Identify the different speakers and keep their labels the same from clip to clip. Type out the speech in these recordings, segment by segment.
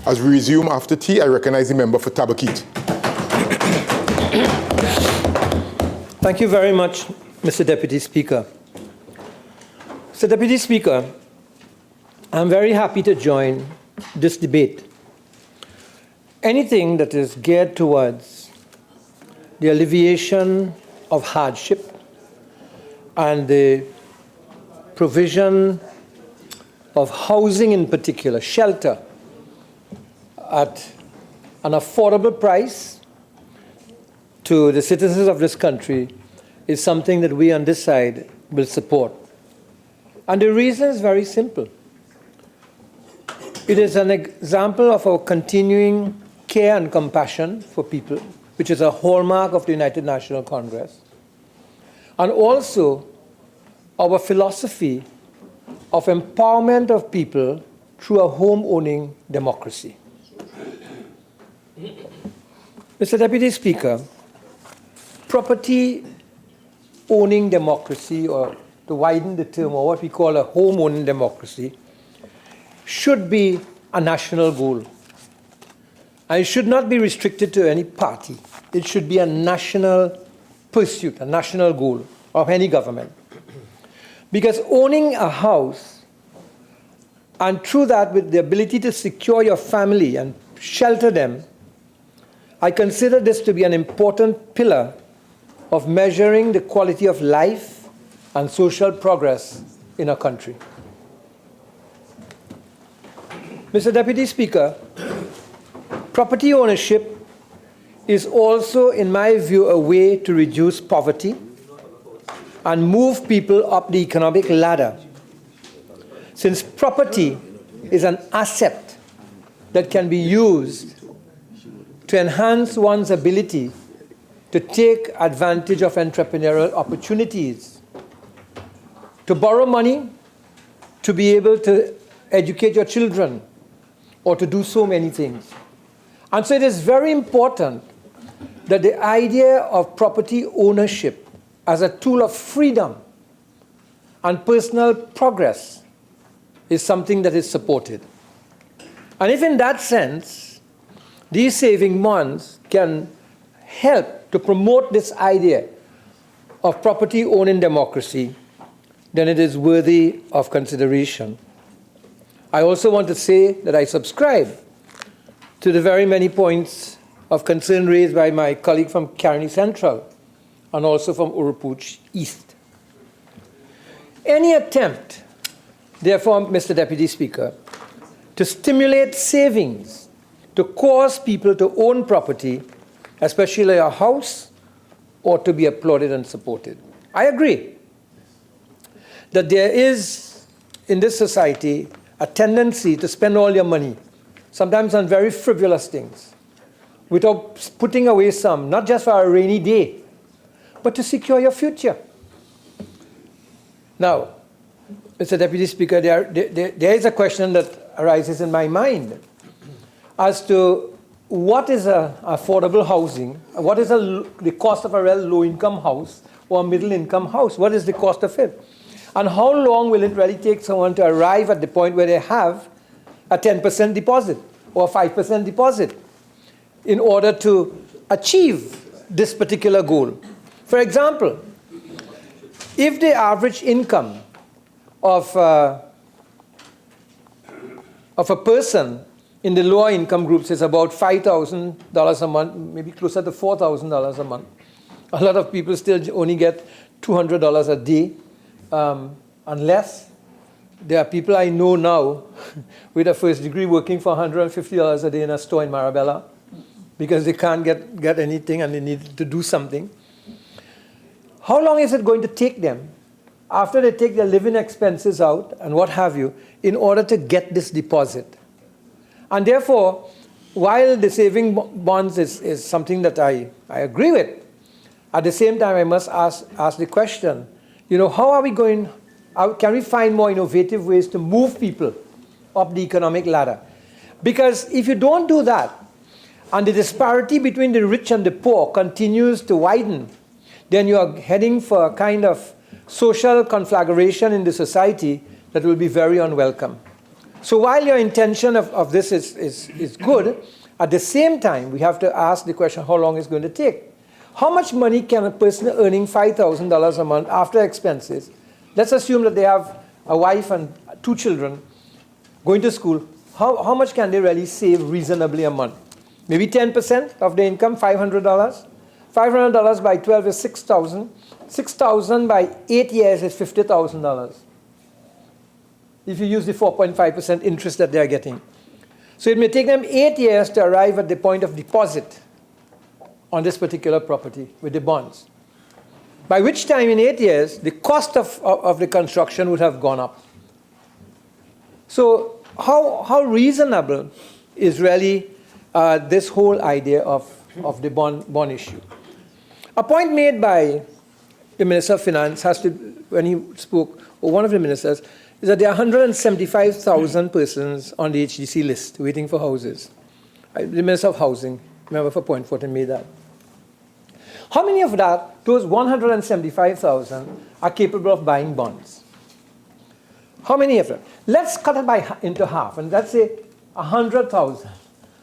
Speaker 1: As we resume after tea, I recognize the member for Tabakit.
Speaker 2: Thank you very much, Mr. Deputy Speaker. Mr. Deputy Speaker, I'm very happy to join this debate. Anything that is geared towards the alleviation of hardship and the provision of housing in particular, shelter, at an affordable price to the citizens of this country is something that we on this side will support. And the reason is very simple. It is an example of our continuing care and compassion for people, which is a hallmark of the United Nations Congress, and also our philosophy of empowerment of people through a home-owning democracy. Mr. Deputy Speaker, property-owning democracy, or to widen the term, or what we call a home-owning democracy, should be a national goal. And it should not be restricted to any party. It should be a national pursuit, a national goal of any government. Because owning a house, and through that with the ability to secure your family and shelter them, I consider this to be an important pillar of measuring the quality of life and social progress in a country. Mr. Deputy Speaker, property ownership is also, in my view, a way to reduce poverty and move people up the economic ladder, since property is an asset that can be used to enhance one's ability to take advantage of entrepreneurial opportunities, to borrow money, to be able to educate your children, or to do so many things. And so it is very important that the idea of property ownership as a tool of freedom and personal progress is something that is supported. And if in that sense, these saving bonds can help to promote this idea of property owning democracy, then it is worthy of consideration. I also want to say that I subscribe to the very many points of concern raised by my colleague from Caroni Central and also from Urupuch East. Any attempt, therefore, Mr. Deputy Speaker, to stimulate savings, to cause people to own property, especially a house, ought to be applauded and supported. I agree that there is, in this society, a tendency to spend all your money, sometimes on very frivolous things, without putting away some, not just for a rainy day, but to secure your future. Now, Mr. Deputy Speaker, there is a question that arises in my mind as to what is affordable housing, what is the cost of a real low-income house or a middle-income house, what is the cost of it? And how long will it really take someone to arrive at the point where they have a 10% deposit or a 5% deposit in order to achieve this particular goal? For example, if the average income of a person in the lower income groups is about $5,000 a month, maybe closer to $4,000 a month. A lot of people still only get $200 a day, unless there are people I know now with a first degree working for $150 a day in a store in Marabella because they can't get anything and they need to do something. How long is it going to take them, after they take their living expenses out and what have you, in order to get this deposit? And therefore, while the saving bonds is something that I agree with, at the same time I must ask the question, how are we going, can we find more innovative ways to move people up the economic ladder? Because if you don't do that, and the disparity between the rich and the poor continues to widen, then you are heading for a kind of social conflagration in the society that will be very unwelcome. So while your intention of this is good, at the same time, we have to ask the question how long it's going to take. How much money can a person earning $5,000 a month after expenses, let's assume that they have a wife and 2 children going to school, how much can they really save reasonably a month? Maybe 10% of their income, $500. $500 by 12 is $6,000. $6,000 by 8 years is $50,000. If you use the 4.5% interest that they are getting. So it may take them 8 years to arrive at the point of deposit on this particular property with the bonds. By which time in 8 years, the cost of the construction would have gone up. So how reasonable is really this whole idea of the bond issue? A point made by the Minister of Finance when he spoke, or one of the ministers, is that there are 175,000 persons on the HDC list waiting for houses. The Minister of Housing, member for Point Fortin, made that. How many of those 175,000 are capable of buying bonds? How many of them? Let's cut it into half, and let's say 100,000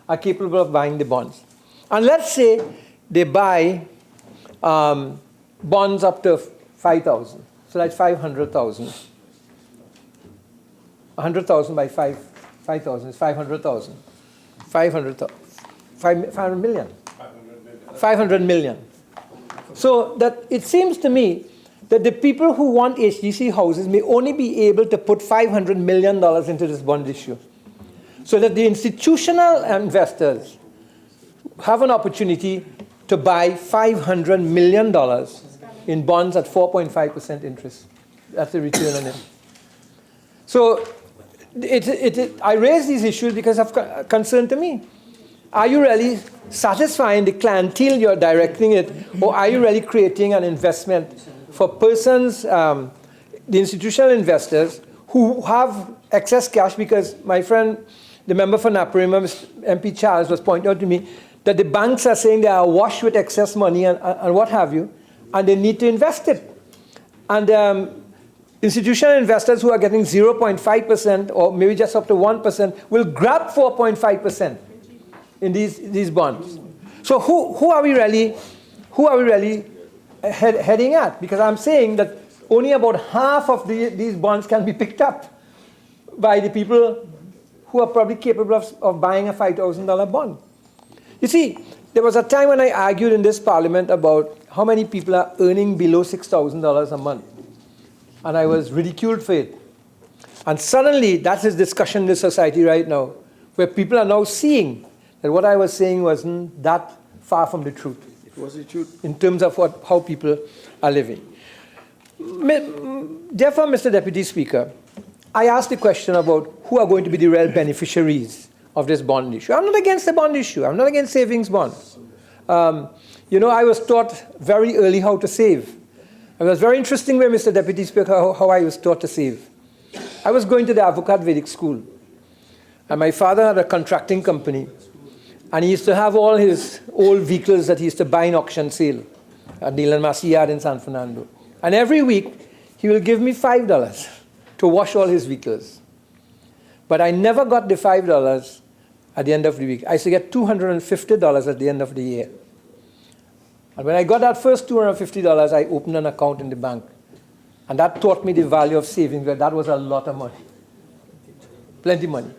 Speaker 2: are capable of buying the bonds. And let's say they buy bonds up to 5,000. So that's 500,000. 100,000 by 5,000 is 500,000. 500 million. 500 million. So that it seems to me that the people who want HDC houses may only be able to put $500 million into this bond issue. So that the institutional investors have an opportunity to buy $500 million in bonds at 4.5% interest. That's the return on it. So I raise these issues because of concern to me. Are you really satisfying the clientele you're directing it, or are you really creating an investment for persons, the institutional investors, who have excess cash? Because my friend, the member for Naparima, MP Charles, was pointing out to me that the banks are saying they are awash with excess money and what have you, and they need to invest it. And institutional investors who are getting 0.5% or maybe just up to 1% will grab 4.5% in these bonds. So who are we really heading at? Because I'm saying that only about half of these bonds can be picked up by the people who are probably capable of buying a $5,000 bond. You see, there was a time when I argued in this parliament about how many people are earning below $6,000 a month. And I was ridiculed for it. And suddenly, that's his discussion in the society right now, where people are now seeing that what I was saying wasn't that far from the truth.
Speaker 3: It was the truth.
Speaker 2: In terms of how people are living. Therefore, Mr. Deputy Speaker, I asked the question about who are going to be the real beneficiaries of this bond issue. I'm not against the bond issue. I'm not against savings bonds. I was taught very early how to save. It was very interesting way, Mr. Deputy Speaker, how I was taught to save. I was going to the Avocat Vedic School. And my father had a contracting company. And he used to have all his old vehicles that he used to buy in auction sale at Neil & Massey Yard in San Fernando. And every week, he will give me $5 to wash all his vehicles. But I never got the $5 at the end of the week. I used to get $250 at the end of the year. And when I got that first $250, I opened an account in the bank. And that taught me the value of savings, but that was a lot of money. Plenty of money.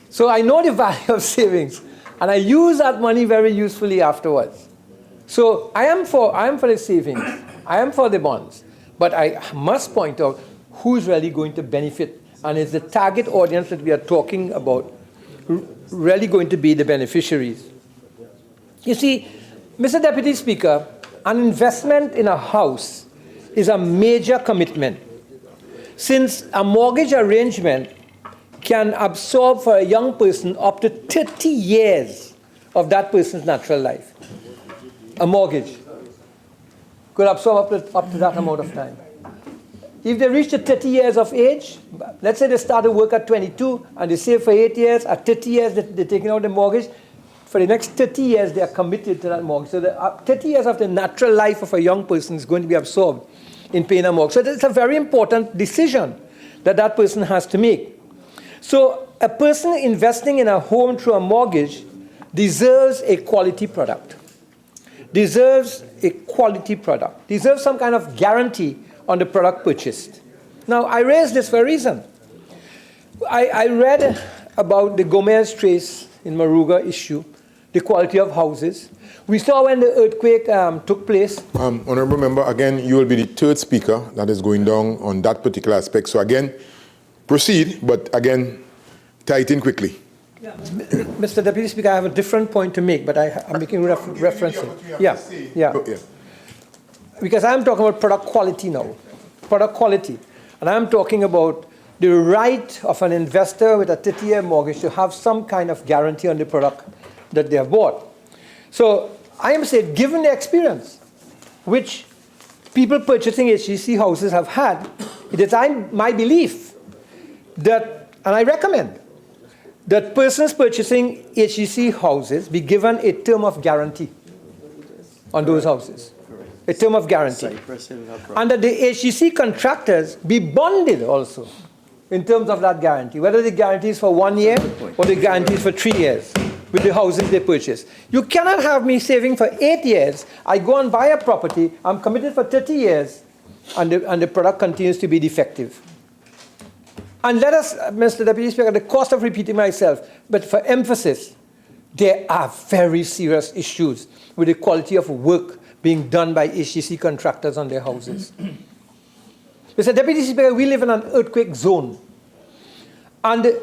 Speaker 2: So I know the value of savings. And I use that money very usefully afterwards. So I am for the savings. I am for the bonds. But I must point out who's really going to benefit. And is the target audience that we are talking about really going to be the beneficiaries? You see, Mr. Deputy Speaker, an investment in a house is a major commitment, since a mortgage arrangement can absorb for a young person up to 30 years of that person's natural life. A mortgage could absorb up to that amount of time. If they reach the 30 years of age, let's say they start to work at 22 and they save for 8 years, at 30 years they're taking out the mortgage, for the next 30 years they are committed to that mortgage. So 30 years of the natural life of a young person is going to be absorbed in paying a mortgage. So it's a very important decision that person has to make. So a person investing in a home through a mortgage deserves a quality product, deserves some kind of guarantee on the product purchased. Now, I raise this for a reason. I read about the Gomez Trace in Maruga issue, the quality of houses. We saw when the earthquake took place.
Speaker 1: Honourable Member, again, you will be the third speaker that is going down on that particular aspect. So again, proceed, but again, tie it in quickly.
Speaker 2: Yeah. Mr. Deputy Speaker, I have a different point to make, but I'm making reference. Yeah. Because I'm talking about product quality now. Product quality. And I'm talking about the right of an investor with a 30-year mortgage to have some kind of guarantee on the product that they have bought. So I am saying, given the experience which people purchasing HGC houses have had, it is my belief that, and I recommend, that persons purchasing HGC houses be given a term of guarantee on those houses. A term of guarantee. And that the HGC contractors be bonded also in terms of that guarantee, whether the guarantee is for 1 year or the guarantee is for 3 years with the houses they purchase. You cannot have me saving for 8 years, I go and buy a property, I'm committed for 30 years, and the product continues to be defective. And let us, Mr. Deputy Speaker, at the cost of repeating myself, but for emphasis, there are very serious issues with the quality of work being done by HGC contractors on their houses. Mr. Deputy Speaker, we live in an earthquake zone. And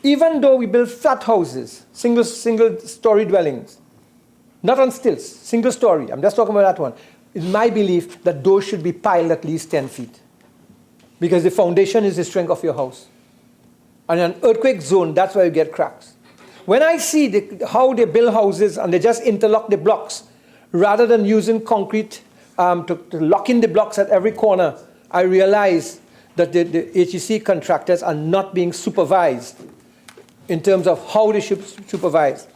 Speaker 2: even though we build flat houses, single-story dwellings, not on stilts, single story, I'm just talking about that one, it's my belief that those should be piled at least 10 feet. Because the foundation is the strength of your house. And in an earthquake zone, that's where you get cracks. When I see how they build houses and they just interlock the blocks, rather than using concrete to lock in the blocks at every corner, I realize that the HGC contractors are not being supervised in terms of how they should supervise.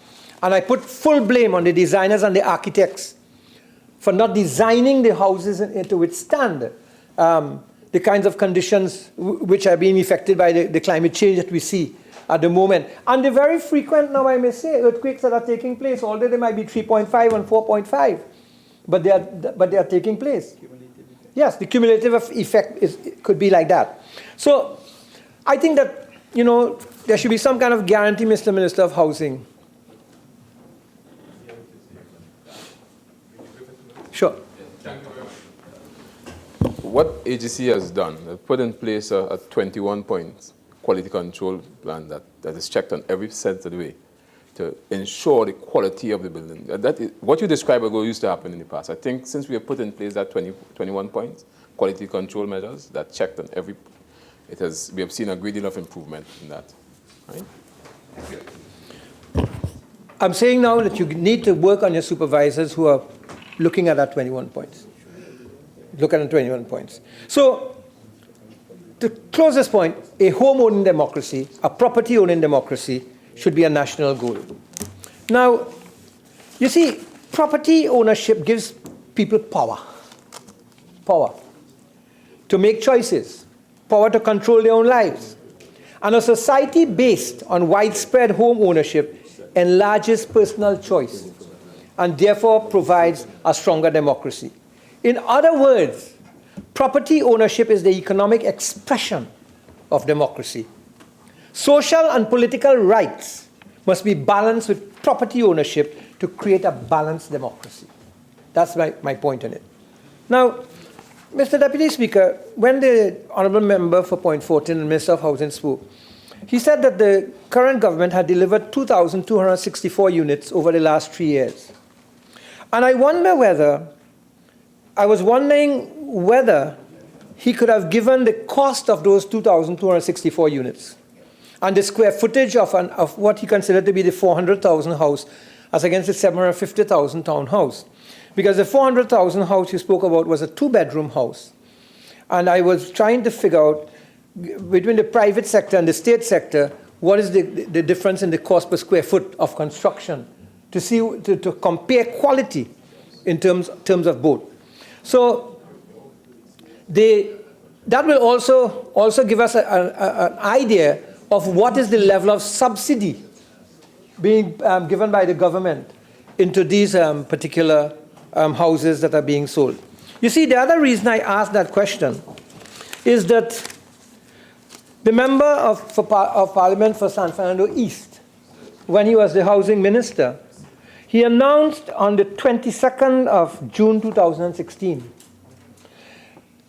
Speaker 2: And I put full blame on the designers and the architects for not designing the houses to withstand the kinds of conditions which are being affected by the climate change that we see at the moment. And the very frequent, now I may say, earthquakes that are taking place, although they might be 3.5 and 4.5, but they are taking place. Yes, the cumulative effect could be like that. So I think that, there should be some kind of guarantee, Mr. Minister of Housing. Sure.
Speaker 3: What agency has done, they've put in place a 21-point quality control plan that is checked on every sense of the way to ensure the quality of the building. That is, what you described ago used to happen in the past. I think since we have put in place that 21 points, quality control measures that checked on every, we have seen a great deal of improvement in that. Right?
Speaker 2: I'm saying now that you need to work on your supervisors who are looking at that 21 points. Look at the 21 points. So, to close this point, a home-owning democracy, a property-owning democracy, should be a national goal. Now, you see, property ownership gives people power. Power to make choices, power to control their own lives. And a society based on widespread home ownership enlarges personal choice and therefore provides a stronger democracy. In other words, property ownership is the economic expression of democracy. Social and political rights must be balanced with property ownership to create a balanced democracy. That's my point on it. Now, Mr. Deputy Speaker, when the Honourable Member for Point Fortin and Minister of Housing spoke, he said that the current government had delivered 2,264 units over the last 3 years. And I was wondering whether he could have given the cost of those 2,264 units and the square footage of what he considered to be the 400,000 house as against the 750,000 town house. Because the 400,000 house you spoke about was a 2-bedroom house. And I was trying to figure out, between the private sector and the state sector, what is the difference in the cost per square foot of construction to compare quality in terms of both. So that will also give us an idea of what is the level of subsidy being given by the government into these particular houses that are being sold. You see, the other reason I asked that question is that the member of Parliament for San Fernando East, when he was the housing minister, he announced on the 22nd of June 2016,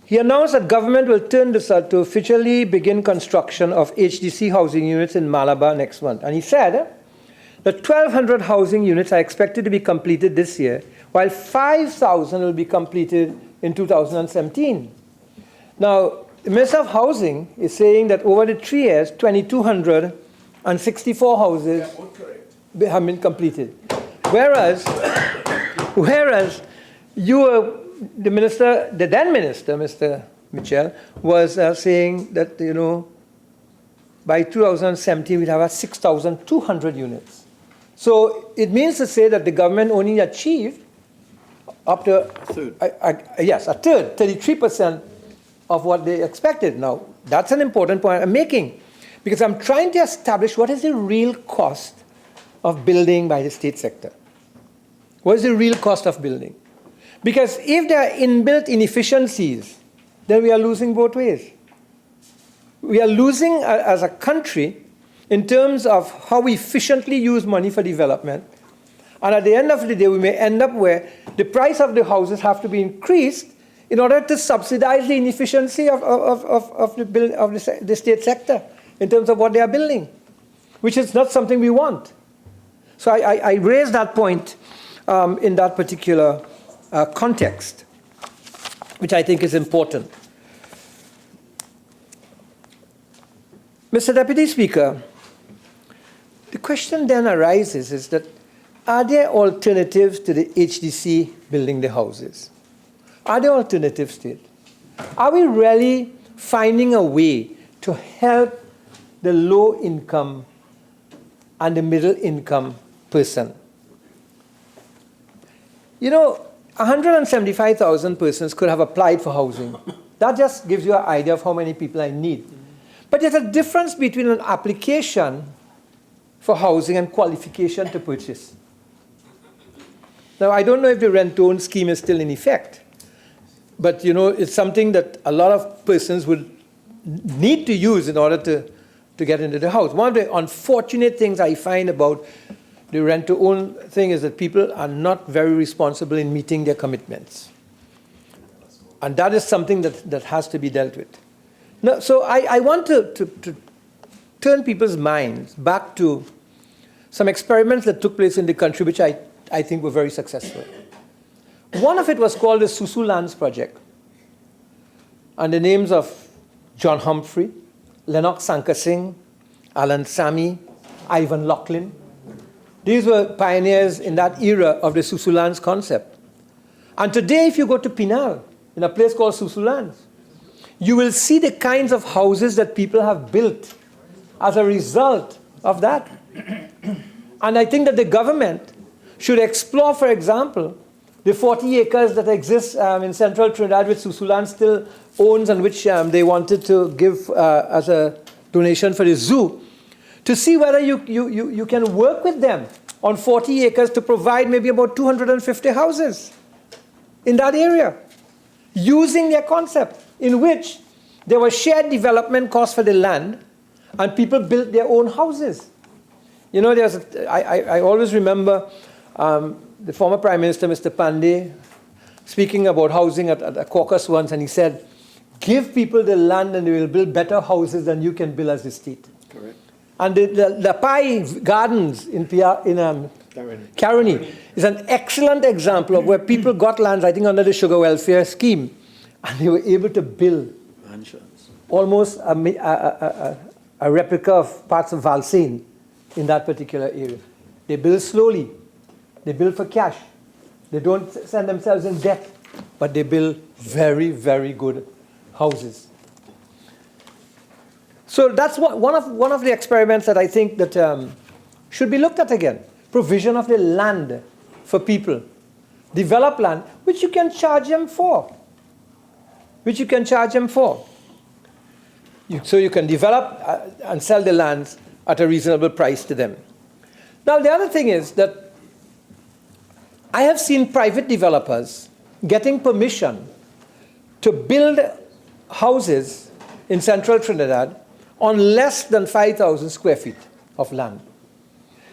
Speaker 2: he announced that government will turn this out to officially begin construction of HDC housing units in Malabar next month. And he said that 1,200 housing units are expected to be completed this year, while 5,000 will be completed in 2017. Now, the Minister of Housing is saying that over the 3 years, 2,264 houses have been completed. Whereas the minister, the then minister, Mr. Mitchell, was saying that, by 2017, we'd have 6,200 units. So it means to say that the government only achieved up to a third, 33% of what they expected. Now, that's an important point I'm making, because I'm trying to establish what is the real cost of building by the state sector. What is the real cost of building? Because if there are inbuilt inefficiencies, then we are losing both ways. We are losing as a country in terms of how we efficiently use money for development. And at the end of the day, we may end up where the price of the houses have to be increased in order to subsidize the inefficiency of the state sector in terms of what they are building, which is not something we want. So I raised that point in that particular context, which I think is important. Mr. Deputy Speaker, the question then arises is that, are there alternatives to the HDC building the houses? Are there alternatives to it? Are we really finding a way to help the low income and the middle income person? 175,000 persons could have applied for housing. That just gives you an idea of how many people I need. But there's a difference between an application for housing and qualification to purchase. Now, I don't know if the rent-to-own scheme is still in effect, but it's something that a lot of persons would need to use in order to get into the house. One of the unfortunate things I find about the rent-to-own thing is that people are not very responsible in meeting their commitments. And that is something that has to be dealt with. Now, so I want to turn people's minds back to some experiments that took place in the country, which I think were very successful. One of it was called the Susu Lands Project. And the names of John Humphrey, Lennox Sankasing, Alan Samy, Ivan Lachlan. These were pioneers in that era of the Susu Lands concept. And today, if you go to Pinal, in a place called Susu Lands, you will see the kinds of houses that people have built as a result of that. And I think that the government should explore, for example, the 40 acres that exist in central Trinidad, which Susu Lands still owns and which they wanted to give as a donation for the zoo, to see whether you can work with them on 40 acres to provide maybe about 250 houses in that area, using their concept in which there was shared development costs for the land and people built their own houses. I always remember the former Prime Minister, Mr. Pandey, speaking about housing at a caucus once, and he said, give people the land and they will build better houses than you can build as the state.
Speaker 4: Correct.
Speaker 2: And the Pai Gardens in Caroni is an excellent example of where people got lands, I think, under the Sugar Welfare Scheme, and they were able to build
Speaker 4: Mansions.
Speaker 2: almost a replica of parts of Valsaine in that particular area. They build slowly. They build for cash. They don't send themselves in debt, but they build very, very good houses. So that's one of the experiments that I think that should be looked at again. Provision of the land for people. Develop land, which you can charge them for. so you can develop and sell the lands at a reasonable price to them. Now, the other thing is that I have seen private developers getting permission to build houses in central Trinidad on less than 5,000 square feet of land.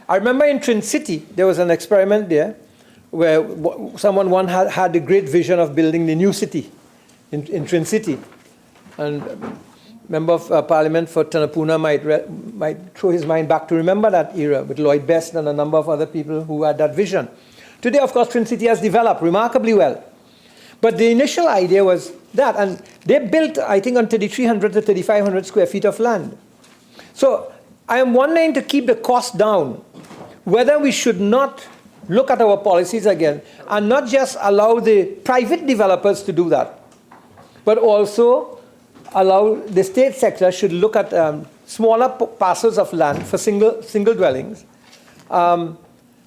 Speaker 2: I remember in Trin City, there was an experiment there where someone had the great vision of building the new city in Trin City. And member of Parliament for Tanapuna might throw his mind back to remember that era with Lloyd Best and a number of other people who had that vision. Today, of course, Trin City has developed remarkably well. But the initial idea was that, and they built, I think, on 3,300 to 3,500 square feet of land. So I am wondering, to keep the cost down, whether we should not look at our policies again and not just allow the private developers to do that, but also allow the state sector should look at smaller parcels of land for single dwellings,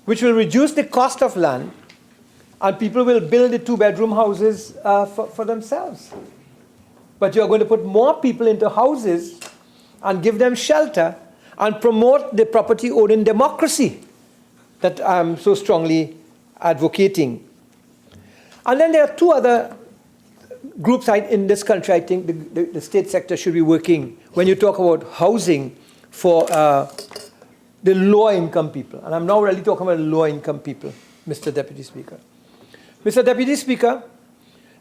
Speaker 2: which will reduce the cost of land, and people will build the two-bedroom houses for themselves. But you're going to put more people into houses and give them shelter and promote the property-owning democracy that I'm so strongly advocating. And then there are two other groups in this country I think the state sector should be working when you talk about housing for the lower-income people. And I'm now really talking about lower-income people, Mr. Deputy Speaker. Mr. Deputy Speaker,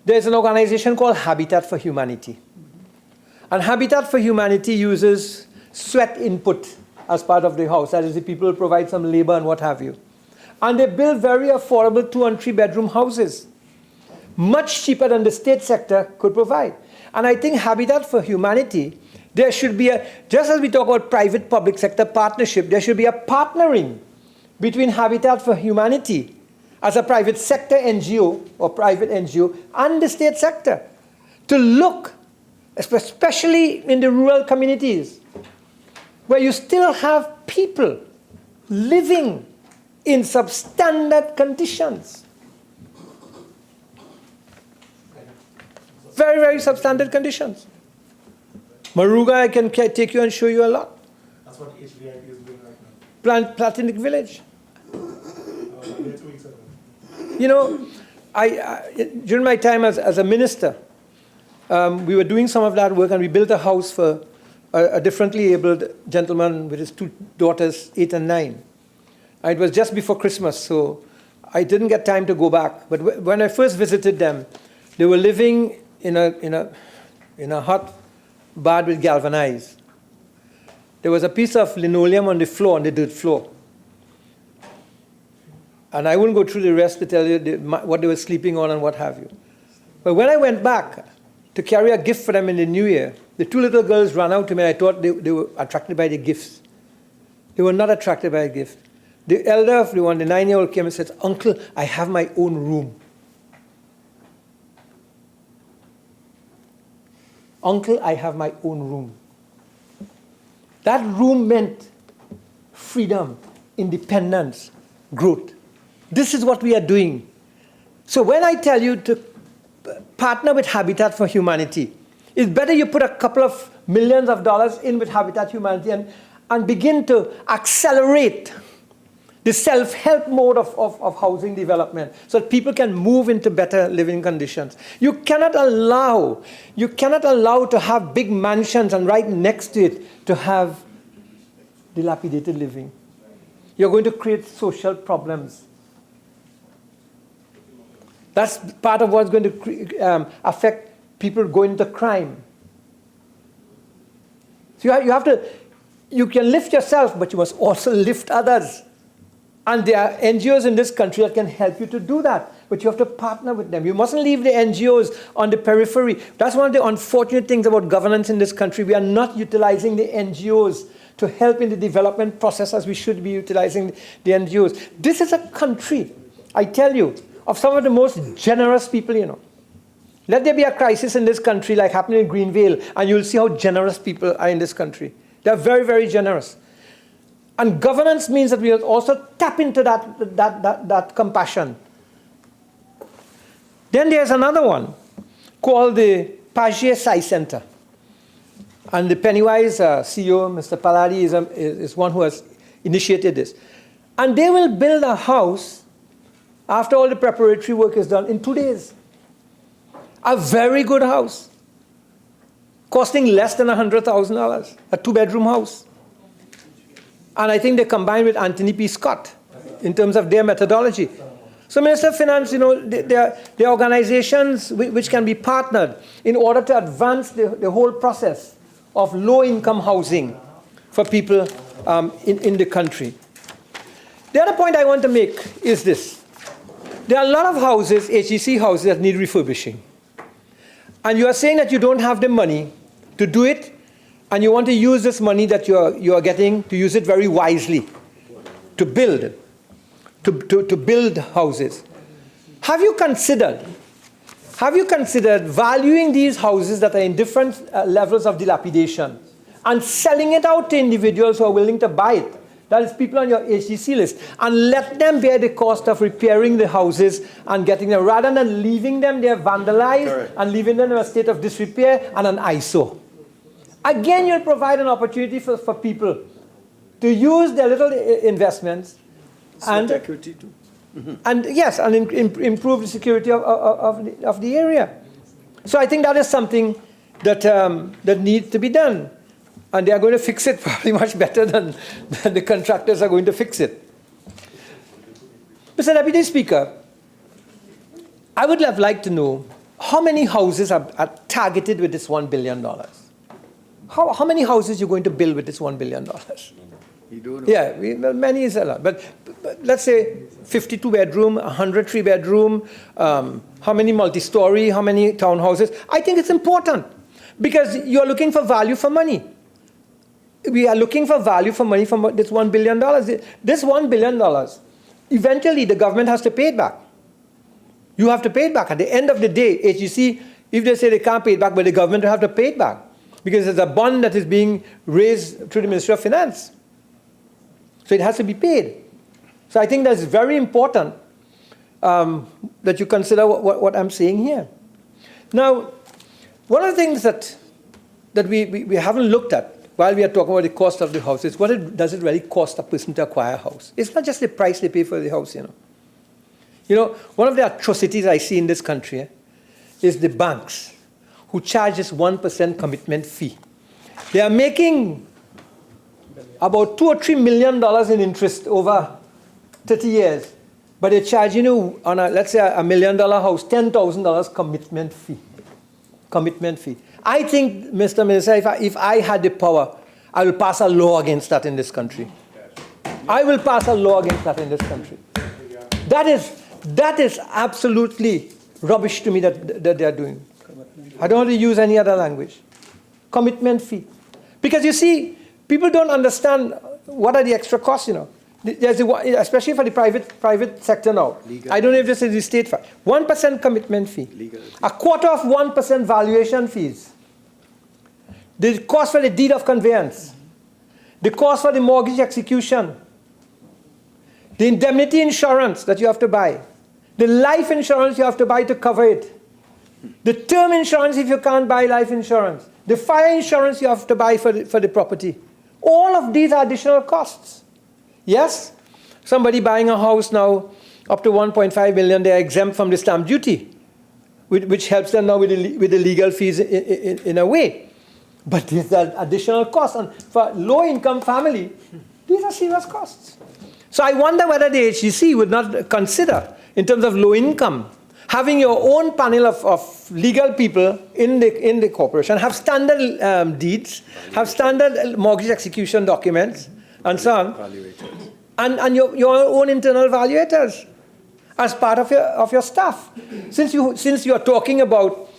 Speaker 2: there's an organization called Habitat for Humanity. And Habitat for Humanity uses sweat input as part of the house. That is, the people provide some labor and what have you. And they build very affordable 2- and 3-bedroom houses, much cheaper than the state sector could provide. And I think Habitat for Humanity, there should be just as we talk about private-public sector partnership, there should be a partnering between Habitat for Humanity as a private sector NGO or private NGO and the state sector to look, especially in the rural communities, where you still have people living in substandard conditions. Very, very substandard conditions. Maruga, I can take you and show you a lot.
Speaker 4: That's what HVIP is doing right now.
Speaker 2: Platinic Village.
Speaker 4: 2 weeks ago.
Speaker 2: You know, during my time as a minister, we were doing some of that work, and we built a house for a differently abled gentleman with his 2 daughters, 8 and 9. And it was just before Christmas, so I didn't get time to go back. But when I first visited them, they were living in a hot bad with galvanized. There was a piece of linoleum on the floor, on the dirt floor. And I wouldn't go through the rest to tell you what they were sleeping on and what have you. But when I went back to carry a gift for them in the new year, the 2 little girls ran out to me, and I thought they were attracted by the gifts. They were not attracted by a gift. The elder of the 9-year-old came and said, "Uncle, I have my own room." "Uncle, I have my own room." That room meant freedom, independence, growth. This is what we are doing. So when I tell you to partner with Habitat for Humanity, it's better you put a couple of millions of dollars in with Habitat Humanity and begin to accelerate the self-help mode of housing development so that people can move into better living conditions. You cannot allow to have big mansions and right next to it to have dilapidated living. You're going to create social problems. That's part of what's going to affect people going into crime. So you can lift yourself, but you must also lift others. And there are NGOs in this country that can help you to do that. But you have to partner with them. You mustn't leave the NGOs on the periphery. That's one of the unfortunate things about governance in this country. We are not utilizing the NGOs to help in the development process as we should be utilizing the NGOs. This is a country, I tell you, of some of the most generous people, you know. Let there be a crisis in this country like happened in Greenvale, and you'll see how generous people are in this country. They're very, very generous. And governance means that we will also tap into that compassion. Then there's another one called the Paget Sci Center. And the Pennywise CEO, Mr. Palladi, is one who has initiated this. And they will build a house after all the preparatory work is done in 2 days. A very good house, costing less than $100,000, a 2-bedroom house. And I think they combined with Anthony P. Scott in terms of their methodology. So Minister of Finance, there are organizations which can be partnered in order to advance the whole process of low-income housing for people in the country. The other point I want to make is this. There are a lot of houses, HEC houses, that need refurbishing. And you are saying that you don't have the money to do it, and you want to use this money that you are getting to use it very wisely, to build houses. Have you considered valuing these houses that are in different levels of dilapidation and selling it out to individuals who are willing to buy it? That is people on your HDC list. And let them bear the cost of repairing the houses and getting them, rather than leaving them there vandalized and leaving them in a state of disrepair and an eyesore. Again, you'll provide an opportunity for people to use their little investments and
Speaker 5: equity too.
Speaker 2: And yes, and improve the security of the area. So I think that is something that that needs to be done. And they are going to fix it probably much better than the contractors are going to fix it. Mr. Deputy Speaker, I would have liked to know how many houses are targeted with this $1 billion. How many houses are you going to build with this $1 billion?
Speaker 5: You don't know.
Speaker 2: Yeah, many is a lot. But let's say 52 bedroom, 103 bedroom, how many multi-story, how many townhouses. I think it's important because you're looking for value for money. We are looking for value for money from this $1 billion. This $1 billion, eventually the government has to pay it back. You have to pay it back. At the end of the day, HEC, if they say they can't pay it back, but the government will have to pay it back because there's a bond that is being raised through the Ministry of Finance. So it has to be paid. So I think that's very important that you consider what I'm saying here. Now, one of the things that we haven't looked at while we are talking about the cost of the house is does it really cost a person to acquire a house? It's not just the price they pay for the house, one of the atrocities I see in this country is the banks who charge this 1% commitment fee. They are making about $2 or $3 million in interest over 30 years, but they charge on let's say $1 million house, $10,000 commitment fee. Commitment fee. I think, Mr. Minister, if I had the power, I will pass a law against that in this country. I will pass a law against that in this country. That is absolutely rubbish to me that they are doing. I don't want to use any other language. Commitment fee. Because you see, people don't understand what are the extra costs, There's especially for the private sector now. Legal. I don't know if this is the state. 1% commitment fee. Legal. 1/4% valuation fees. The cost for the deed of conveyance. The cost for the mortgage execution. The indemnity insurance that you have to buy. The life insurance you have to buy to cover it. The term insurance if you can't buy life insurance. The fire insurance you have to buy for the property. All of these are additional costs. Yes, somebody buying a house now up to 1.5 million, they are exempt from the stamp duty, which helps them now with the legal fees in a way. But these are additional costs. And for low-income family, these are serious costs. So I wonder whether the HEC would not consider, in terms of low income, having your own panel of legal people in the corporation, have standard deeds, have standard mortgage execution documents, and so on, and your own internal evaluators as part of your staff. Since you are talking about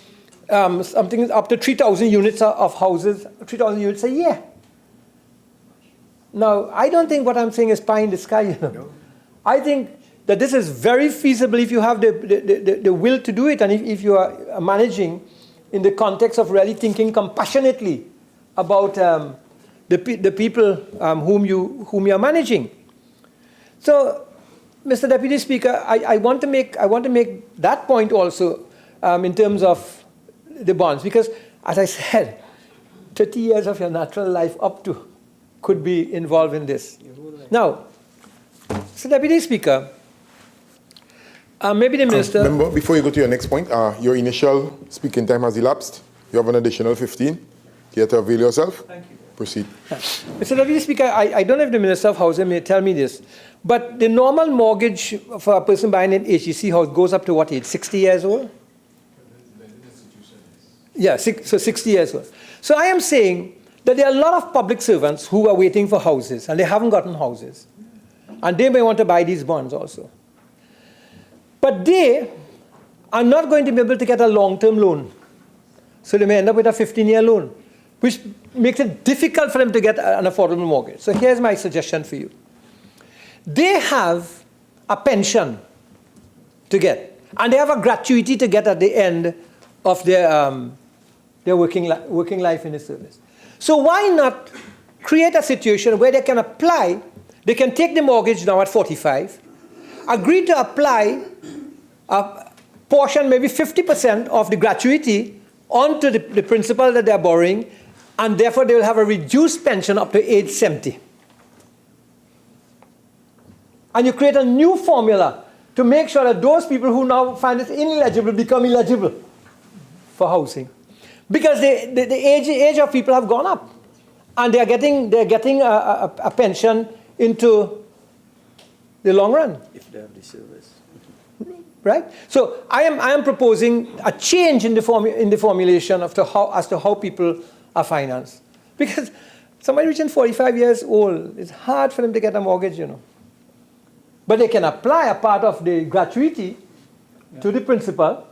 Speaker 2: something up to 3,000 units of houses, 3,000 units a year. Now, I don't think what I'm saying is pie in the sky. No. I think that this is very feasible if you have the will to do it, and if you are managing in the context of really thinking compassionately about the people whom you are managing. So, Mr. Deputy Speaker, I want to make that point also in terms of the bonds, because as I said, 30 years of your natural life up to could be involved in this. Now, so Deputy Speaker, maybe the Minister...
Speaker 1: Member, before you go to your next point, your initial speaking time has elapsed. You have an additional 15. Here to avail yourself.
Speaker 2: Thank you.
Speaker 1: Proceed.
Speaker 2: Mr. Deputy Speaker, I don't know if the Minister of Housing may tell me this, but the normal mortgage for a person buying an HEC house goes up to what age? 60 years old? Yeah, so 60 years old. So I am saying that there are a lot of public servants who are waiting for houses and they haven't gotten houses. And they may want to buy these bonds also. But they are not going to be able to get a long-term loan. So they may end up with a 15-year loan, which makes it difficult for them to get an affordable mortgage. So here's my suggestion for you. They have a pension to get, and they have a gratuity to get at the end of their working life in the service. So why not create a situation where they can apply, they can take the mortgage now at 45, agree to apply a portion, maybe 50% of the gratuity onto the principal that they're borrowing, and therefore they will have a reduced pension up to age 70. And you create a new formula to make sure that those people who now find it ineligible become eligible for housing. Because the age of people have gone up. And they're getting a pension into the long run.
Speaker 5: If they have the service.
Speaker 2: Right? So I am proposing a change in the formulation as to how people are financed. Because somebody reaching 45 years old, it's hard for them to get a mortgage, you know. But they can apply a part of the gratuity to the principal,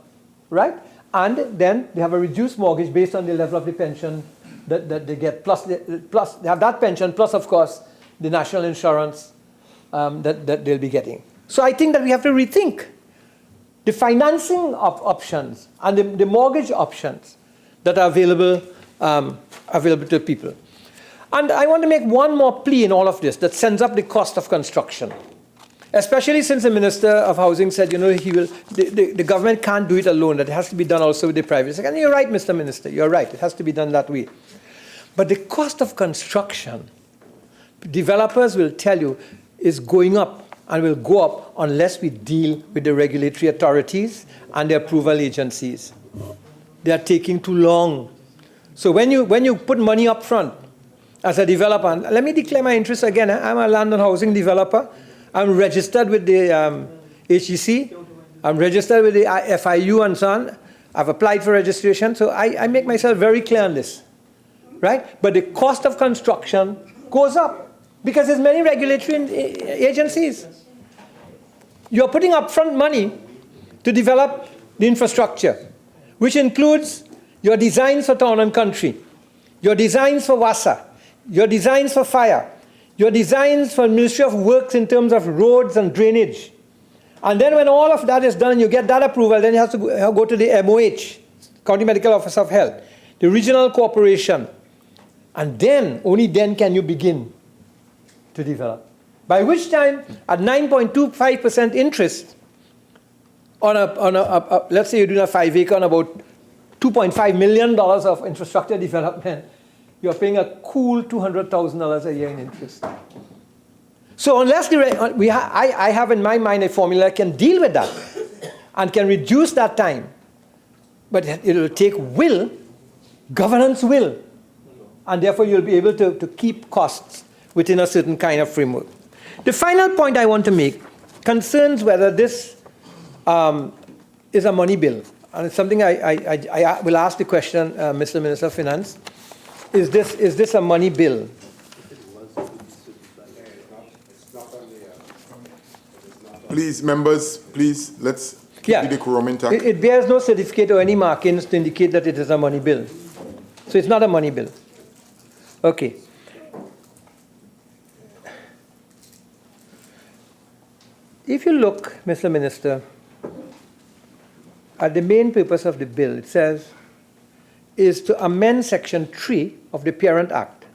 Speaker 2: right? And then they have a reduced mortgage based on the level of the pension that they get. Plus they have that pension, plus, of course, the national insurance that they'll be getting. So I think that we have to rethink the financing of options and the mortgage options that are available to people. And I want to make one more plea in all of this that sends up the cost of construction. Especially since the Minister of Housing said, you know, the government can't do it alone, that it has to be done also with the private sector. And you're right, Mr. Minister, you're right, it has to be done that way. But the cost of construction, developers will tell you, is going up and will go up unless we deal with the regulatory authorities and the approval agencies. They are taking too long. So when you put money up front as a developer, and let me declare my interest again, I'm a land and housing developer. I'm registered with the HEC. I'm registered with the FIU and so on. I've applied for registration. So I make myself very clear on this. Right? But the cost of construction goes up because there's many regulatory agencies. You're putting upfront money to develop the infrastructure, which includes your designs for town and country, your designs for WASA, your designs for fire, your designs for Ministry of Works in terms of roads and drainage. And then when all of that is done, you get that approval, then you have to go to the MOH, County Medical Office of Health, the regional corporation. And then, only then can you begin to develop. By which time, at 9.25% interest on let's say you're doing a 5-acre on about $2.5 million of infrastructure development, you're paying a cool $200,000 a year in interest. So unless I have in my mind a formula that can deal with that and can reduce that time, but it will take governance will, and therefore you'll be able to keep costs within a certain kind of framework. The final point I want to make concerns whether this is a money bill. And it's something I will ask the question, Mr. Minister of Finance. Is this a money bill?
Speaker 1: Please, members, please, let's keep the decorum intact.
Speaker 2: It bears no certificate or any markings to indicate that it is a money bill. So it's not a money bill. Okay. If you look, Mr. Minister, at the main purpose of the bill, it says, is to amend Section 3 of the Parent Act,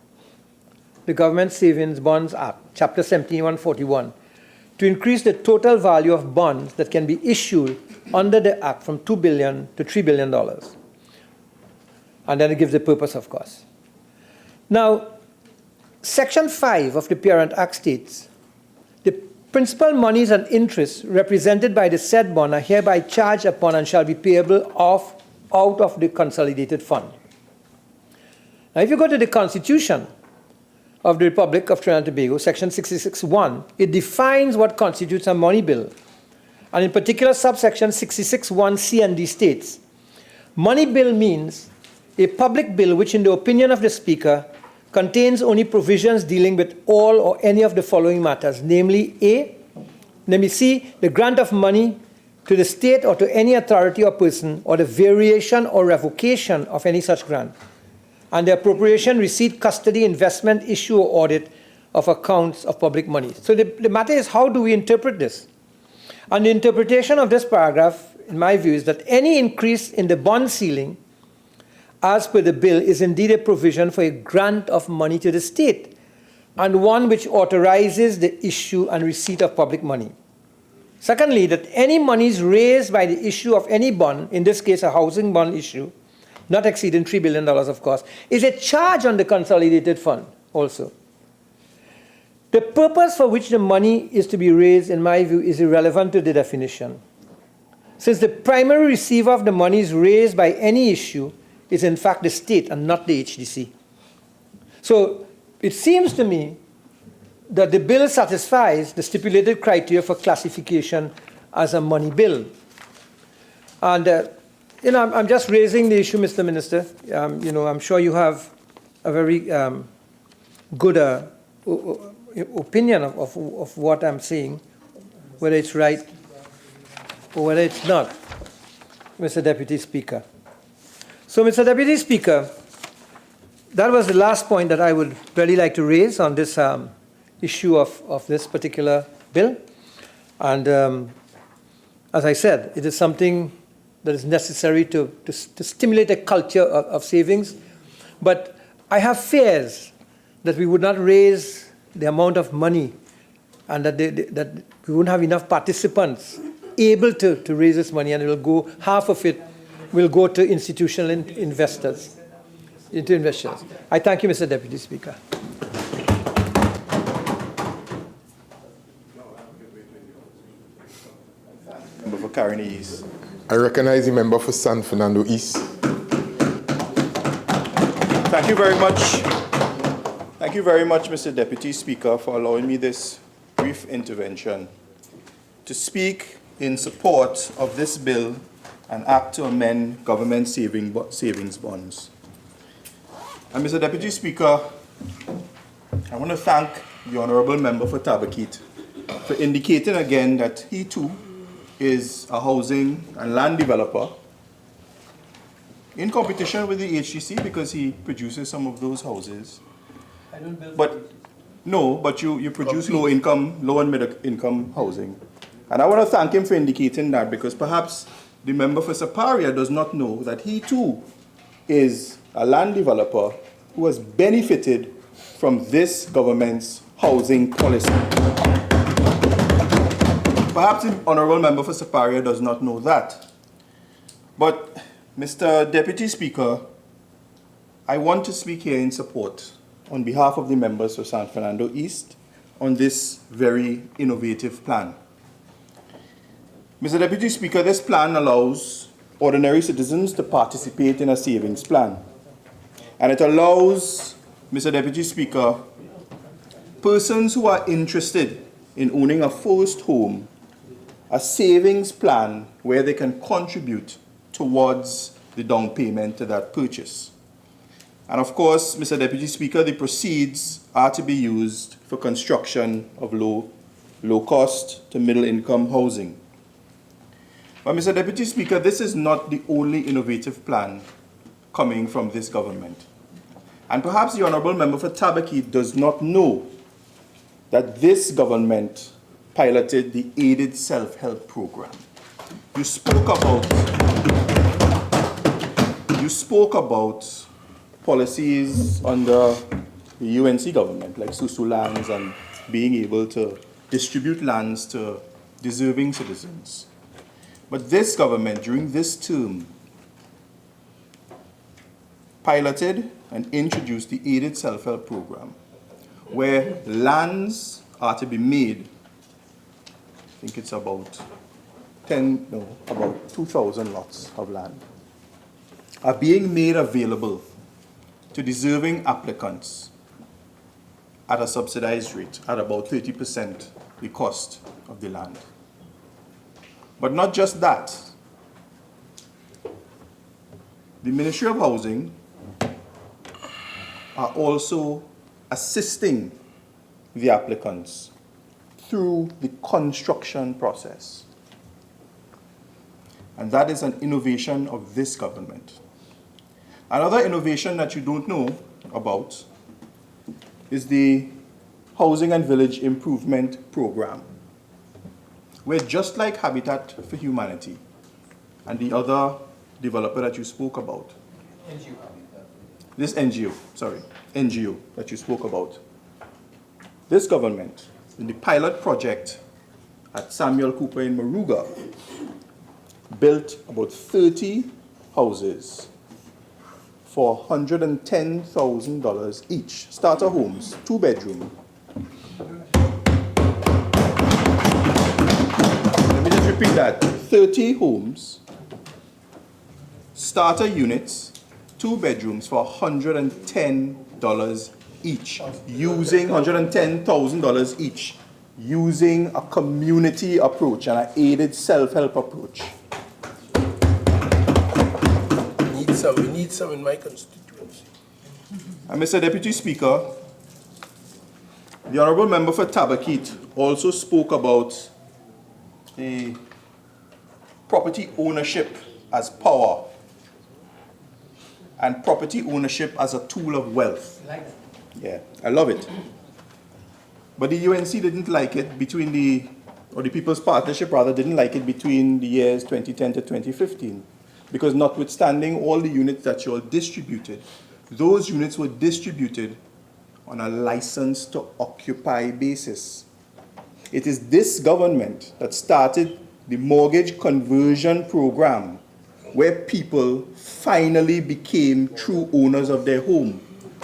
Speaker 2: the Government Savings Bonds Act, Chapter 17-141, to increase the total value of bonds that can be issued under the Act from $2 billion to $3 billion. And then it gives the purpose, of course. Now, Section 5 of the Parent Act states, the principal monies and interests represented by the said bond are hereby charged upon and shall be payable out of the consolidated fund. Now, if you go to the Constitution of the Republic of Trinidad and Tobago, Section 66(1), it defines what constitutes a money bill. And in particular, subsection 66(1) C and D states, money bill means a public bill which, in the opinion of the Speaker, contains only provisions dealing with all or any of the following matters, namely C, the grant of money to the state or to any authority or person, or the variation or revocation of any such grant, and the appropriation, receipt, custody, investment, issue, or audit of accounts of public money. So the matter is, how do we interpret this? And the interpretation of this paragraph, in my view, is that any increase in the bond ceiling, as per the bill, is indeed a provision for a grant of money to the state, and one which authorizes the issue and receipt of public money. Secondly, that any monies raised by the issue of any bond, in this case a housing bond issue, not exceeding $3 billion, of course, is a charge on the consolidated fund also. The purpose for which the money is to be raised, in my view, is irrelevant to the definition, since the primary receiver of the monies raised by any issue is in fact the state and not the HDC. So it seems to me that the bill satisfies the stipulated criteria for classification as a money bill. And I'm just raising the issue, Mr. Minister. I'm sure you have a very good opinion of what I'm saying, whether it's right or whether it's not, Mr. Deputy Speaker. So, Mr. Deputy Speaker, that was the last point that I would really like to raise on this issue of this particular bill. And as I said, it is something that is necessary to stimulate a culture of savings. But I have fears that we would not raise the amount of money and that we wouldn't have enough participants able to raise this money, and it will go, half of it will go to institutional investors, into investors. I thank you, Mr. Deputy Speaker.
Speaker 5: Member for Caroni East.
Speaker 1: I recognize the member for San Fernando East.
Speaker 5: Thank you very much. Thank you very much, Mr. Deputy Speaker, for allowing me this brief intervention to speak in support of this bill, an act to amend government savings bonds. And Mr. Deputy Speaker, I want to thank the Honourable Member for Tabakit for indicating again that he too is a housing and land developer in competition with the HGC because he produces some of those houses.
Speaker 2: I don't build.
Speaker 5: But you produce low and middle income housing. And I want to thank him for indicating that, because perhaps the member for Saparia does not know that he too is a land developer who has benefited from this government's housing policy. Perhaps the Honourable Member for Saparia does not know that. But, Mr. Deputy Speaker, I want to speak here in support on behalf of the members of San Fernando East on this very innovative plan. Mr. Deputy Speaker, this plan allows ordinary citizens to participate in a savings plan. And it allows, Mr. Deputy Speaker, persons who are interested in owning a first home, a savings plan where they can contribute towards the down payment to that purchase. And of course, Mr. Deputy Speaker, the proceeds are to be used for construction of low cost to middle income housing. But Mr. Deputy Speaker, this is not the only innovative plan coming from this government. And perhaps the Honourable Member for Tabakit does not know that this government piloted the aided self-help program. You spoke about policies under the UNC government, like Susu lands and being able to distribute lands to deserving citizens. But this government, during this term, piloted and introduced the aided self-help program, where lands are to be made, I think it's about 2,000 lots of land, are being made available to deserving applicants at a subsidized rate, at about 30% the cost of the land. But not just that. The Ministry of Housing are also assisting the applicants through the construction process. And that is an innovation of this government. Another innovation that you don't know about is the Housing and Village Improvement Program, where just like Habitat for Humanity and the other developer that you spoke about, NGO that you spoke about, this government, in the pilot project at Samuel Cooper in Maruga, built about 30 houses for $110,000 each. Starter homes, 2-bedroom. Let me just repeat that. 30 homes, starter units, 2 bedrooms for $110 each, using $110,000 each, using a community approach and an aided self-help approach.
Speaker 6: We need some in my constituency.
Speaker 5: And Mr. Deputy Speaker, the Honourable Member for Tabakit also spoke about the property ownership as power and property ownership as a tool of wealth. Yeah, I love it. But the UNC didn't like it between the People's Partnership rather didn't like it between the years 2010 to 2015. Because notwithstanding all the units that you all distributed, those units were distributed on a license to occupy basis. It is this government that started the mortgage conversion program, where people finally became true owners of their home.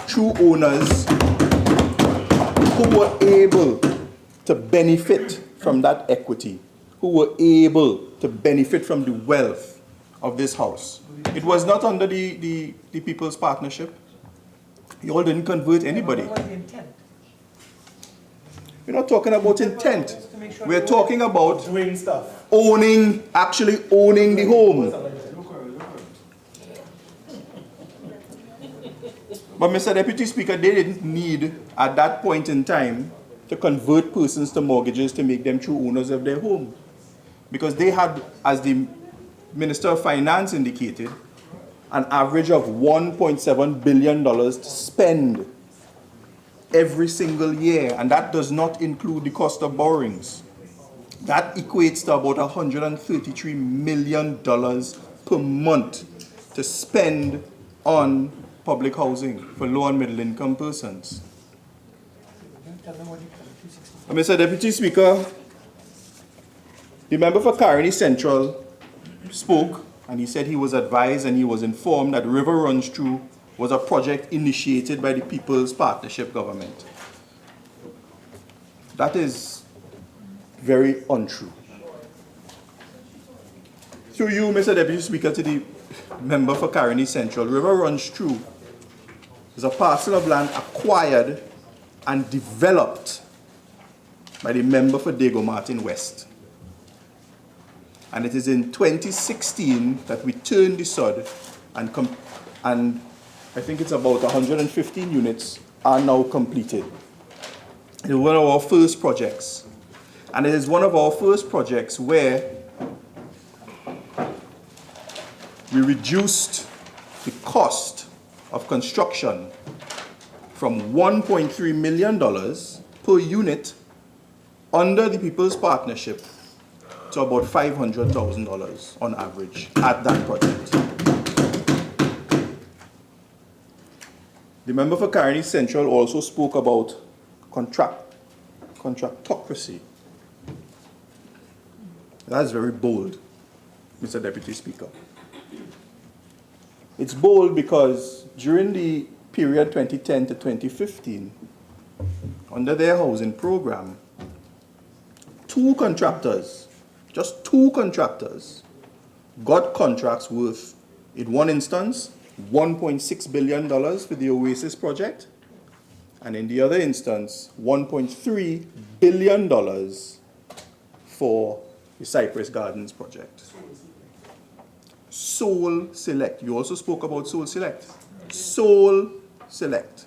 Speaker 5: True owners who were able to benefit from that equity, who were able to benefit from the wealth of this house. It was not under the People's Partnership. You all didn't convert anybody. We're not talking about intent. We're talking about
Speaker 4: Doing stuff.
Speaker 5: actually owning the home. But Mr. Deputy Speaker, they didn't need, at that point in time, to convert persons to mortgages to make them true owners of their home. Because they had, as the Minister of Finance indicated, an average of $1.7 billion to spend every single year, and that does not include the cost of borrowings. That equates to about $133 million per month to spend on public housing for low and middle income persons. Mr. Deputy Speaker, the member for Caroni Central spoke, and he said he was advised and he was informed that River Runs Through was a project initiated by the People's Partnership government. That is very untrue. Through you, Mr. Deputy Speaker, to the member for Caroni Central, River Runs Through is a parcel of land acquired and developed by the member for Diego Martin West. And it is in 2016 that we turned the sod and I think it's about 115 units are now completed. It is one of our first projects. And it is one of our first projects where we reduced the cost of construction from $1.3 million per unit under the People's Partnership to about $500,000 on average at that project. The member for Caroni Central also spoke about contractocracy. That's very bold, Mr. Deputy Speaker. It's bold because during the period 2010 to 2015, under their housing program, just two contractors, got contracts worth, in one instance, $1.6 billion for the Oasis project, and in the other instance, $1.3 billion for the Cypress Gardens project. Sole Select. You also spoke about Sole Select. Sole Select.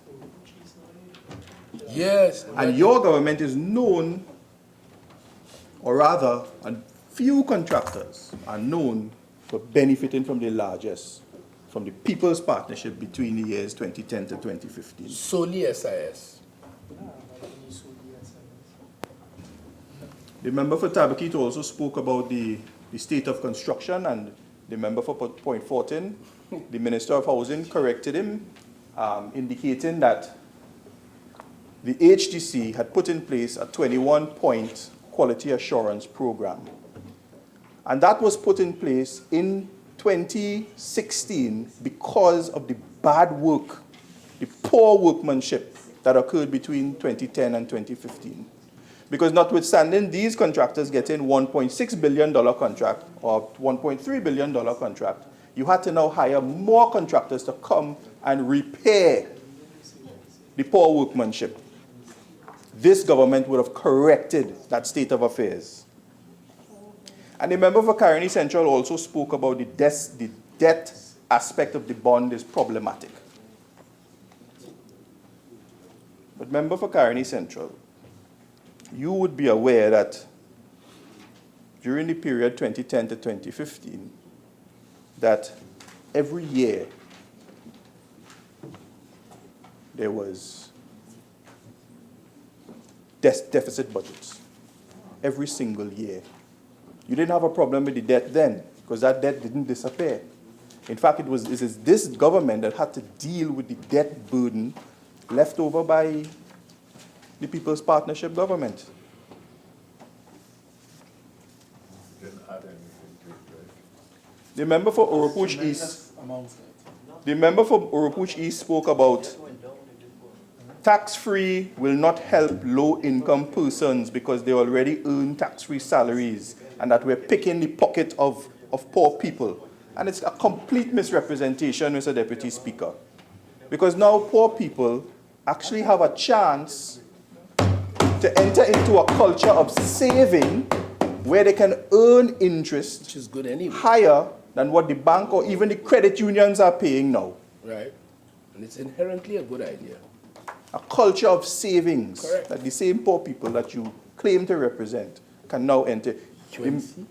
Speaker 6: Yes.
Speaker 5: And your government is known, or rather, a few contractors are known for benefiting from the largest, from the People's Partnership between the years 2010 to 2015.
Speaker 6: Solely SIS.
Speaker 5: The member for Tabakit also spoke about the state of construction, and the member for Point Fortin, the Minister of Housing, corrected him, indicating that the HDC had put in place a 21-point quality assurance program. And that was put in place in 2016 because of the bad work, the poor workmanship that occurred between 2010 and 2015. Because notwithstanding these contractors getting $1.6 billion contract or $1.3 billion contract, you had to now hire more contractors to come and repair the poor workmanship. This government would have corrected that state of affairs. And the member for Caroni Central also spoke about the debt aspect of the bond is problematic. But member for Caroni Central, you would be aware that during the period 2010 to 2015, that every year there was deficit budgets. Every single year. You didn't have a problem with the debt then, because that debt didn't disappear. In fact, it is this government that had to deal with the debt burden left over by the People's Partnership government. The member for Oropuch East, spoke about tax-free will not help low-income persons because they already earn tax-free salaries, and that we're picking the pocket of poor people. And it's a complete misrepresentation, Mr. Deputy Speaker. Because now poor people actually have a chance to enter into a culture of saving where they can earn interest,
Speaker 6: Which is good anyway.
Speaker 5: higher than what the bank or even the credit unions are paying now.
Speaker 6: Right. And it's inherently a good idea.
Speaker 5: A culture of savings.
Speaker 6: Correct.
Speaker 5: That the same poor people that you claim to represent can now enter.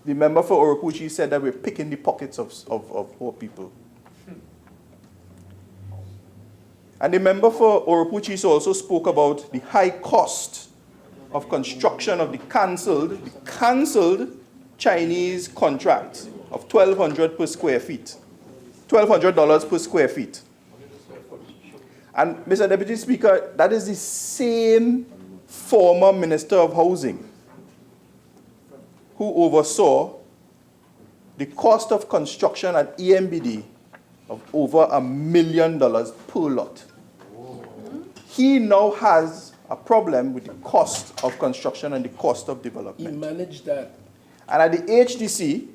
Speaker 5: The member for Oropuchi said that we're picking the pockets of poor people. And the member for Oropuchi also spoke about the high cost of construction of the cancelled Chinese contract of $1,200 per square feet. $1,200 per square feet. And Mr. Deputy Speaker, that is the same former Minister of Housing who oversaw the cost of construction at EMBD of over $1 million per lot. He now has a problem with the cost of construction and the cost of
Speaker 6: He
Speaker 5: development.
Speaker 6: managed that.
Speaker 5: And at the HDC,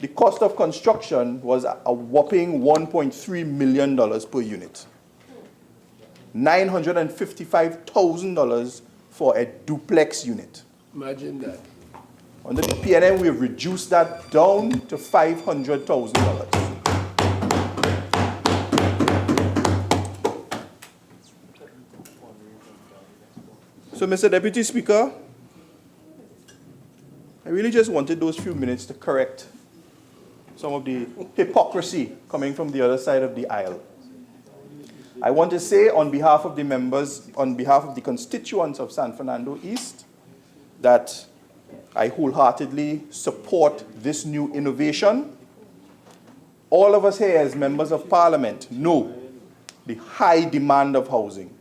Speaker 5: the cost of construction was a whopping $1.3 million per unit. $955,000 for a duplex unit.
Speaker 6: Imagine that.
Speaker 5: Under the PNM, we have reduced that down to $500,000. So, Mr. Deputy Speaker, I really just wanted those few minutes to correct some of the hypocrisy coming from the other side of the aisle. I want to say on behalf of the members, on behalf of the constituents of San Fernando East, that I wholeheartedly support this new innovation. All of us here as members of Parliament know the high demand of housing.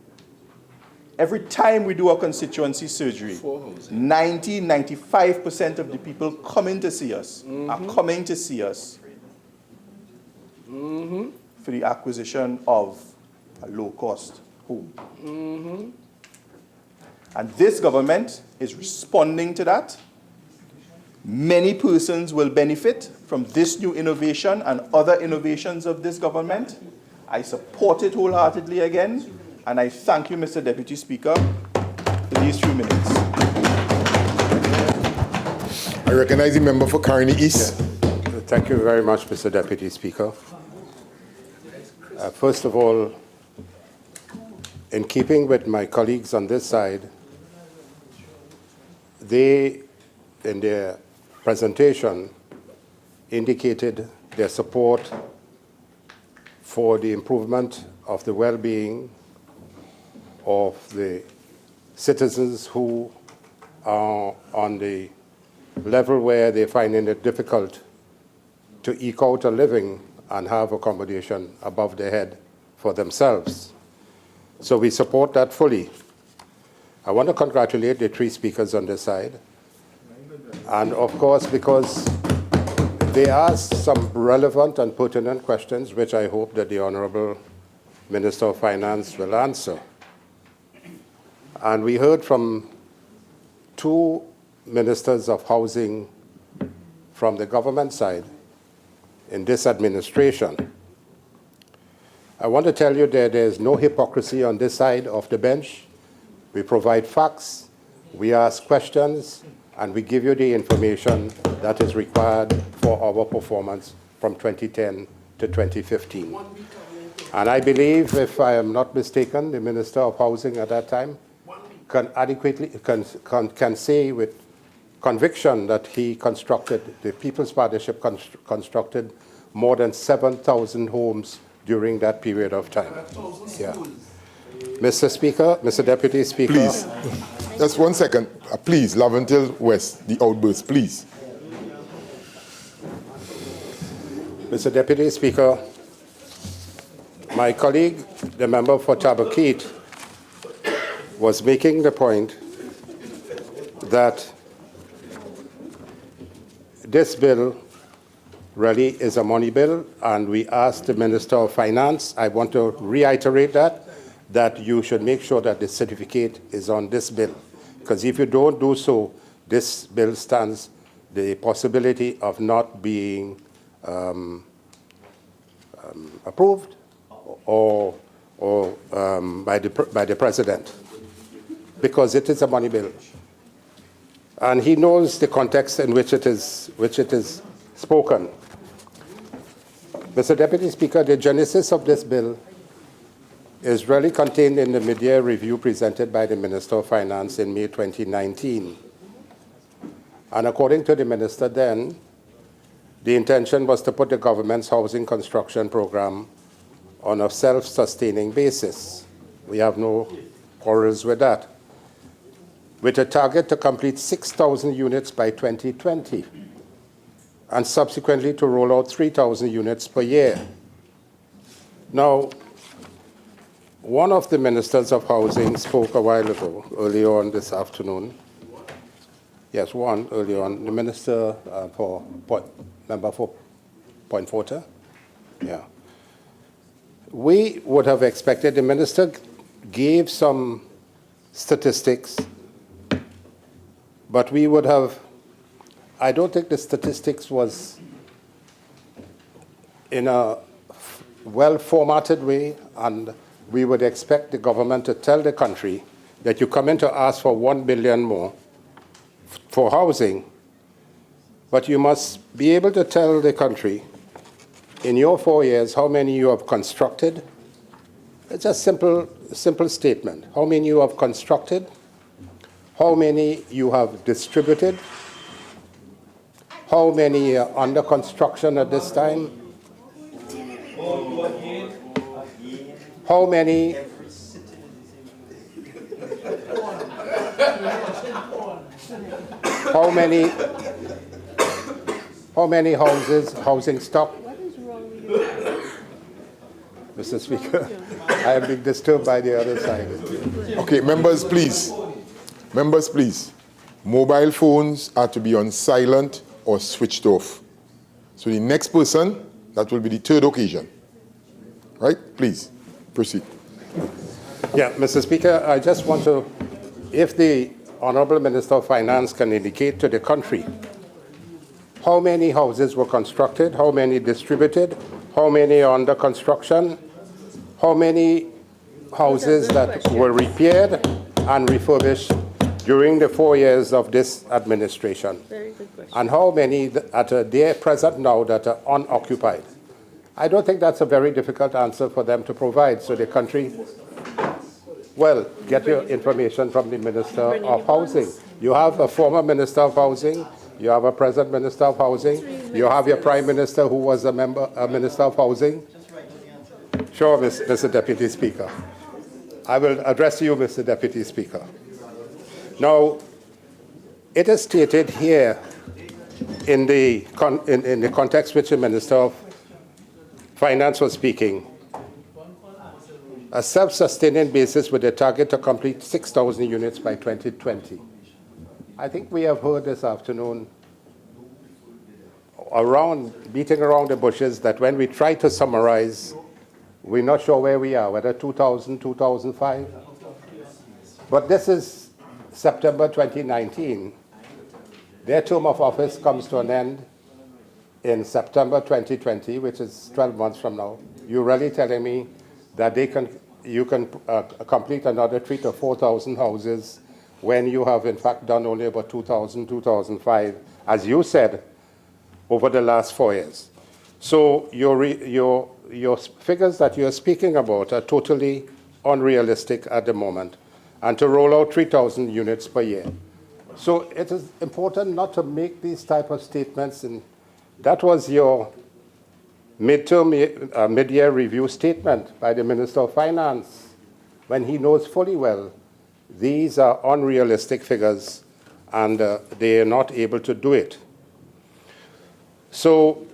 Speaker 5: Every time we do a constituency surgery, 95% of the people coming to see us are coming to see us for the acquisition of a low-cost home. And this government is responding to that. Many persons will benefit from this new innovation and other innovations of this government. I support it wholeheartedly again, and I thank you, Mr. Deputy Speaker, for these few minutes.
Speaker 1: I recognize the member for Carney East.
Speaker 7: Thank you very much, Mr. Deputy Speaker. First of all, in keeping with my colleagues on this side, they, in their presentation, indicated their support for the improvement of the well-being of the citizens who are on the level where they're finding it difficult to eke out a living and have accommodation above their head for themselves. So we support that fully. I want to congratulate the three speakers on this side. And of course, because they asked some relevant and pertinent questions, which I hope that the Honorable Minister of Finance will answer. And we heard from two ministers of housing from the government side in this administration. I want to tell you that there's no hypocrisy on this side of the bench. We provide facts, we ask questions, and we give you the information that is required for our performance from 2010 to 2015. And I believe, if I am not mistaken, the Minister of Housing at that time can adequately, can say with conviction that he constructed, the People's Partnership constructed more than 7,000 homes during that period of time. Yeah. Mr. Speaker, Mr. Deputy Speaker.
Speaker 1: Please, just 1 second. Please, Laventil West, the outburst, please.
Speaker 7: Mr. Deputy Speaker, my colleague, the member for Tabakit, was making the point that this bill really is a money bill, and we asked the Minister of Finance, I want to reiterate that you should make sure that the certificate is on this bill. Because if you don't do so, this bill stands the possibility of not being approved or by the President, because it is a money bill. And he knows the context in which it is spoken. Mr. Deputy Speaker, the genesis of this bill is really contained in the mid-year review presented by the Minister of Finance in May 2019. And according to the Minister then, the intention was to put the government's housing construction program on a self-sustaining basis. We have no quarrels with that, with a target to complete 6,000 units by 2020, and subsequently to roll out 3,000 units per year. Now, one of the ministers of housing spoke a while ago, early on this afternoon. Yes, one early on, the minister member for Point Forter. Yeah. We would have expected, the minister gave some statistics, but we would have, I don't think the statistics was in a well-formatted way, and we would expect the government to tell the country that you come in to ask for 1 billion more for housing, but you must be able to tell the country in your 4 years how many you have constructed. It's a simple statement. How many you have constructed, how many you have distributed, how many are under construction at this time, how many housing stock.
Speaker 8: What is wrong with you?
Speaker 7: Mr. Speaker, I am being disturbed by the other side.
Speaker 1: Okay, members, please. Members, please. Mobile phones are to be on silent or switched off. So the next person That will be the third occasion. Right? Please, proceed.
Speaker 7: Yeah, Mr. Speaker, I just want to, if the Honorable Minister of Finance can indicate to the country how many houses were constructed, how many distributed, how many are under construction, how many houses that were repaired and refurbished during the 4 years of this administration,
Speaker 8: Very good question.
Speaker 7: and how many at a day present now that are unoccupied. I don't think that's a very difficult answer for them to provide, so the country, well, get your information from the Minister of Housing. You have a former Minister of Housing, you have a present Minister of Housing, you have your Prime Minister who was a Minister of Housing. Sure, Mr. Deputy Speaker. I will address you, Mr. Deputy Speaker. Now, it is stated here in the context which the Minister of Finance was speaking, a self-sustaining basis with a target to complete 6,000 units by 2020. I think we have heard this afternoon beating around the bushes that when we try to summarize, we're not sure where we are, whether 2000, 2005. But this is September 2019. Their term of office comes to an end in September 2020, which is 12 months from now. You're really telling me that you can complete another 3,000 to 4,000 houses when you have in fact done only about 2,000, 2005, as you said, over the last 4 years. So your figures that you're speaking about are totally unrealistic at the moment, and to roll out 3,000 units per year. So it is important not to make these type of statements, and that was your mid-year review statement by the Minister of Finance, when he knows fully well these are unrealistic figures and they are not able to do it. So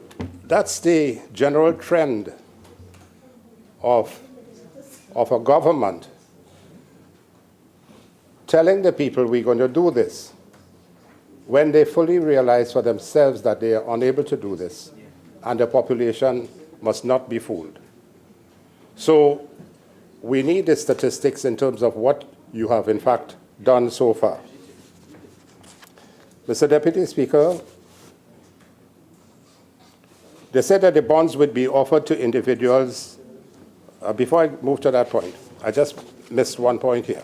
Speaker 7: that's the general trend of a government telling the people we're going to do this when they fully realize for themselves that they are unable to do this, and the population must not be fooled. So we need the statistics in terms of what you have in fact done so far. Mr. Deputy Speaker, they said that the bonds would be offered to individuals. Before I move to that point, I just missed one point here.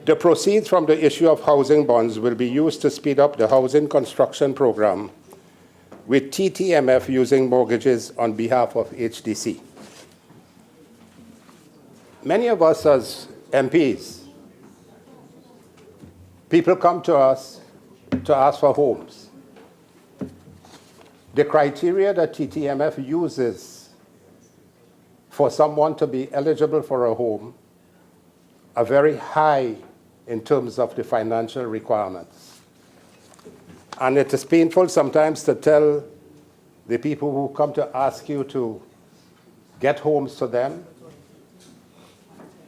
Speaker 7: The proceeds from the issue of housing bonds will be used to speed up the housing construction program, with TTMF using mortgages on behalf of HDC. Many of us as MPs, people come to us to ask for homes. The criteria that TTMF uses for someone to be eligible for a home are very high in terms of the financial requirements. And it is painful sometimes to tell the people who come to ask you to get homes to them.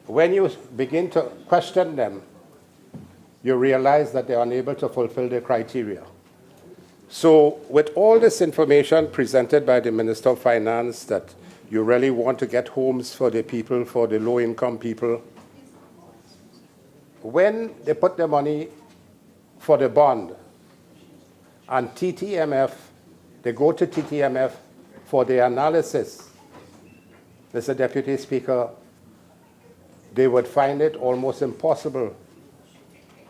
Speaker 7: When you begin to question them, you realize that they're unable to fulfill the criteria. So with all this information presented by the Minister of Finance that you really want to get homes for the people, for the low-income people, when they put the money for the bond and TTMF, they go to TTMF for the analysis, Mr. Deputy Speaker, they would find it almost impossible,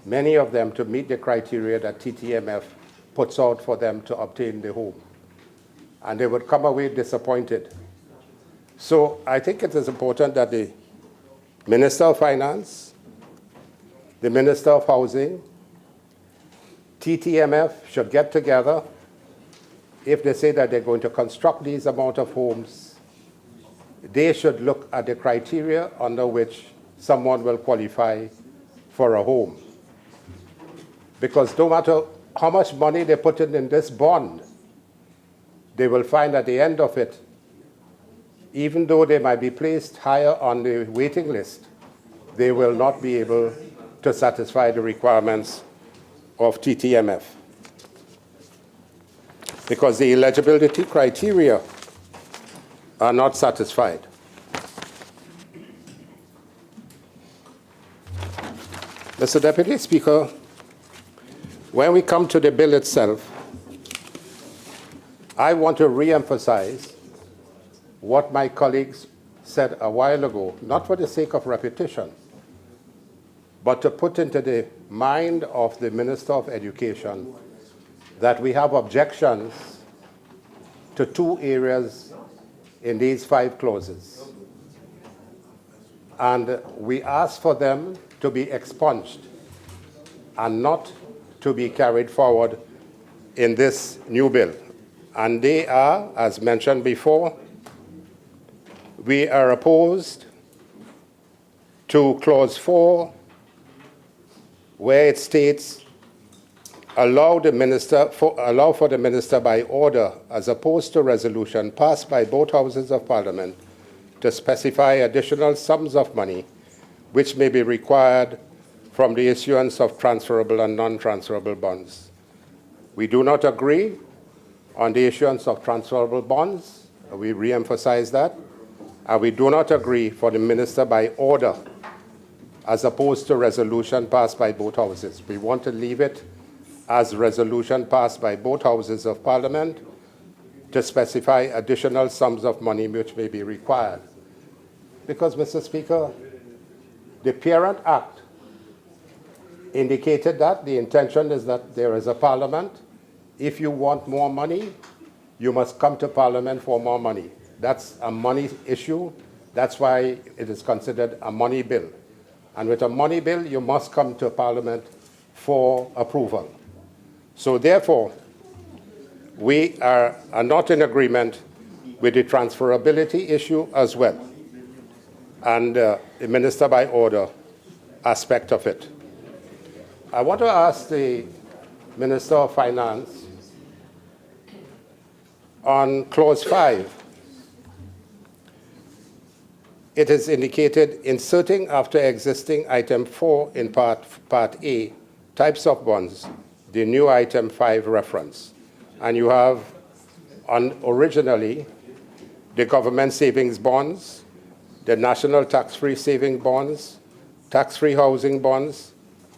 Speaker 7: many of them, to meet the criteria that TTMF puts out for them to obtain the home. And they would come away disappointed. So I think it is important that the Minister of Finance, the Minister of Housing, TTMF should get together. If they say that they're going to construct these amount of homes, they should look at the criteria under which someone will qualify for a home. Because no matter how much money they put in this bond, they will find at the end of it, even though they might be placed higher on the waiting list, they will not be able to satisfy the requirements of TTMF. Because the eligibility criteria are not satisfied. Mr. Deputy Speaker, when we come to the bill itself, I want to re-emphasize what my colleagues said a while ago, not for the sake of repetition, but to put into the mind of the Minister of Education that we have objections to 2 areas in these 5 clauses. And we ask for them to be expunged and not to be carried forward in this new bill. And they are, as mentioned before, we are opposed to Clause 4, where it states, allow for the minister by order, as opposed to resolution passed by both houses of Parliament, to specify additional sums of money which may be required from the issuance of transferable and non-transferable bonds. We do not agree on the issuance of transferable bonds. We re-emphasize that. And we do not agree for the minister by order, as opposed to resolution passed by both houses. We want to leave it as resolution passed by both houses of Parliament to specify additional sums of money which may be required. Because, Mr. Speaker, the Parent Act indicated that the intention is that there is a Parliament. If you want more money, you must come to Parliament for more money. That's a money issue. That's why it is considered a money bill. And with a money bill, you must come to Parliament for approval. So therefore, we are not in agreement with the transferability issue as well, and the minister by order aspect of it. I want to ask the Minister of Finance on Clause 5. It is indicated, inserting after existing item 4 in part A, types of bonds, the new item 5 reference. And you have originally the government savings bonds, the national tax-free saving bonds, tax-free housing bonds,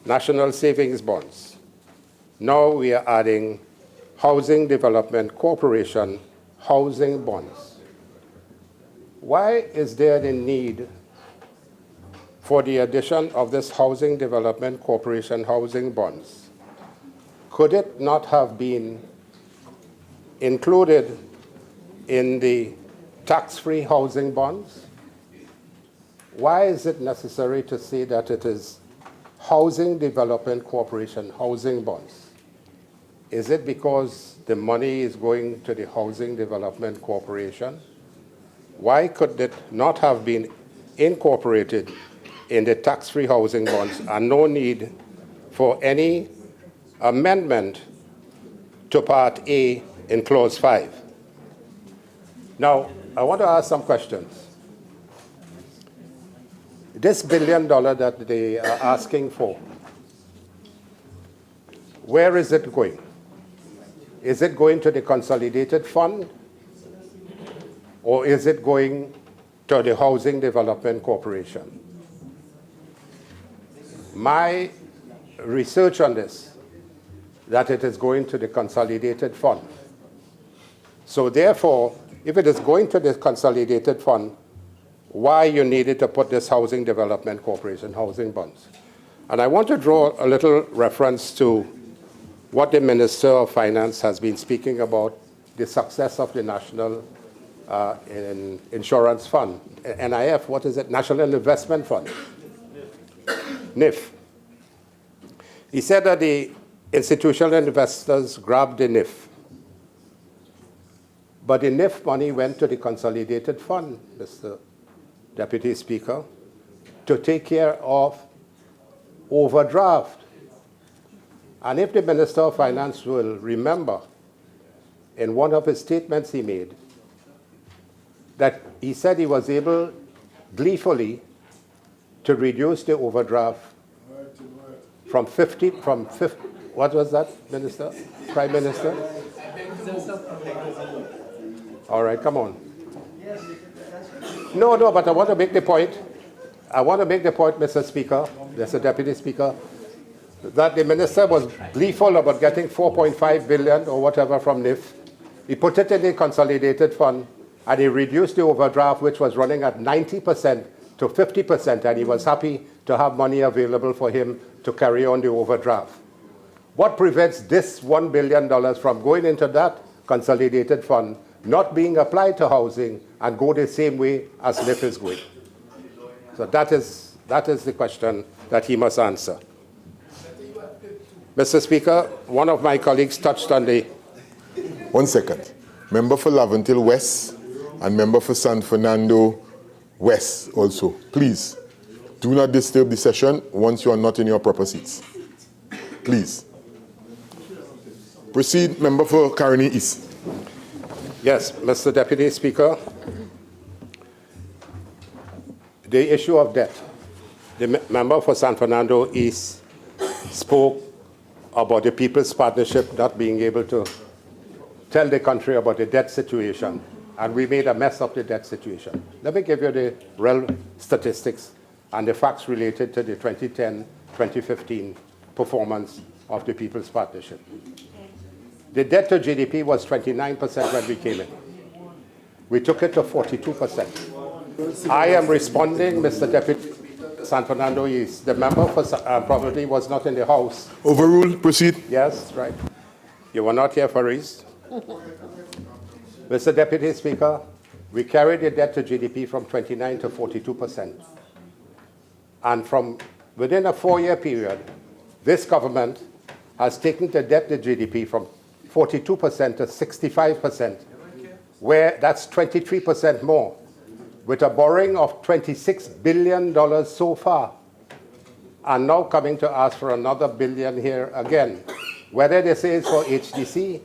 Speaker 7: national savings bonds. Now we are adding Housing Development Corporation housing bonds. Why is there the need for the addition of this Housing Development Corporation housing bonds? Could it not have been included in the tax-free housing bonds? Why is it necessary to say that it is Housing Development Corporation housing bonds? Is it because the money is going to the Housing Development Corporation? Why could it not have been incorporated in the tax-free housing bonds and no need for any amendment to Part A in Clause 5? Now, I want to ask some questions. This $1 billion that they are asking for, where is it going? Is it going to the consolidated fund? Or is it going to the Housing Development Corporation? My research on this, that it is going to the consolidated fund. So therefore, if it is going to the consolidated fund, why you needed to put this Housing Development Corporation housing bonds? And I want to draw a little reference to what the Minister of Finance has been speaking about, the success of the National Insurance Fund, NIF, what is it? National Investment Fund, NIF. He said that the institutional investors grabbed the NIF, but the NIF money went to the consolidated fund, Mr. Deputy Speaker, to take care of overdraft. And if the Minister of Finance will remember, in one of his statements he made, that he said he was able gleefully to reduce the overdraft from 50, what was that, Minister? Prime Minister? All right, come on. No, but I want to make the point. I want to make the point, Mr. Speaker, Mr. Deputy Speaker, that the minister was gleeful about getting 4.5 billion or whatever from NIF. He put it in the consolidated fund, and he reduced the overdraft, which was running at 90% to 50%, and he was happy to have money available for him to carry on the overdraft. What prevents this $1 billion from going into that consolidated fund, not being applied to housing, and go the same way as NIF is going? So that is the question that he must answer. Mr. Speaker, one of my colleagues touched on the...
Speaker 1: 1 second. Member for Laventille West and member for San Fernando West also. Please, do not disturb the session once you are not in your proper seats. Please. Proceed, member for Caroni East.
Speaker 7: Yes, Mr. Deputy Speaker. The issue of debt. The member for San Fernando East spoke about the People's Partnership not being able to tell the country about the debt situation, and we made a mess of the debt situation. Let me give you the real statistics and the facts related to the 2010-2015 performance of the People's Partnership. The debt to GDP was 29% when we came in. We took it to 42%. I am responding, Mr. Deputy San Fernando East. The member for Property was not in the House.
Speaker 1: Overruled. Proceed.
Speaker 7: Yes, right. You were not here for East. Mr. Deputy Speaker, we carried the debt to GDP from 29 to 42%. And from within a 4-year period, this government has taken the debt to GDP from 42% to 65%, where that's 23% more, with a borrowing of $26 billion so far, and now coming to ask for another billion here again. Whether they say it's for HDC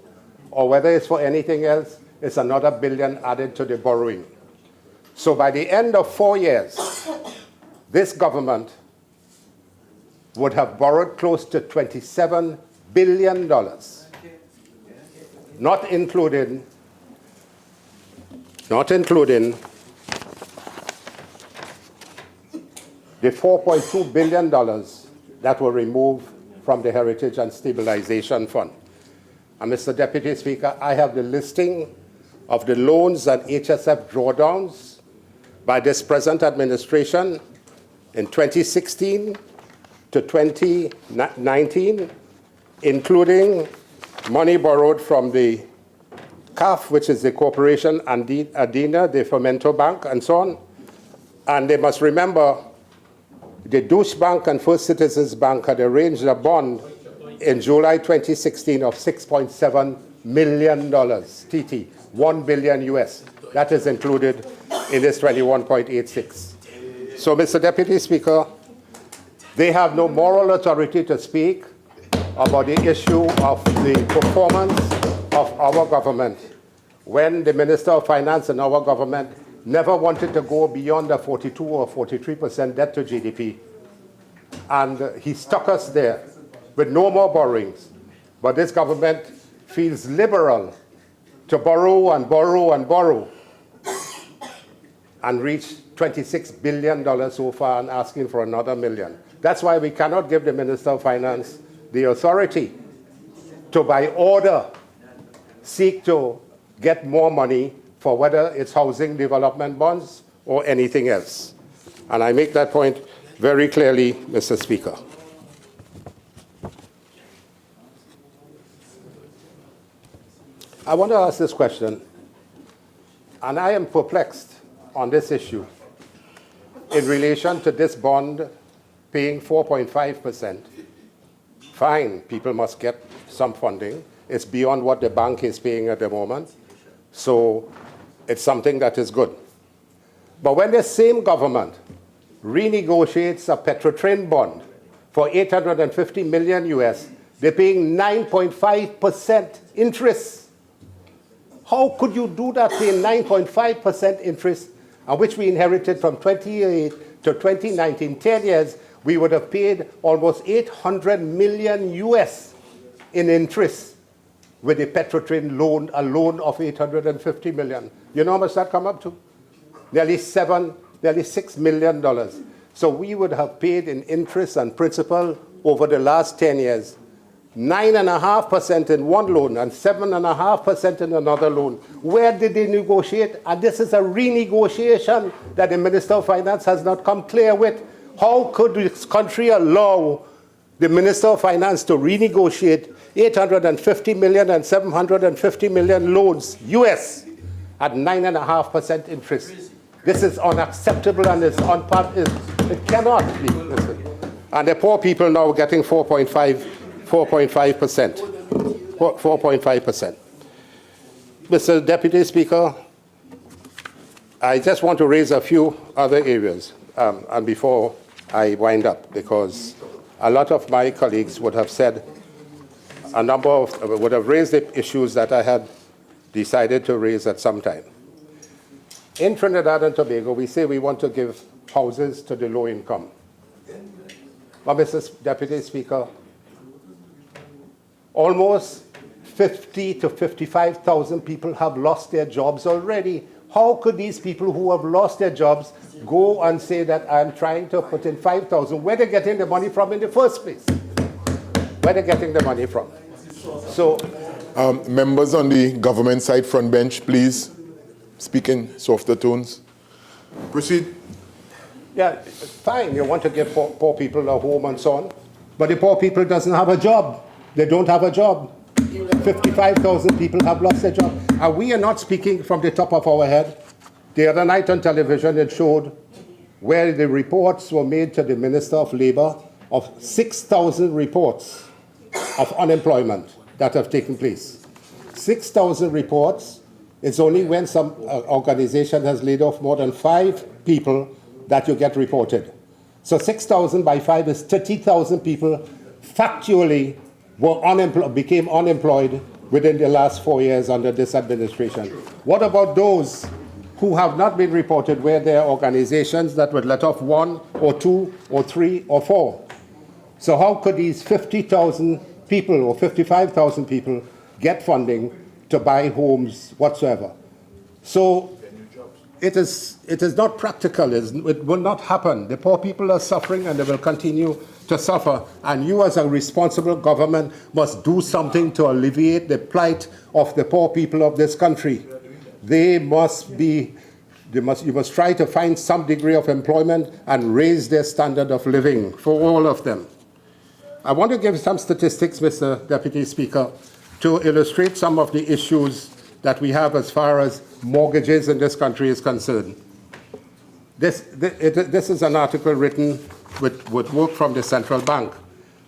Speaker 7: or whether it's for anything else, it's another billion added to the borrowing. So by the end of 4 years, this government would have borrowed close to $27 billion, not including the $4.2 billion that were removed from the Heritage and Stabilization Fund. And Mr. Deputy Speaker, I have the listing of the loans and HSF drawdowns by this present administration in 2016 to 2019, including money borrowed from the CAF, which is the Corporation Andina, the Fomento Bank, and so on. And they must remember the Deutsche Bank and First Citizens Bank had arranged a bond in July 2016 of $6.7 million, TT, 1 billion US. That is included in this 21.86. So, Mr. Deputy Speaker, they have no moral authority to speak about the issue of the performance of our government when the Minister of Finance in our government never wanted to go beyond the 42 or 43% debt to GDP. And he stuck us there with no more borrowings. But this government feels liberal to borrow and borrow and borrow and reach $26 billion so far and asking for another million. That's why we cannot give the Minister of Finance the authority to, by order, seek to get more money for whether it's housing development bonds or anything else. And I make that point very clearly, Mr. Speaker. I want to ask this question, and I am perplexed on this issue in relation to this bond paying 4.5%. Fine, people must get some funding. It's beyond what the bank is paying at the moment. So it's something that is good. But when the same government renegotiates a Petrotrin bond for $850 million US, they're paying 9.5% interest. How could you do that, paying 9.5% interest, and which we inherited from 2008 to 2019, 10 years, we would have paid almost 800 million US in interest with the Petrotrin loan, a loan of 850 million. You know how much that come up to? nearly $6 million. So we would have paid in interest and principal over the last 10 years, 9.5% in one loan and 7.5% in another loan. Where did they negotiate? And this is a renegotiation that the Minister of Finance has not come clear with. How could this country allow the Minister of Finance to renegotiate 850 million and 750 million loans, US, at 9.5% interest? This is unacceptable and it's it cannot be. And the poor people now getting 4.5%. 4.5%. Mr. Deputy Speaker, I just want to raise a few other areas, and before I wind up, because a lot of my colleagues would have said would have raised the issues that I had decided to raise at some time. In Trinidad and Tobago, we say we want to give houses to the low income. But, Mr. Deputy Speaker, almost 50 to 55,000 people have lost their jobs already. How could these people who have lost their jobs go and say that I'm trying to put in 5,000? Where are they getting the money from in the first place? Where are they getting the money from? So,
Speaker 1: members on the government side front bench, please speak in softer tones. Proceed.
Speaker 7: Yeah, fine, you want to give poor people a home and so on, but the poor people doesn't have a job. They don't have a job. 55,000 people have lost their job. And we are not speaking from the top of our head. The other night on television, it showed where the reports were made to the Minister of Labour of 6,000 reports of unemployment that have taken place. 6,000 reports. It's only when some organization has laid off more than 5 people that you get reported. So 6,000 by 5 is 30,000 people factually became unemployed within the last 4 years under this administration. What about those who have not been reported, where there are organizations that would let off 1 or 2 or 3 or 4? So how could these 50,000 people or 55,000 people get funding to buy homes whatsoever? So it is not practical. It will not happen. The poor people are suffering and they will continue to suffer. And you as a responsible government must do something to alleviate the plight of the poor people of this country. You must try to find some degree of employment and raise their standard of living for all of them. I want to give some statistics, Mr. Deputy Speaker, to illustrate some of the issues that we have as far as mortgages in this country is concerned. This is an article written with work from the central bank.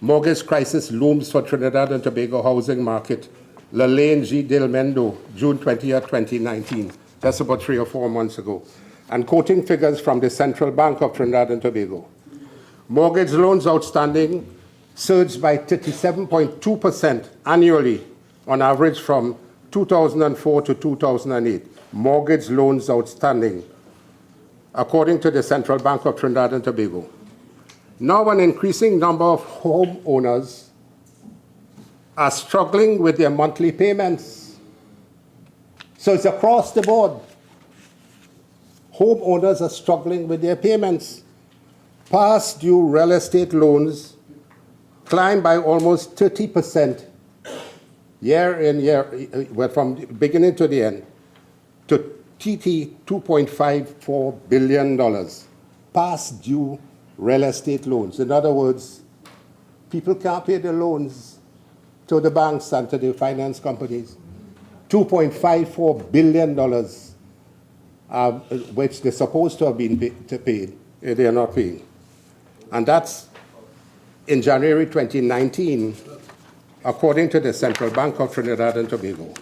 Speaker 7: Mortgage crisis looms for Trinidad and Tobago housing market. Lalaine G. Del Mendo, June 20th, 2019, just about 3 or 4 months ago. And quoting figures from the Central Bank of Trinidad and Tobago. Mortgage loans outstanding surged by 37.2% annually on average from 2004 to 2008. Mortgage loans outstanding, according to the Central Bank of Trinidad and Tobago. Now an increasing number of homeowners are struggling with their monthly payments. So it's across the board. Homeowners are struggling with their payments. Past due real estate loans climbed by almost 30% year in year, from the beginning to the end, to TT $2.54 billion. Past due real estate loans. In other words, people can't pay the loans to the banks and to the finance companies. $2.54 billion, which they're supposed to have been paid, they are not paying. And that's in January 2019, according to the Central Bank of Trinidad and Tobago.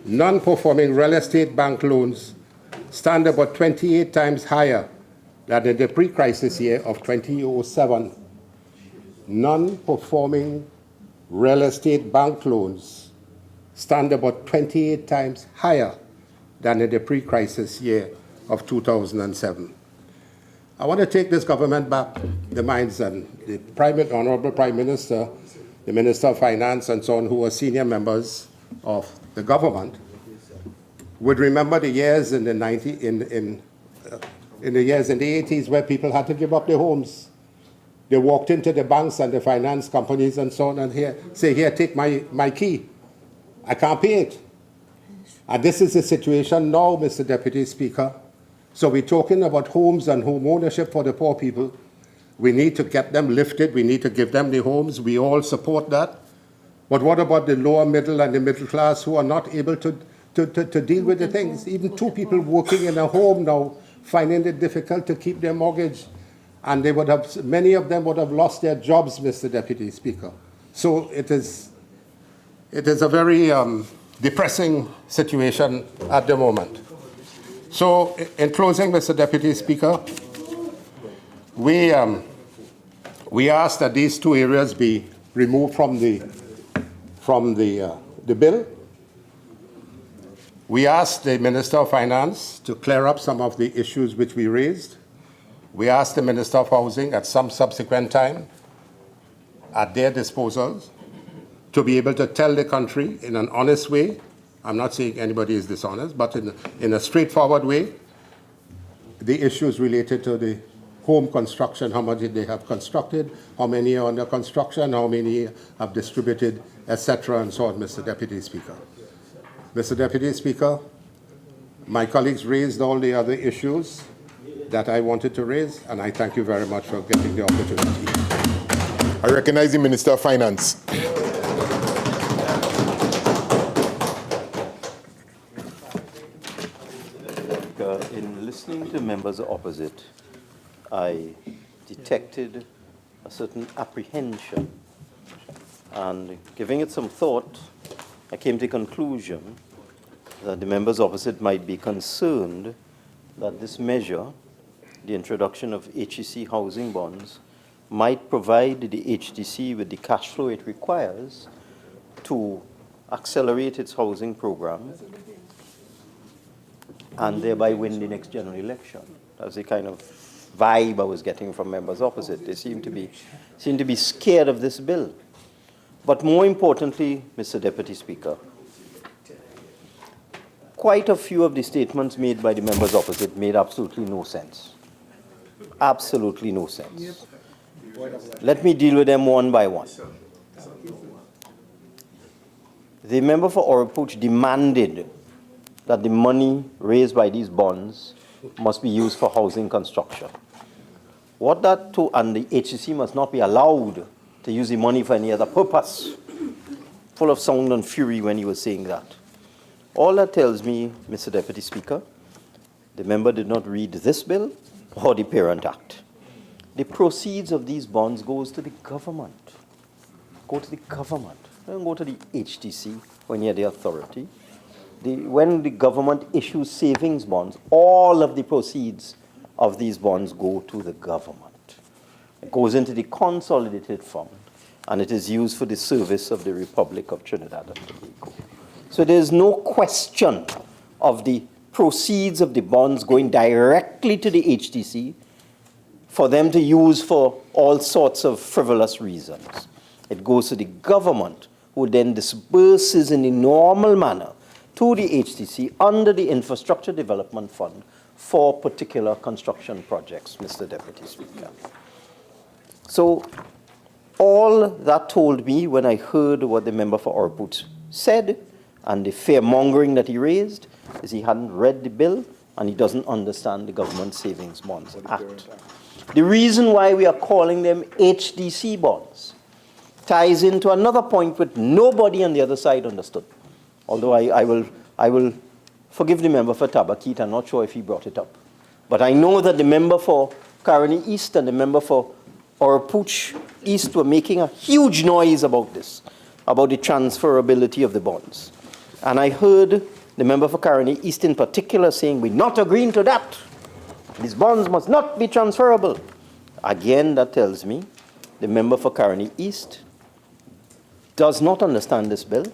Speaker 7: Non-performing real estate bank loans stand about 28 times higher than in the pre-crisis year of 2007. Non-performing real estate bank loans stand about 28 times higher than in the pre-crisis year of 2007. I want to take this government back the minds, and the Honorable Prime Minister, the Minister of Finance and so on, who are senior members of the government, would remember the years in the in the 80s where people had to give up their homes. They walked into the banks and the finance companies and so on and say, here, take my key. I can't pay it. And this is the situation now, Mr. Deputy Speaker. So we're talking about homes and home ownership for the poor people. We need to get them lifted. We need to give them the homes. We all support that. But what about the lower middle and the middle class who are not able to deal with the things? Even two people working in a home now finding it difficult to keep their mortgage. And many of them would have lost their jobs, Mr. Deputy Speaker. So it is a very depressing situation at the moment. So in closing, Mr. Deputy Speaker, we ask that these two areas be removed from the bill. We ask the Minister of Finance to clear up some of the issues which we raised. We ask the Minister of Housing at some subsequent time, at their disposal, to be able to tell the country in an honest way, I'm not saying anybody is dishonest, but in a straightforward way, the issues related to the home construction, how much they have constructed, how many are under construction, how many have distributed, etc., and so on, Mr. Deputy Speaker. Mr. Deputy Speaker, my colleagues raised all the other issues that I wanted to raise, and I thank you very much for getting the opportunity.
Speaker 1: I recognize the Minister of Finance.
Speaker 9: In listening to members opposite, I detected a certain apprehension, and giving it some thought, I came to the conclusion that the members opposite might be concerned that this measure, the introduction of HEC housing bonds, might provide the HDC with the cash flow it requires to accelerate its housing program and thereby win the next general election. That's the kind of vibe I was getting from members opposite. They seem to be scared of this bill. But more importantly, Mr. Deputy Speaker, quite a few of the statements made by the members opposite made absolutely no sense. Absolutely no sense. Let me deal with them one by one. The member for Oropouche demanded that the money raised by these bonds must be used for housing construction. And the HCC must not be allowed to use the money for any other purpose. Full of sound and fury when he was saying that. All that tells me, Mr. Deputy Speaker, the member did not read this bill or the Parent Act. The proceeds of these bonds goes to the government. Go to the government. Don't go to the HTC when you're the authority. When the government issues savings bonds, all of the proceeds of these bonds go to the government. It goes into the consolidated fund, and it is used for the service of the Republic of Trinidad and Tobago. So there's no question of the proceeds of the bonds going directly to the HTC for them to use for all sorts of frivolous reasons. It goes to the government, who then disburses in the normal manner to the HTC under the Infrastructure Development Fund for particular construction projects, Mr. Deputy Speaker. So all that told me when I heard what the member for Oropouche said and the fear-mongering that he raised is he hadn't read the bill and he doesn't understand the Government Savings Bonds Act. The reason why we are calling them HDC bonds ties into another point which nobody on the other side understood. Although I will forgive the member for Tabakeet, I'm not sure if he brought it up. But I know that the member for Caroni East and the member for Oropouche East were making a huge noise about this, about the transferability of the bonds. And I heard the member for Caroni East in particular saying, we're not agreeing to that. These bonds must not be transferable. Again, that tells me the member for Caroni East does not understand this bill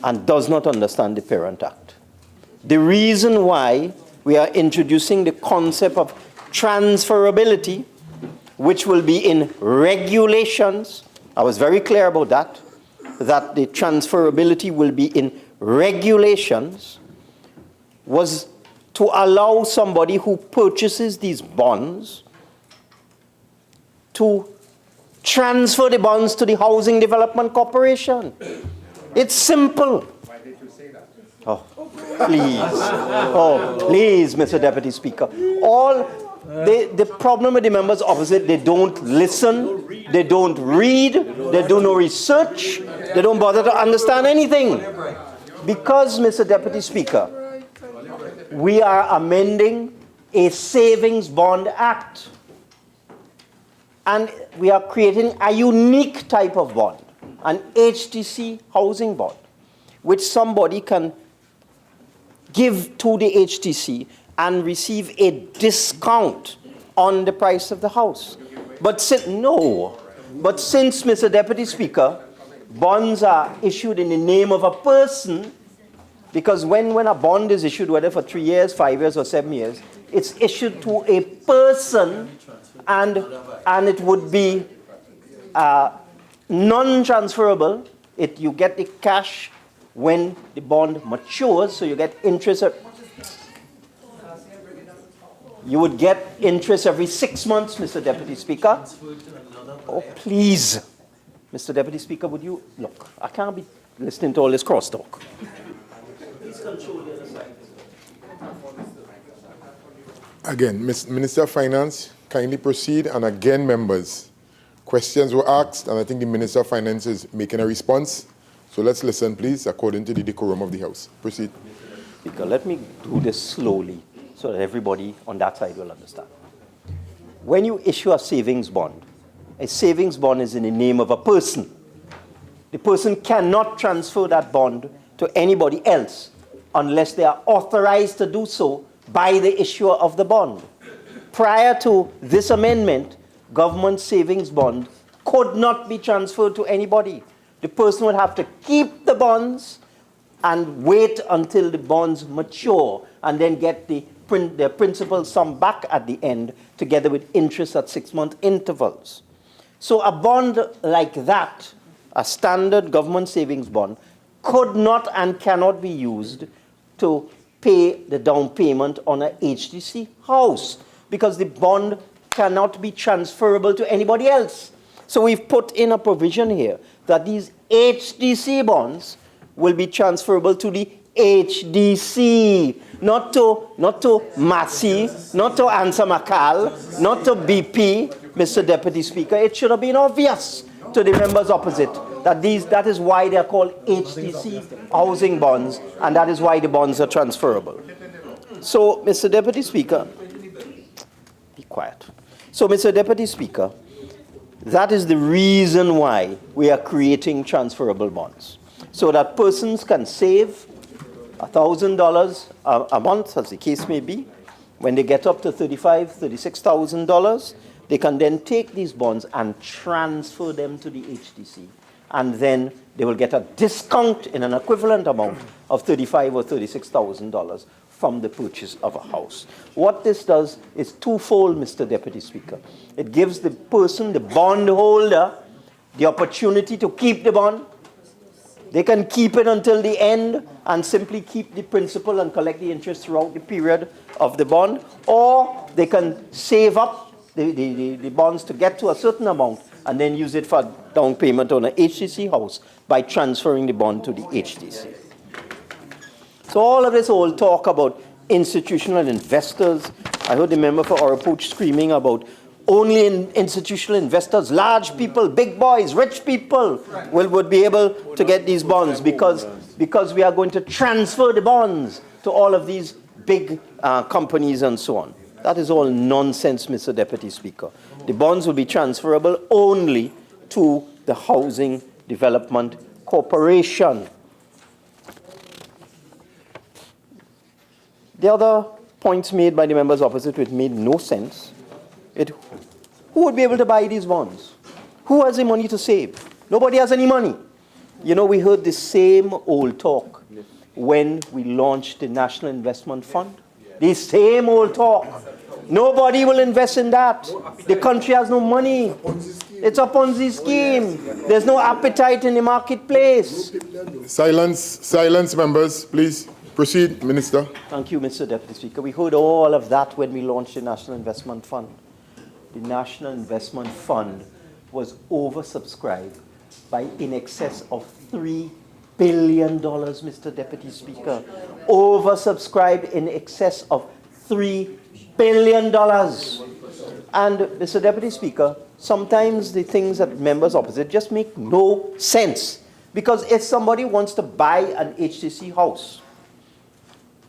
Speaker 9: and does not understand the Parent Act. The reason why we are introducing the concept of transferability, which will be in regulations, I was very clear about that the transferability will be in regulations, was to allow somebody who purchases these bonds to transfer the bonds to the Housing Development Corporation. It's simple.
Speaker 7: Why did you say that?
Speaker 9: Oh, please. Oh, please, Mr. Deputy Speaker. The problem with the members opposite, they don't listen, they don't read, they do no research, they don't bother to understand anything. Because, Mr. Deputy Speaker, we are amending a Savings Bond Act. And we are creating a unique type of bond, an HTC housing bond, which somebody can give to the HTC and receive a discount on the price of the house. But since, Mr. Deputy Speaker, bonds are issued in the name of a person, because when a bond is issued, whether for 3 years, 5 years, or 7 years, it's issued to a person, and it would be non-transferable. You get the cash when the bond matures, so you get interest. You would get interest every 6 months, Mr. Deputy Speaker. Oh, please. Mr. Deputy Speaker, would you look? I can't be listening to all this crosstalk. Please control the other side.
Speaker 1: Again, Minister of Finance, kindly proceed. And again, members, questions were asked, and I think the Minister of Finance is making a response. So let's listen, please, according to the decorum of the House. Proceed.
Speaker 9: Speaker, let me do this slowly so that everybody on that side will understand. When you issue a savings bond is in the name of a person. The person cannot transfer that bond to anybody else unless they are authorized to do so by the issuer of the bond. Prior to this amendment, government savings bond could not be transferred to anybody. The person would have to keep the bonds and wait until the bonds mature and then get the principal sum back at the end together with interest at 6-month intervals. So a bond like that, a standard government savings bond, could not and cannot be used to pay the down payment on a HDC house because the bond cannot be transferable to anybody else. So we've put in a provision here that these HDC bonds will be transferable to the HDC, not to Massey, not to Ansa Makal, not to BP, Mr. Deputy Speaker. It should have been obvious to the members opposite that is why they are called HDC housing bonds, and that is why the bonds are transferable. So, Mr. Deputy Speaker, be quiet. So, Mr. Deputy Speaker, that is the reason why we are creating transferable bonds, so that persons can save $1,000 a month, as the case may be. When they get up to $35,000, $36,000, they can then take these bonds and transfer them to the HTC. And then they will get a discount in an equivalent amount of $35,000 or $36,000 from the purchase of a house. What this does is twofold, Mr. Deputy Speaker. It gives the person, the bondholder, the opportunity to keep the bond. They can keep it until the end and simply keep the principal and collect the interest throughout the period of the bond. Or they can save up the bonds to get to a certain amount and then use it for down payment on an HTC house by transferring the bond to the HTC. So all of this all talk about institutional investors. I heard the member for Orapooch screaming about only institutional investors, large people, big boys, rich people would be able to get these bonds because we are going to transfer the bonds to all of these big companies and so on. That is all nonsense, Mr. Deputy Speaker. The bonds will be transferable only to the Housing Development Corporation. The other points made by the members opposite which made no sense. Who would be able to buy these bonds? Who has the money to save? Nobody has any money. You know, we heard the same old talk when we launched the National Investment Fund. The same old talk. Nobody will invest in that. The country has no money. It's a Ponzi scheme. There's no appetite in the marketplace.
Speaker 1: Silence, members, please. Proceed, Minister.
Speaker 9: Thank you, Mr. Deputy Speaker. We heard all of that when we launched the National Investment Fund. The National Investment Fund was oversubscribed by in excess of $3 billion, Mr. Deputy Speaker. Oversubscribed in excess of $3 billion. And, Mr. Deputy Speaker, sometimes the things that members opposite just make no sense. Because if somebody wants to buy an HTC house,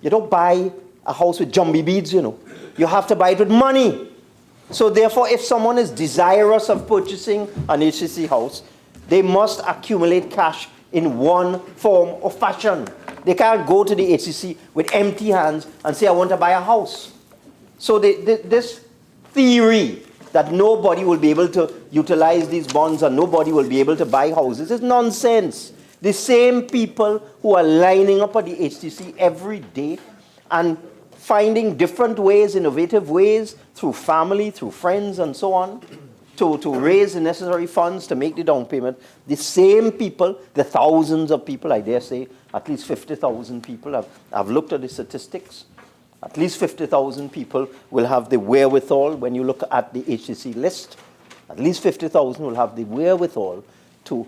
Speaker 9: you don't buy a house with jumbie beads, you know. You have to buy it with money. So therefore, if someone is desirous of purchasing an HTC house, they must accumulate cash in one form or fashion. They can't go to the HTC with empty hands and say, I want to buy a house. So this theory that nobody will be able to utilize these bonds and nobody will be able to buy houses is nonsense. The same people who are lining up at the HTC every day and finding different ways, innovative ways, through family, through friends and so on, to raise the necessary funds to make the down payment, the same people, the thousands of people, I dare say, at least 50,000 people, I've looked at the statistics, at least 50,000 people will have the wherewithal, when you look at the HTC list, at least 50,000 will have the wherewithal to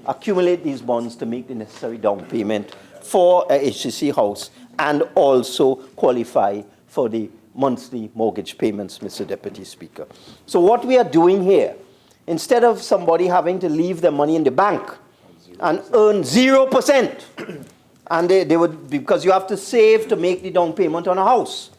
Speaker 9: accumulate these bonds to make the necessary down payment for a HTC house and also qualify for the monthly mortgage payments, Mr. Deputy Speaker. So what we are doing here, instead of somebody having to leave their money in the bank and earn 0%, and they would, because you have to save to make the down payment on a house,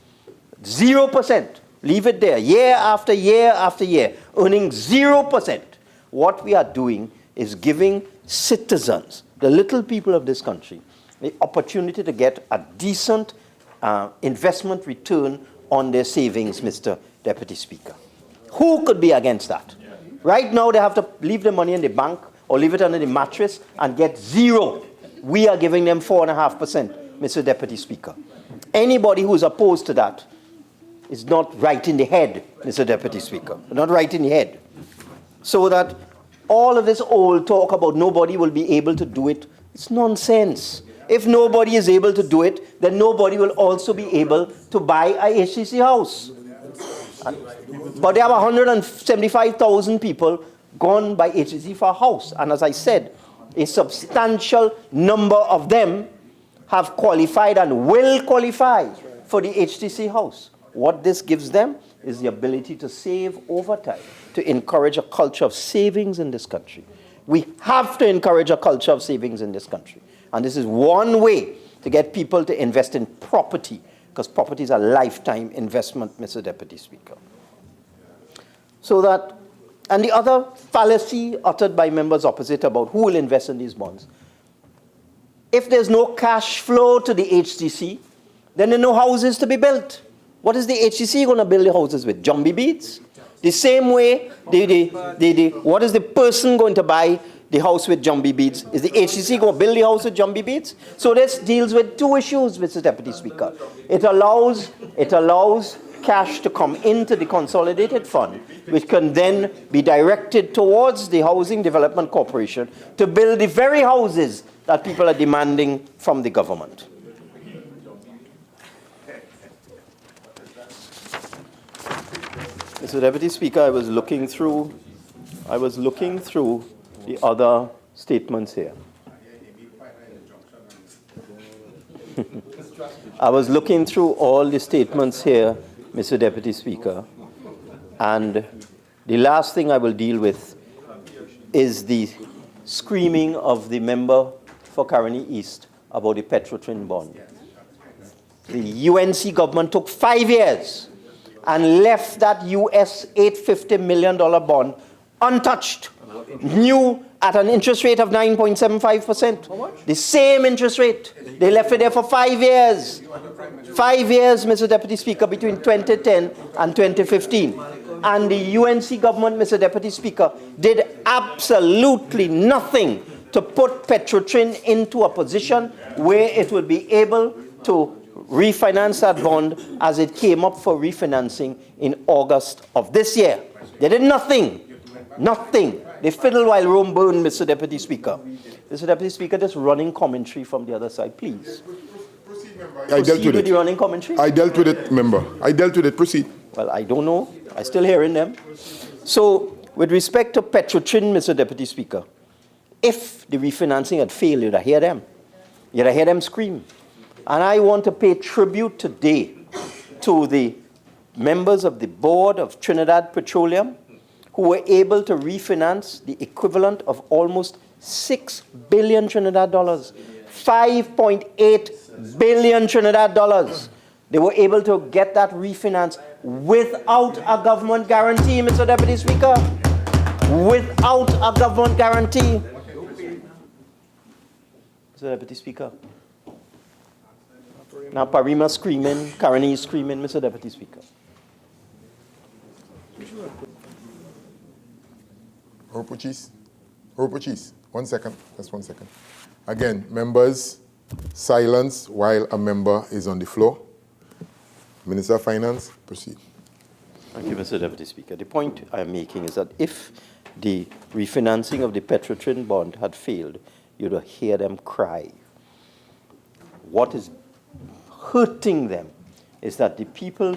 Speaker 9: 0%, leave it there, year after year after year, earning 0%. What we are doing is giving citizens, the little people of this country, the opportunity to get a decent investment return on their savings, Mr. Deputy Speaker. Who could be against that? Yeah. Right now, they have to leave the money in the bank or leave it under the mattress and get 0. We are giving them 4.5%, Mr. Deputy Speaker. Anybody who is opposed to that is not right in the head, Mr. Deputy Speaker. Not right in the head. So that all of this old talk about nobody will be able to do it, it's nonsense. If nobody is able to do it, then nobody will also be able to buy a HTC house. But there are 175,000 people gone by HTC for a house. And as I said, a substantial number of them have qualified and will qualify for the HTC house. What this gives them is the ability to save over time, to encourage a culture of savings in this country. We have to encourage a culture of savings in this country. And this is one way to get people to invest in property, because property is a lifetime investment, Mr. Deputy Speaker. So that, and the other fallacy uttered by members opposite about who will invest in these bonds. If there's no cash flow to the HTC, then there are no houses to be built. What is the HTC going to build the houses with? Jumbie beads? The same way, what is the person going to buy the house with jumbie beads? Is the HTC going to build the house with jumbie beads? So this deals with two issues, Mr. Deputy Speaker. It allows cash to come into the consolidated fund, which can then be directed towards the Housing Development Corporation to build the very houses that people are demanding from the government. Mr. Deputy Speaker, I was looking through the other statements here. I was looking through all the statements here, Mr. Deputy Speaker, and the last thing I will deal with is the screaming of the member for Caroni East about the Petrotrin bond. The UNC government took 5 years and left that US $850 million bond untouched, new at an interest rate of 9.75%. The same interest rate. They left it there for 5 years. 5 years, Mr. Deputy Speaker, between 2010 and 2015. And the UNC government, Mr. Deputy Speaker, did absolutely nothing to put Petrotrin into a position where it would be able to refinance that bond as it came up for refinancing in August of this year. They did nothing. Nothing. They fiddle while Rome burned, Mr. Deputy Speaker. Mr. Deputy Speaker, just running commentary from the other side, please.
Speaker 1: I dealt
Speaker 9: Proceed
Speaker 1: with
Speaker 9: with the
Speaker 1: it.
Speaker 9: running commentary?
Speaker 1: I dealt with it, member. I dealt with it. Proceed.
Speaker 9: Well, I don't know. I'm still hearing them. So, with respect to Petrotrin, Mr. Deputy Speaker, if the refinancing had failed, you'd have heard them. You'd have heard them scream. And I want to pay tribute today to the members of the board of Trinidad Petroleum who were able to refinance the equivalent of almost 6 billion Trinidad dollars, 5.8 billion Trinidad dollars. They were able to get that refinance without a government guarantee, Mr. Deputy Speaker. Without a government guarantee. Mr. Deputy Speaker. Now Parima screaming, Karani is screaming, Mr. Deputy Speaker.
Speaker 1: Oropuchis. 1 second. Just 1 second. Again, members, silence while a member is on the floor. Minister of Finance, proceed.
Speaker 9: Thank you, Mr. Deputy Speaker. The point I am making is that if the refinancing of the Petrotrin bond had failed, you'd hear them cry. What is hurting them is that the people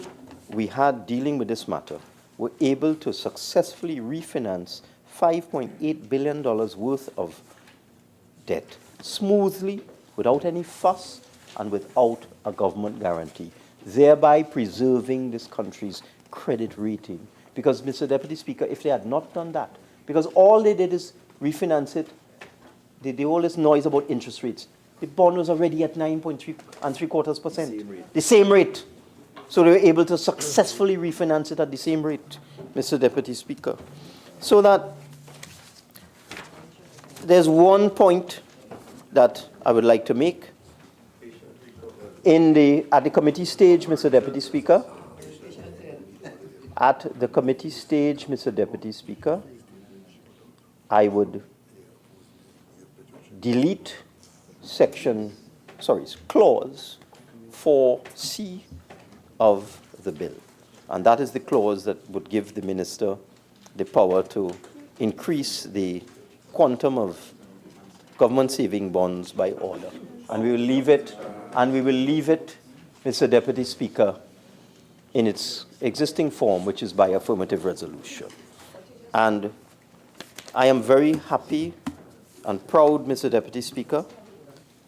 Speaker 9: we had dealing with this matter were able to successfully refinance $5.8 billion worth of debt smoothly, without any fuss, and without a government guarantee, thereby preserving this country's credit rating. Because, Mr. Deputy Speaker, if they had not done that, because all they did is refinance it, they did all this noise about interest rates. The bond was already at 9.375%. The same rate. So they were able to successfully refinance it at the same rate, Mr. Deputy Speaker. So that there's one point that I would like to make. At the committee stage, Mr. Deputy Speaker, at the committee stage, Mr. Deputy Speaker, I would delete clause 4C of the bill. And that is the clause that would give the minister the power to increase the quantum of government saving bonds by order. And we will leave it, Mr. Deputy Speaker, in its existing form, which is by affirmative resolution. And I am very happy and proud, Mr. Deputy Speaker,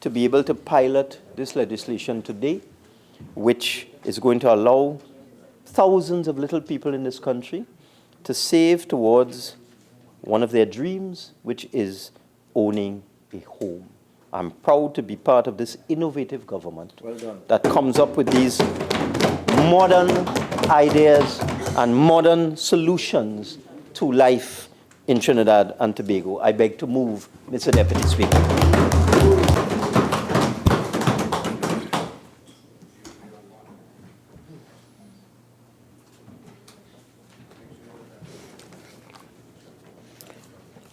Speaker 9: to be able to pilot this legislation today, which is going to allow thousands of little people in this country to save towards one of their dreams, which is owning a home. I'm proud to be part of this innovative government that comes up with these modern ideas and modern solutions to life in Trinidad and Tobago. I beg to move, Mr. Deputy Speaker.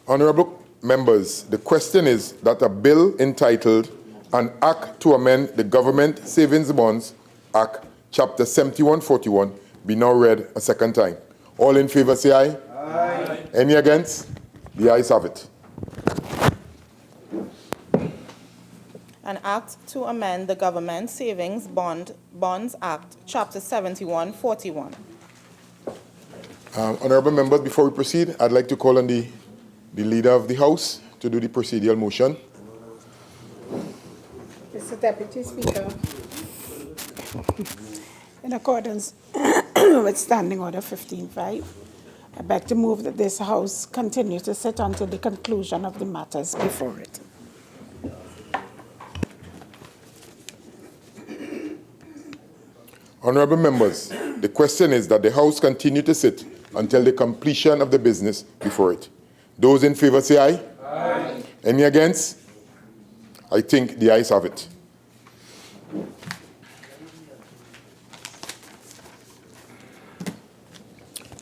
Speaker 1: Honorable members, the question is that a bill entitled An Act to Amend the Government Savings Bonds Act, Chapter 7141, be now read a second time. All in favor say aye. Aye. Any against? The ayes have it.
Speaker 10: An Act to Amend the Government Savings Bonds Act, Chapter 7141.
Speaker 1: Honorable members, before we proceed, I'd like to call on the Leader of the House to do the procedural motion.
Speaker 11: Mr. Deputy Speaker, in accordance with Standing Order 15.5, I beg to move that this House continue to sit until the conclusion of the matters before it.
Speaker 1: Honorable members, the question is that the House continue to sit until the completion of the business before it. Those in favor say aye. Aye. Any against? I think the ayes have it.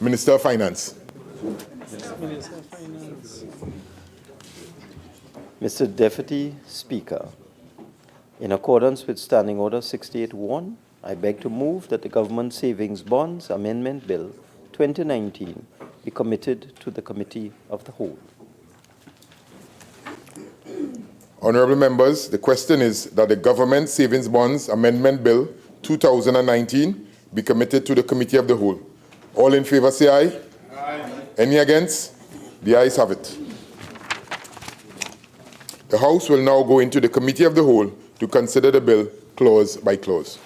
Speaker 1: Minister of Finance.
Speaker 2: Minister of Finance.
Speaker 9: Mr. Deputy Speaker, in accordance with Standing Order 68.1, I beg to move that the Government Savings Bonds Amendment Bill 2019 be committed to the Committee of the Whole.
Speaker 1: Honourable members, the question is that the Government Savings Bonds Amendment Bill 2019 be committed to the Committee of the Whole. All in favour say aye. Aye. Any against? The ayes have it. The House will now go into the Committee of the Whole to consider the bill clause by clause.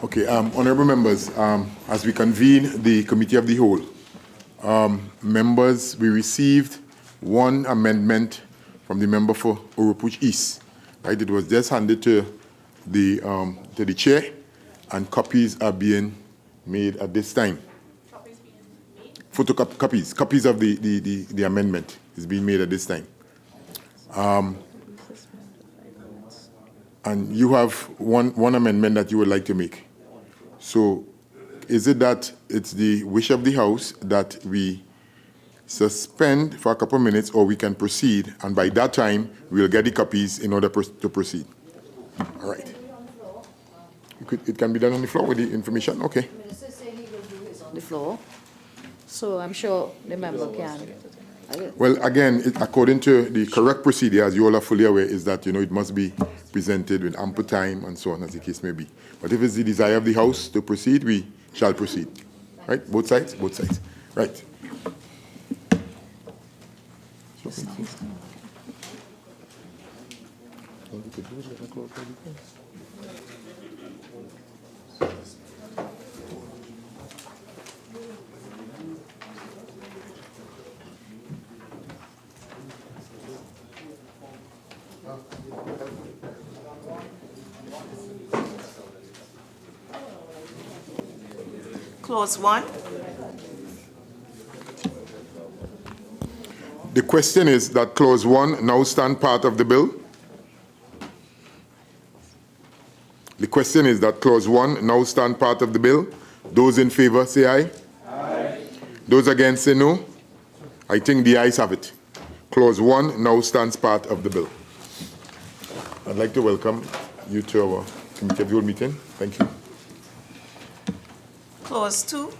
Speaker 1: Okay, honourable members, as we convene the Committee of the Whole, members, we received one amendment from the member for Oropuch East. Right, it was just handed to the chair, and copies are being made at this time. Copies of the amendment is being made at this time. And you have one amendment that you would like to make. So is it that it's the wish of the House that we suspend for a couple of minutes, or we can proceed, and by that time we'll get the copies in order to proceed? All right. It can be done on the floor with the information? Okay.
Speaker 8: The minister said he will do it on the floor, so I'm sure the member can.
Speaker 1: Well, again, according to the correct procedure, as you all are fully aware, is that, it must be presented with ample time and so on, as the case may be. But if it's the desire of the House to proceed, we shall proceed. Right? Both sides? Both sides. Right.
Speaker 10: Clause 1.
Speaker 1: The question is that Clause 1 now stand part of the bill. The question is that Clause 1 now stand part of the bill. Those in favour say aye. Aye. Those against say no. I think the ayes have it. Clause 1 now stands part of the bill. I'd like to welcome you to our Committee of the Whole meeting. Thank you.
Speaker 10: Clause 2.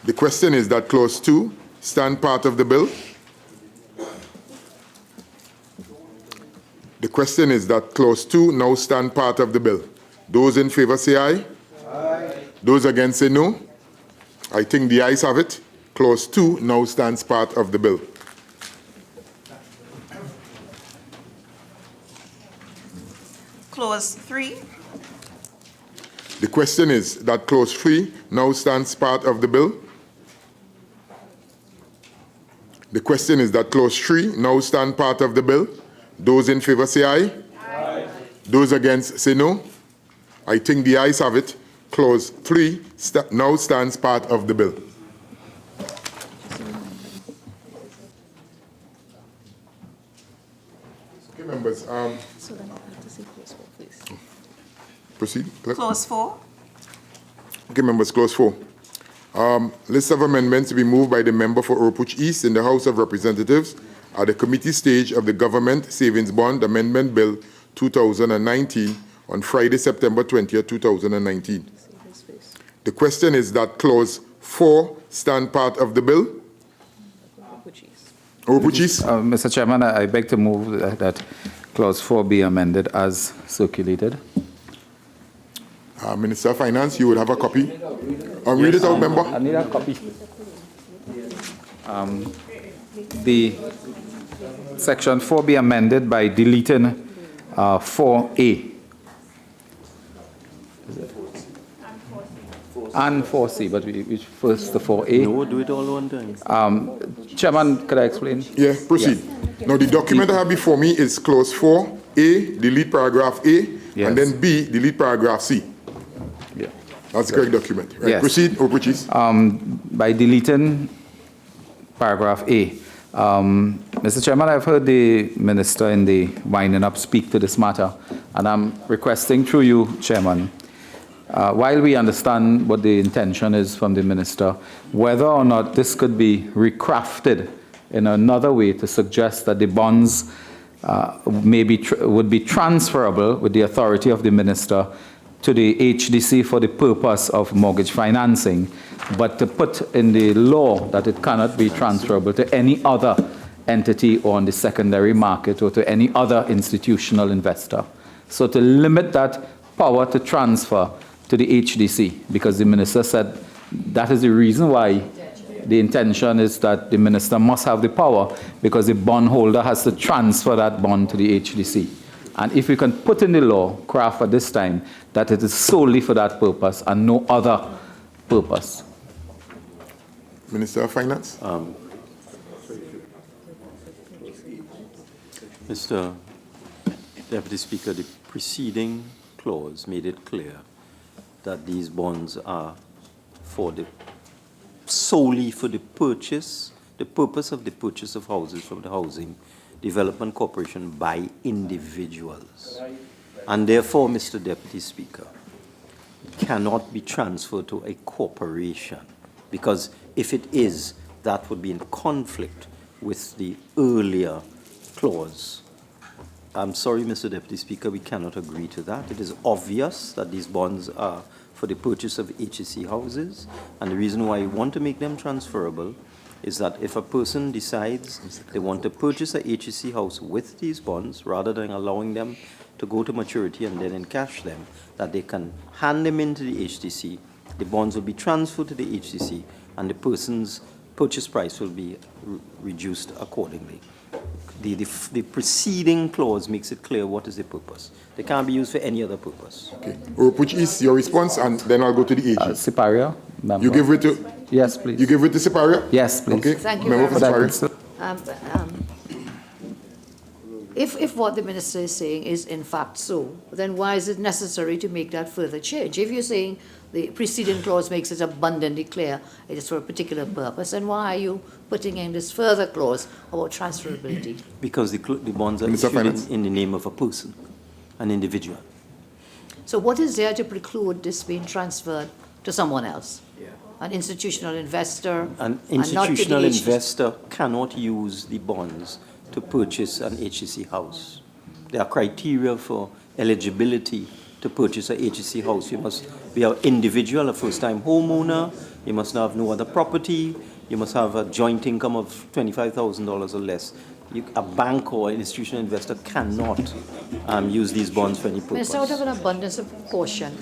Speaker 1: The question is that Clause 2 stand part of the bill. The question is that Clause 2 now stand part of the bill. Those in favour say aye. Aye. Those against say no. I think the ayes have it. Clause 2 now stands part of the bill.
Speaker 10: Clause 3.
Speaker 1: The question is that Clause 3 now stands part of the bill. The question is that Clause 3 now stand part of the bill. Those in favour say aye. Aye. Those against say no. I think the ayes have it. Clause 3 now stands part of the bill. Okay, members.
Speaker 8: So then I have to see clause 4, please.
Speaker 1: Proceed.
Speaker 10: Clause 4.
Speaker 1: Okay, members, Clause 4. List of amendments to be moved by the member for Oropuch East in the House of Representatives at the committee stage of the Government Savings Bond Amendment Bill 2019 on Friday, September 20th, 2019. The question is that Clause 4 stand part of the bill. Oropuch East.
Speaker 12: Mr. Chairman, I beg to move that Clause 4 be amended as circulated.
Speaker 1: Minister of Finance, you would have a copy. Read it out, member.
Speaker 12: I need a copy. The section 4 be amended by deleting 4A. And 4C, but which first the 4A?
Speaker 9: No, do it all one time.
Speaker 12: Chairman, could I explain?
Speaker 1: Yeah, proceed. Now, the document I have before me is clause 4, A, delete paragraph A,
Speaker 12: Yes.
Speaker 1: and then B, delete paragraph C.
Speaker 12: Yeah.
Speaker 1: That's the correct document. Right,
Speaker 12: Yes.
Speaker 1: proceed, Opuchis.
Speaker 12: By deleting paragraph A. Mr. Chairman, I've heard the minister in the winding up speak to this matter, and I'm requesting through you, Chairman, while we understand what the intention is from the minister, whether or not this could be recrafted in another way to suggest that the bonds would be transferable with the authority of the minister to the HDC for the purpose of mortgage financing, but to put in the law that it cannot be transferable to any other entity or on the secondary market or to any other institutional investor. So to limit that power to transfer to the HDC, because the minister said that is the reason why the intention is that the minister must have the power, because the bondholder has to transfer that bond to the HDC. And if we can put in the law, craft at this time, that it is solely for that purpose and no other purpose.
Speaker 1: Minister of Finance.
Speaker 9: Mr. Deputy Speaker, the preceding clause made it clear that these bonds are solely for the purpose of the purchase of houses from the Housing Development Corporation by individuals. And therefore, Mr. Deputy Speaker, it cannot be transferred to a corporation, because if it is, that would be in conflict with the earlier clause. I'm sorry, Mr. Deputy Speaker, we cannot agree to that. It is obvious that these bonds are for the purchase of HEC houses, and the reason why we want to make them transferable is that if a person decides they want to purchase a HEC house with these bonds, rather than allowing them to go to maturity and then encash them, that they can hand them into the HDC, the bonds will be transferred to the HDC, and the person's purchase price will be reduced accordingly. The preceding clause makes it clear what is the purpose. They can't be used for any other purpose.
Speaker 1: Okay. Which is your response, and then I'll go to the AG.
Speaker 12: Siparia, member.
Speaker 1: You give it to...
Speaker 12: Yes, please.
Speaker 1: You give it to Siparia?
Speaker 12: Yes, please.
Speaker 1: Okay.
Speaker 8: Thank you
Speaker 1: Member
Speaker 8: very
Speaker 1: for
Speaker 8: much.
Speaker 1: Siparia.
Speaker 8: If what the minister is saying is in fact so, then why is it necessary to make that further change? If you're saying the preceding clause makes it abundantly clear it is for a particular purpose, then why are you putting in this further clause about transferability?
Speaker 9: Because the bonds are issued in the name of a person, an individual.
Speaker 8: So what is there to preclude this being transferred to someone else? An institutional investor?
Speaker 9: An institutional investor cannot use the bonds to purchase an HEC house. There are criteria for eligibility to purchase a HEC house. You must be an individual, a first-time homeowner. You must have no other property. You must have a joint income of $25,000 or less. A bank or an institutional investor cannot use these bonds for any purpose.
Speaker 8: Mr. Out of an abundance of caution,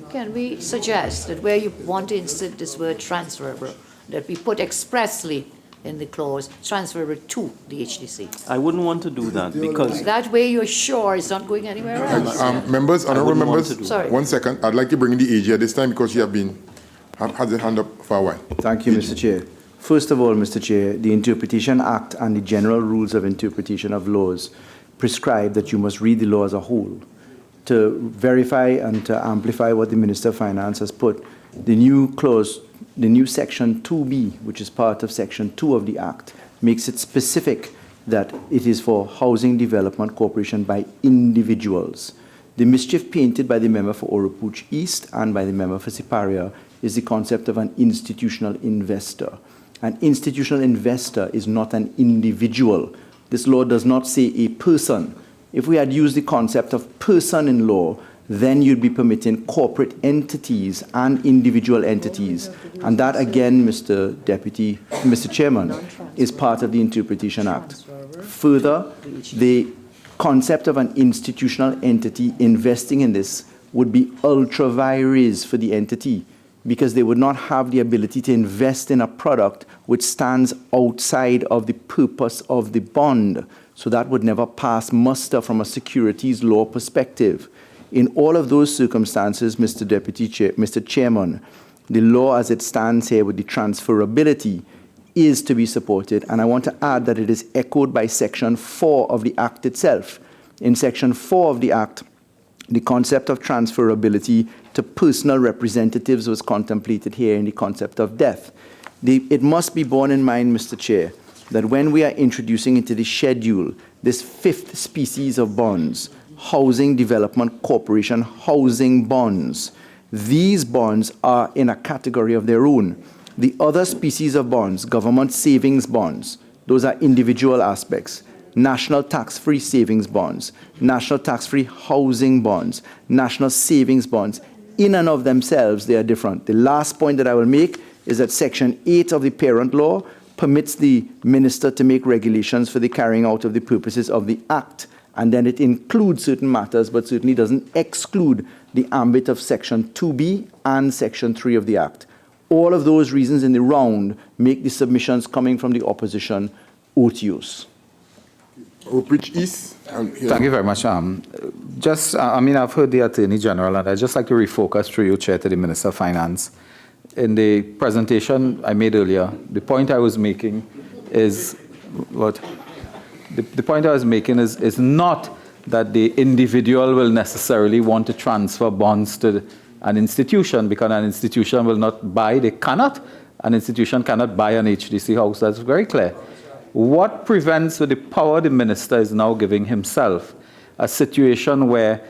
Speaker 8: can we suggest that where you want to insert this word transferable, that we put expressly in the clause transferable to the HDC?
Speaker 9: I wouldn't want to do that, because
Speaker 8: that way you're sure it's not going anywhere else.
Speaker 1: Members, honorable members,
Speaker 8: Sorry.
Speaker 1: 1 second. I'd like to bring in the AG at this time because you have had the hand up for a while.
Speaker 13: Thank you, Mr. Chair. First of all, Mr. Chair, the Interpretation Act and the General Rules of Interpretation of Laws prescribe that you must read the law as a whole. To verify and to amplify what the Minister of Finance has put, the new clause, the new Section 2B, which is part of Section 2 of the Act, makes it specific that it is for Housing Development Corporation by individuals. The mischief painted by the member for Oropouche East and by the member for Siparia is the concept of an institutional investor. An institutional investor is not an individual. This law does not say a person. If we had used the concept of person in law, then you'd be permitting corporate entities and individual entities. And that, again, Mr. Chairman, is part of the Interpretation Act. Further, the concept of an institutional entity investing in this would be ultra vires for the entity. because they would not have the ability to invest in a product which stands outside of the purpose of the bond. So that would never pass muster from a securities law perspective. In all of those circumstances, Mr. Chairman, the law as it stands here with the transferability is to be supported. And I want to add that it is echoed by Section 4 of the Act itself. In Section 4 of the Act, the concept of transferability to personal representatives was contemplated here in the concept of death. It must be borne in mind, Mr. Chair, that when we are introducing into the schedule this fifth species of bonds, Housing Development Corporation housing bonds, these bonds are in a category of their own. The other species of bonds, government savings bonds, those are individual aspects. National tax-free savings bonds, national tax-free housing bonds, national savings bonds, in and of themselves, they are different. The last point that I will make is that Section 8 of the parent law permits the minister to make regulations for the carrying out of the purposes of the Act, and then it includes certain matters, but certainly doesn't exclude the ambit of Section 2B and Section 3 of the Act. All of those reasons in the round make the submissions coming from the opposition otiose.
Speaker 1: Oakridge East.
Speaker 12: Thank you very much. I've heard the Attorney General, and I'd just like to refocus through you, Chair, to the Minister of Finance. In the presentation I made earlier, the point I was making is what? The point I was making is not that the individual will necessarily want to transfer bonds to an institution, because an institution will not buy, an institution cannot buy an HDC house. That's very clear. What prevents, with the power the minister is now giving himself, a situation where,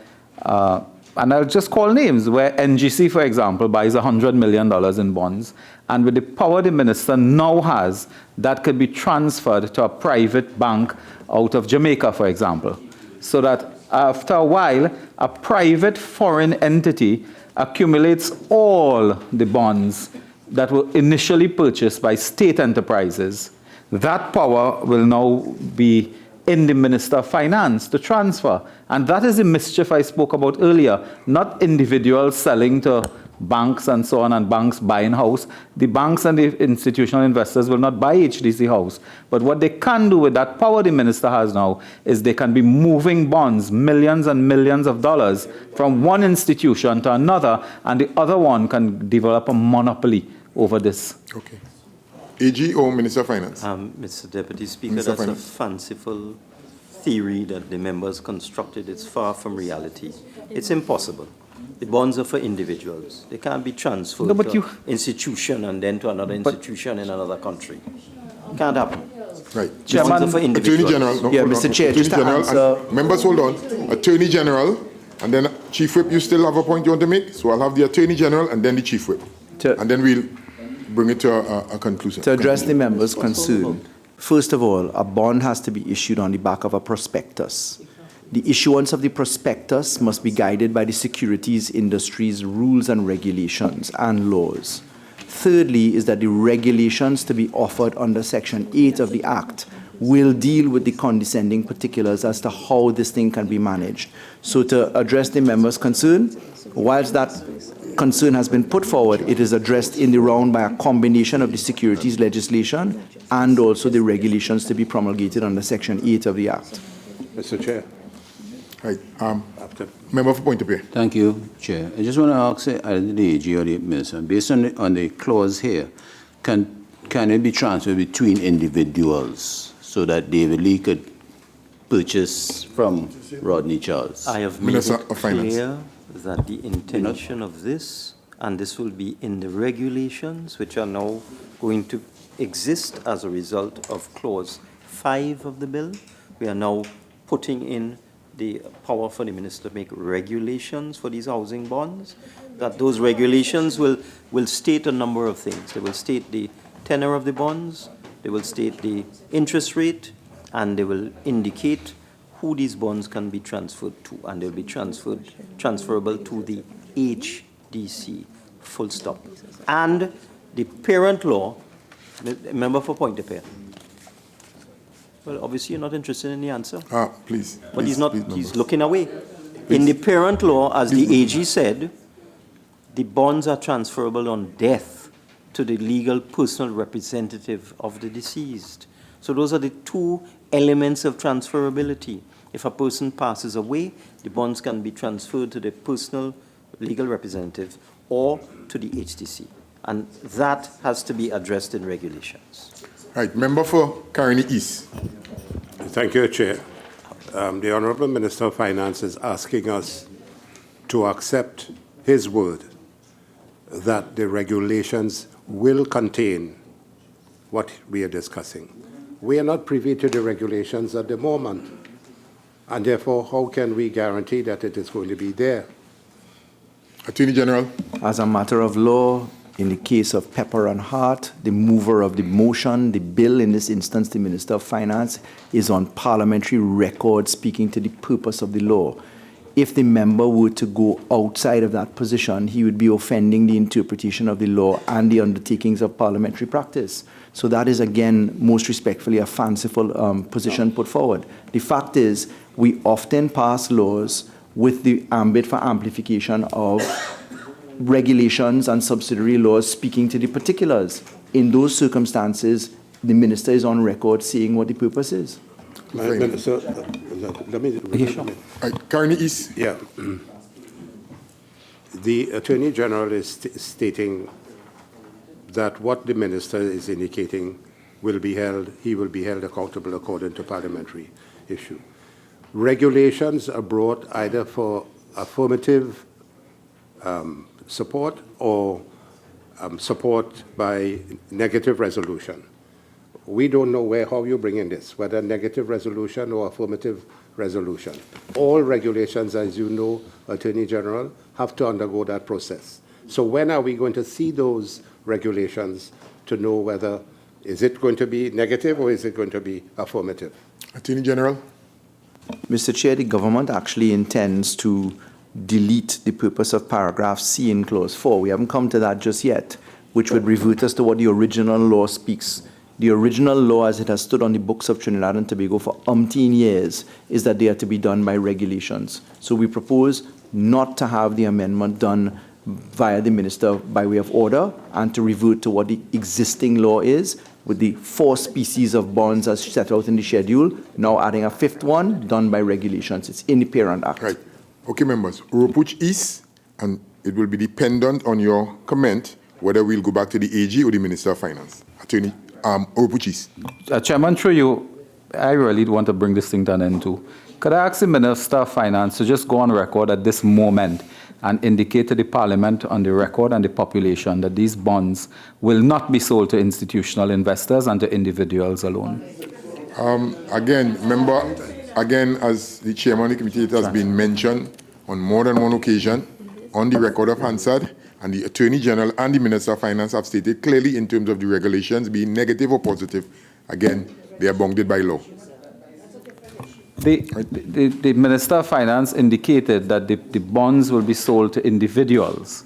Speaker 12: and I'll just call names, where NGC, for example, buys $100 million in bonds, and with the power the minister now has, that could be transferred to a private bank out of Jamaica, for example, so that after a while, a private foreign entity accumulates all the bonds that were initially purchased by state enterprises. That power will now be in the Minister of Finance to transfer. And that is the mischief I spoke about earlier, not individuals selling to banks and so on, and banks buying house. The banks and the institutional investors will not buy HDC house. But what they can do with that power the minister has now is they can be moving bonds, millions and millions of dollars, from one institution to another, and the other one can develop a monopoly over this.
Speaker 1: Okay. AG or Minister of Finance?
Speaker 9: Mr. Deputy Speaker,
Speaker 1: Minister
Speaker 9: that's a fanciful theory that the members constructed. It's far from reality. It's impossible. The bonds are for individuals. They can't be transferred to an institution and then to another institution in another country. Can't happen.
Speaker 1: Right.
Speaker 9: Bonds are for individuals.
Speaker 1: Attorney General.
Speaker 13: Yeah, Mr. Chair, just to answer.
Speaker 1: Members, hold on. Attorney General, and then Chief Whip, you still have a point you want to make? So I'll have the Attorney General and then the Chief Whip. And then we'll bring it to a conclusion.
Speaker 13: To address the members' concern, first of all, a bond has to be issued on the back of a prospectus. The issuance of the prospectus must be guided by the securities industry's rules and regulations and laws. Thirdly, is that the regulations to be offered under Section 8 of the Act will deal with the condescending particulars as to how this thing can be managed. So to address the members' concern, whilst that concern has been put forward, it is addressed in the round by a combination of the securities legislation and also the regulations to be promulgated under Section 8 of the Act.
Speaker 7: Mr. Chair.
Speaker 1: Right. Member for Point of View.
Speaker 14: Thank you, Chair. I just want to ask the AG or the Minister, based on the clause here, can it be transferred between individuals so that David Lee could purchase from Rodney Charles?
Speaker 9: I have made it clear that the intention of this, and this will be in the regulations which are now going to exist as a result of Clause 5 of the bill, we are now putting in the power for the minister to make regulations for these housing bonds, that those regulations will state a number of things. They will state the tenor of the bonds, they will state the interest rate, and they will indicate who these bonds can be transferred to, and they'll be transferable to the HDC, full stop. And the parent law, member for Point of View. Well, obviously you're not interested in the answer.
Speaker 1: Please.
Speaker 9: But he's looking away. In the parent law, as the AG said, the bonds are transferable on death to the legal personal representative of the deceased. So those are the two elements of transferability. If a person passes away, the bonds can be transferred to the personal legal representative or to the HDC. And that has to be addressed in regulations.
Speaker 1: Right, member for Carney East.
Speaker 7: Thank you, Chair. The Honourable Minister of Finance is asking us to accept his word that the regulations will contain what we are discussing. We are not privy to the regulations at the moment, and therefore, how can we guarantee that it is going to be there?
Speaker 1: Attorney General.
Speaker 13: As a matter of law, in the case of Pepper and Hart, the mover of the motion, the bill, in this instance, the Minister of Finance, is on parliamentary record speaking to the purpose of the law. If the member were to go outside of that position, he would be offending the interpretation of the law and the undertakings of parliamentary practice. So that is, again, most respectfully, a fanciful position put forward. The fact is, we often pass laws with the ambit for amplification of regulations and subsidiary laws speaking to the particulars. In those circumstances, the minister is on record saying what the purpose is.
Speaker 7: Minister, let me...
Speaker 1: Carney East.
Speaker 7: Yeah. The Attorney General is stating that what the minister is indicating will be held, he will be held accountable according to parliamentary issue. Regulations are brought either for affirmative support or support by negative resolution. We don't know how you bring in this, whether negative resolution or affirmative resolution. All regulations, as you know, Attorney General, have to undergo that process. So when are we going to see those regulations to know whether is it going to be negative or is it going to be affirmative?
Speaker 1: Attorney General.
Speaker 13: Mr. Chair, the government actually intends to delete the purpose of paragraph C in clause 4. We haven't come to that just yet, which would revert us to what the original law speaks. The original law, as it has stood on the books of Trinidad and Tobago for umpteen years, is that they are to be done by regulations. So we propose not to have the amendment done via the minister by way of order and to revert to what the existing law is, with the 4 species of bonds as set out in the schedule, now adding a 5th one done by regulations. It's in the parent act.
Speaker 1: Right. Okay, members. Oropuch East, and it will be dependent on your comment whether we'll go back to the AG or the Minister of Finance. Attorney, Oropuch East.
Speaker 12: Chairman, through you, I really want to bring this thing to an end too. Could I ask the Minister of Finance to just go on record at this moment and indicate to the Parliament on the record and the population that these bonds will not be sold to institutional investors and to individuals alone?
Speaker 1: Again, as the chairman of the committee, it has been mentioned on more than one occasion on the record of Hansard, and the Attorney General and the Minister of Finance have stated clearly in terms of the regulations, being negative or positive, again, they are bounded by law.
Speaker 12: The Minister of Finance indicated that the bonds will be sold to individuals.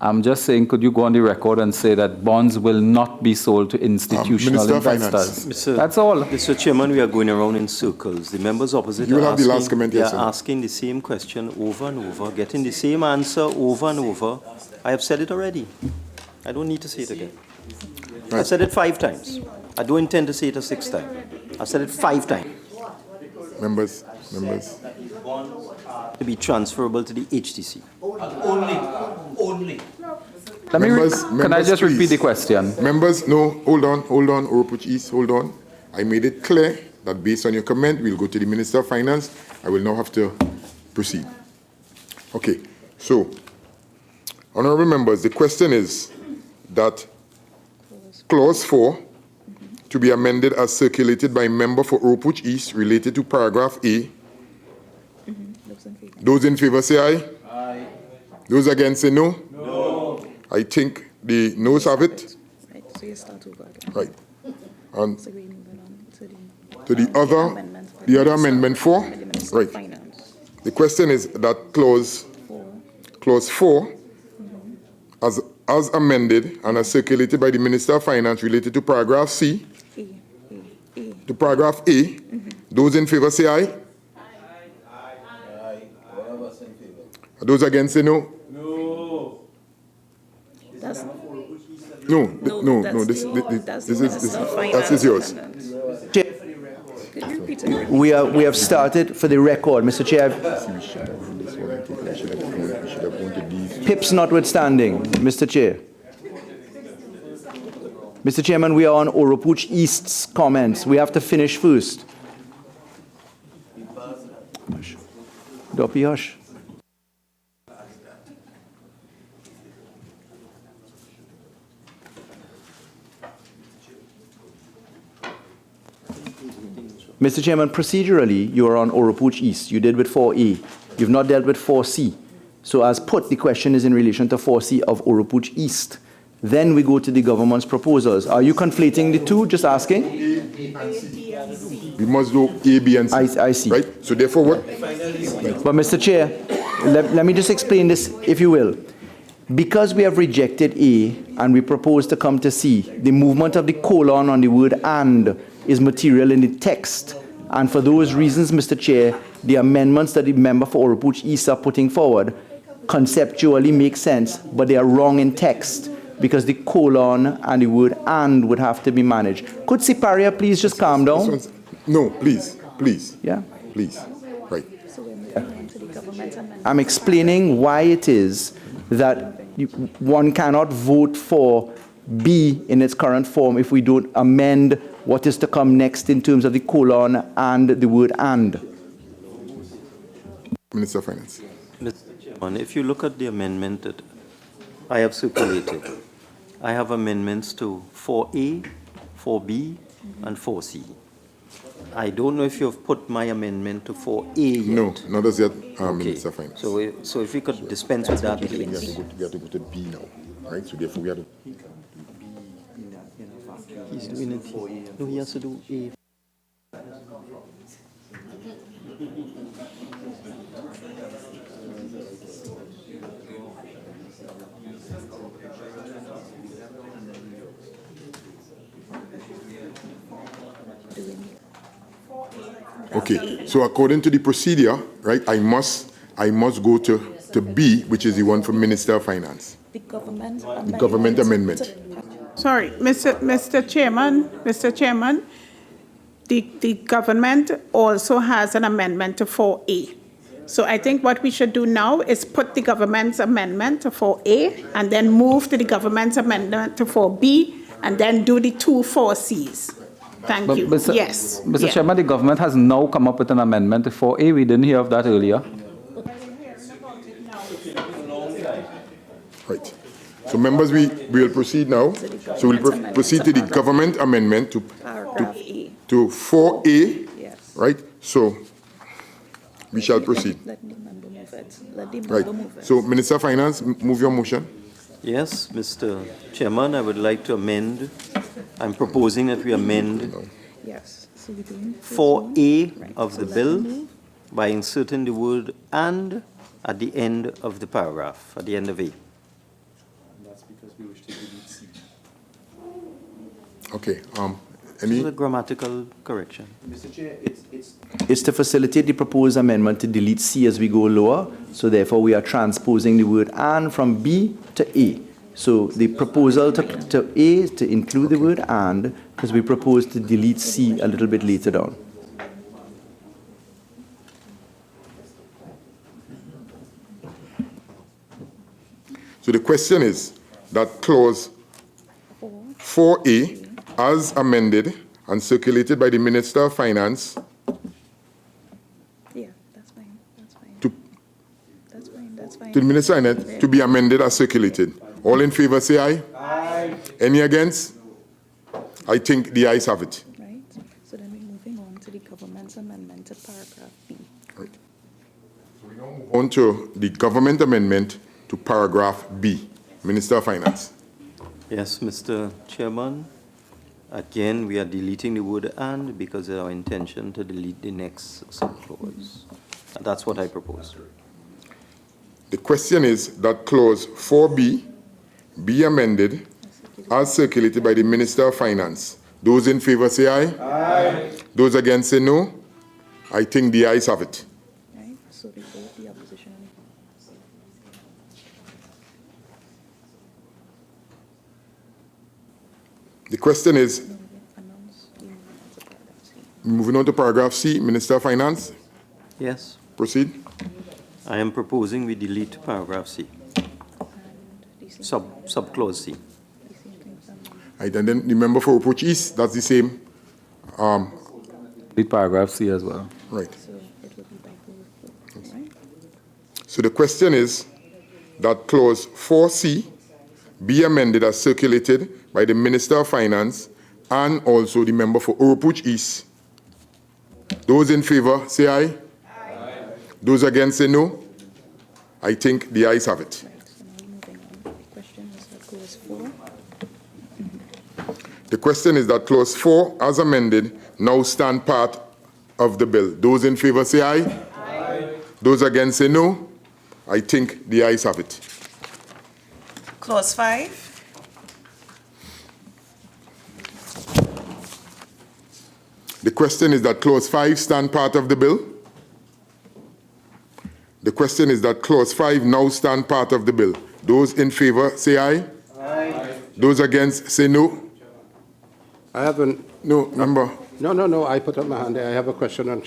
Speaker 12: I'm just saying, could you go on the record and say that bonds will not be sold to institutional investors? That's all.
Speaker 9: Mr. Chairman, we are going around in circles. The members opposite
Speaker 1: you will have the last comment, yes,
Speaker 9: are asking the same question over and over, getting the same answer over and over. I have said it already. I don't need to say it again. Right. I've said it 5 times. I don't intend to say it a 6th time. I've said it 5 times.
Speaker 1: Members.
Speaker 9: To be transferable to the HTC.
Speaker 12: Only. Can I just repeat the question?
Speaker 1: Members, no, hold on, Oropuch East, hold on. I made it clear that based on your comment, we'll go to the Minister of Finance. I will now have to proceed. Okay, so, honorable members, the question is that clause 4 to be amended as circulated by member for Oropuch East related to paragraph A. Those in favor say aye. Aye. Those against say no. No. I think the noes have it.
Speaker 11: Right, so you start over again.
Speaker 1: Right. And to the other amendment 4. Right. The question is that clause 4 as amended and as circulated by the Minister of Finance related to paragraph C. To paragraph A. Those in favor say aye. Those against say no? No. No, this is yours.
Speaker 13: We have started for the record, Mr. Chair. Pips notwithstanding, Mr. Chair. Mr. Chairman, we are on Oropuch East's comments. We have to finish first. Doppy hush. Mr. Chairman, procedurally, you are on Oropuch East. You did with 4A. You've not dealt with 4C. So as put, the question is in relation to 4C of Oropuch East. Then we go to the government's proposals. Are you conflating the two? Just asking.
Speaker 1: We must do A, B, and C.
Speaker 13: I see.
Speaker 1: Right? So therefore what?
Speaker 13: But Mr. Chair, let me just explain this, if you will. Because we have rejected A and we propose to come to C, the movement of the colon on the word and is material in the text. And for those reasons, Mr. Chair, the amendments that the member for Oropuch East are putting forward conceptually make sense, but they are wrong in text because the colon and the word and would have to be managed. Could Siparia please just calm down?
Speaker 1: No, please.
Speaker 13: Yeah.
Speaker 1: Please. Right.
Speaker 13: I'm explaining why it is that one cannot vote for B in its current form if we don't amend what is to come next in terms of the colon and the word and.
Speaker 1: Minister of Finance.
Speaker 9: Mr. Chairman, if you look at the amendment that I have circulated, I have amendments to 4A, 4B, and 4C. I don't know if you have put my amendment to 4A yet.
Speaker 1: No, not as yet,
Speaker 9: Okay.
Speaker 1: Minister of Finance.
Speaker 9: So if we could dispense with that, please.
Speaker 1: We have to go to B now, right? So therefore we have to...
Speaker 9: He's doing it. No, he has to do A.
Speaker 1: Okay, so according to the procedure, right, I must go to B, which is the one from Minister of Finance.
Speaker 11: The government
Speaker 1: amendment.
Speaker 11: Sorry, Mr. Chairman, the government also has an amendment to 4A. So I think what we should do now is put the government's amendment to 4A and then move to the government's amendment to 4B and then do the two 4Cs. Thank you. Yes.
Speaker 12: Mr. Chairman, the government has now come up with an amendment to 4A. We didn't hear of that earlier.
Speaker 1: Right. So members, we will proceed now. So we'll proceed to the government amendment to 4A.
Speaker 11: Yes.
Speaker 1: Right. So we shall proceed.
Speaker 11: Let the member move it.
Speaker 1: Right. So Minister of Finance, move your motion.
Speaker 9: Yes, Mr. Chairman, I would like to amend. I'm proposing that we amend 4A of the bill by inserting the word and at the end of the paragraph, at the end of A.
Speaker 4: That's because we wish to delete C.
Speaker 1: Okay.
Speaker 9: This is a grammatical correction.
Speaker 13: Mr. Chair, it's to facilitate the proposed amendment to delete C as we go lower. So therefore, we are transposing the word and from B to A. So the proposal to A is to include the word and, because we propose to delete C a little bit later down.
Speaker 1: So the question is that clause 4A, as amended and circulated by the Minister of Finance, to the Minister of Finance, to be amended as circulated. All in favor say aye.
Speaker 11: Aye.
Speaker 1: Any against? I think the ayes have it.
Speaker 11: Right. So then we're moving on to the government's amendment to paragraph B.
Speaker 1: Right. So we now move on to the government amendment to paragraph B. Minister of Finance.
Speaker 9: Yes, Mr. Chairman. Again, we are deleting the word and because it's our intention to delete the next subclause. And that's what I propose.
Speaker 1: The question is that clause 4B be amended as circulated by the Minister of Finance. Those in favor say aye.
Speaker 11: Aye.
Speaker 1: Those against say no. I think the ayes have it.
Speaker 11: Right. So they vote the opposition.
Speaker 1: The question is, moving on to paragraph C, Minister of Finance.
Speaker 9: Yes.
Speaker 1: Proceed.
Speaker 9: I am proposing we delete paragraph C. Subclause C.
Speaker 1: Right, and then the member for Reproach East, that's the same.
Speaker 12: Delete paragraph C as well.
Speaker 1: Right. So the question is that clause 4C be amended as circulated by the Minister of Finance and also the member for Oropouche East. Those in favor, say aye. Aye. Those against, say no. I think the ayes have it. The question is that clause 4, as amended, now stand part of the bill. Those in favor, say aye. Aye. Those against, say no. I think the ayes have it.
Speaker 10: Clause 5.
Speaker 1: The question is that clause 5 stand part of the bill. The question is that clause 5 now stand part of the bill. Those in favor, say aye. Aye. Those against, say no.
Speaker 7: I have a...
Speaker 1: No, member.
Speaker 7: No, I put up my hand there. I have a question on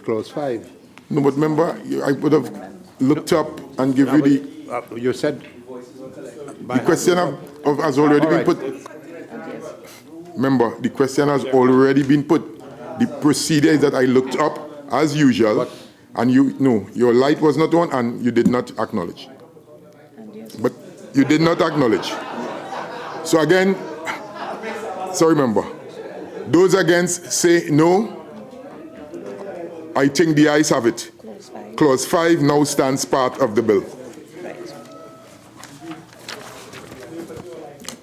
Speaker 7: clause 5.
Speaker 1: No, but member, I would have looked up and give you the...
Speaker 7: you said...
Speaker 1: The question has already been put. Remember, the question has already been put. The procedure is that I looked up, as usual, and your light was not on and you did not acknowledge. But you did not acknowledge. So again, sorry, member. Those against, say no. I think the ayes have it. Clause 5 now stands part of the bill.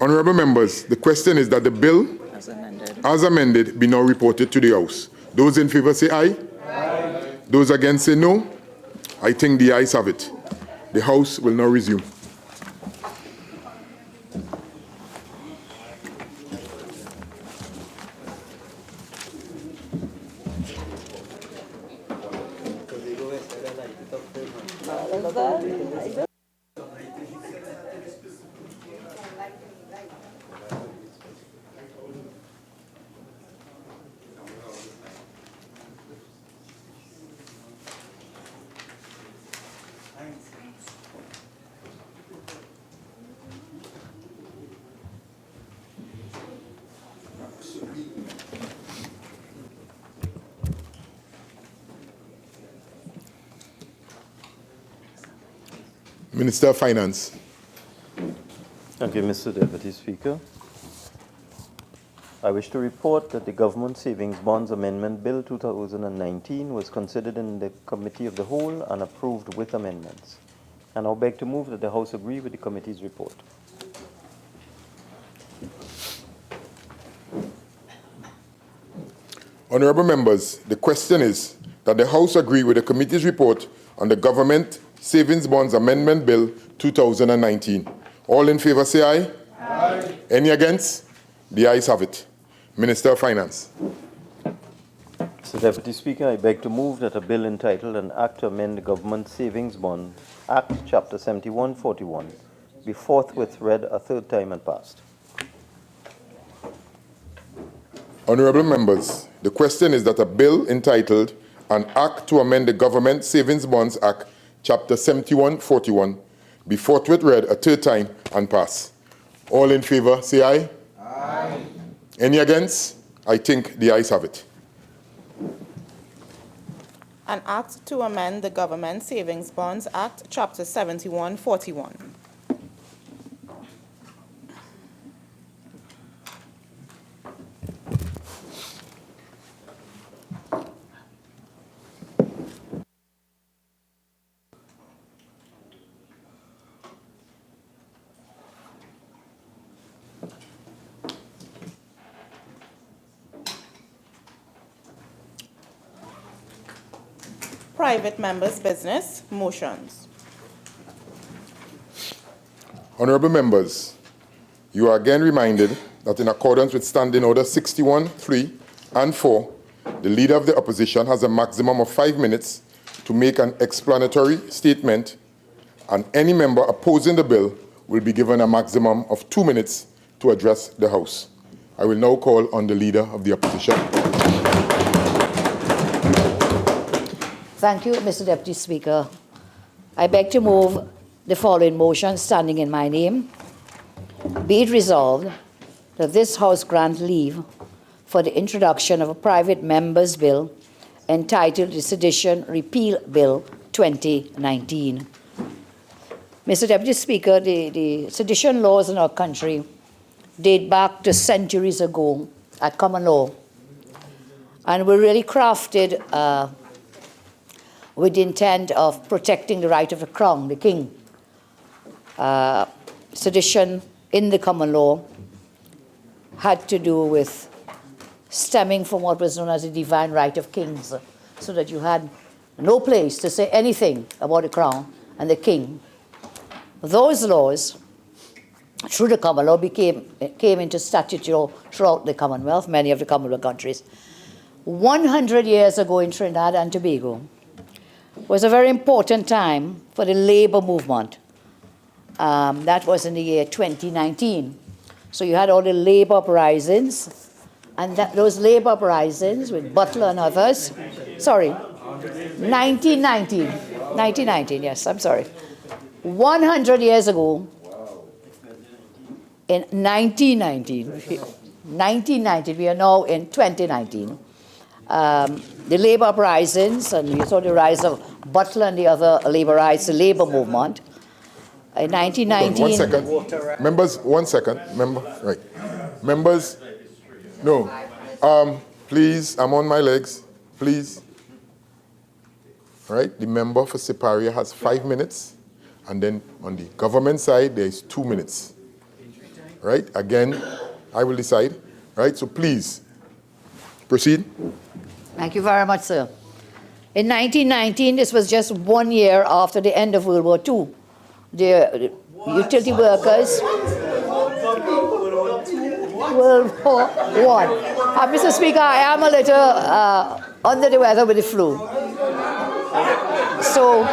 Speaker 1: Honourable members, the question is that the bill, as amended, be now reported to the House. Those in favour say aye. Aye. Those against say no. I think the ayes have it. The House will now resume. Minister of Finance.
Speaker 9: Thank you, Mr. Deputy Speaker. I wish to report that the Government Savings Bonds Amendment Bill 2019 was considered in the Committee of the Whole and approved with amendments. I now beg to move that the House agree with the committee's report.
Speaker 1: Honourable members, the question is that the House agree with the committee's report on the Government Savings Bonds Amendment Bill 2019. All in favour say aye. Aye. Any against? The ayes have it. Minister of Finance.
Speaker 9: Mr. Deputy Speaker, I beg to move that a bill entitled An Act to Amend the Government Savings Bond Act, Chapter 7141, be forthwith read a third time and passed.
Speaker 1: Honourable members, the question is that a bill entitled An Act to Amend the Government Savings Bonds Act, Chapter 7141, be forthwith read a third time and pass. All in favour, say aye. Aye. Any against? I think the ayes have it.
Speaker 10: An Act to amend the Government Savings Bonds Act, Chapter 7141. Private members' business, motions.
Speaker 1: Honourable members, you are again reminded that in accordance with Standing Order 61, 3 and 4, the Leader of the Opposition has a maximum of 5 minutes to make an explanatory statement, and any member opposing the bill will be given a maximum of 2 minutes to address the House. I will now call on the Leader of the Opposition.
Speaker 8: Thank you, Mr. Deputy Speaker. I beg to move the following motion standing in my name. Be it resolved that this House grant leave for the introduction of a private member's bill entitled the Sedition Repeal Bill 2019. Mr. Deputy Speaker, the sedition laws in our country date back to centuries ago at common law, and were really crafted with the intent of protecting the right of the crown, the king. Sedition in the common law had to do with stemming from what was known as the divine right of kings, so that you had no place to say anything about the crown and the king. Those laws, through the common law, came into statute law throughout the Commonwealth, many of the Commonwealth countries. 100 years ago in Trinidad and Tobago was a very important time for the labor movement. That was in the year 2019. So you had all the labor uprisings, and those labor uprisings with Butler and others, 1919, yes, I'm sorry. 100 years ago, in 1919, we are now in 2019, the labor uprisings, and you saw the rise of Butler and the other labor rights, the labor movement. In 1919...
Speaker 1: 1 second. Members, 1 second. Members, no. Please, I'm on my legs. Please. All right, the member for Siparia has 5 minutes. And then on the government side, there is 2 minutes. Right? Again, I will decide. Right? So please, proceed.
Speaker 8: Thank you very much, sir. In 1919, this was just 1 year after the end of World War II. The utility workers... World War I. Mr. Speaker, I am a little under the weather with the flu. So...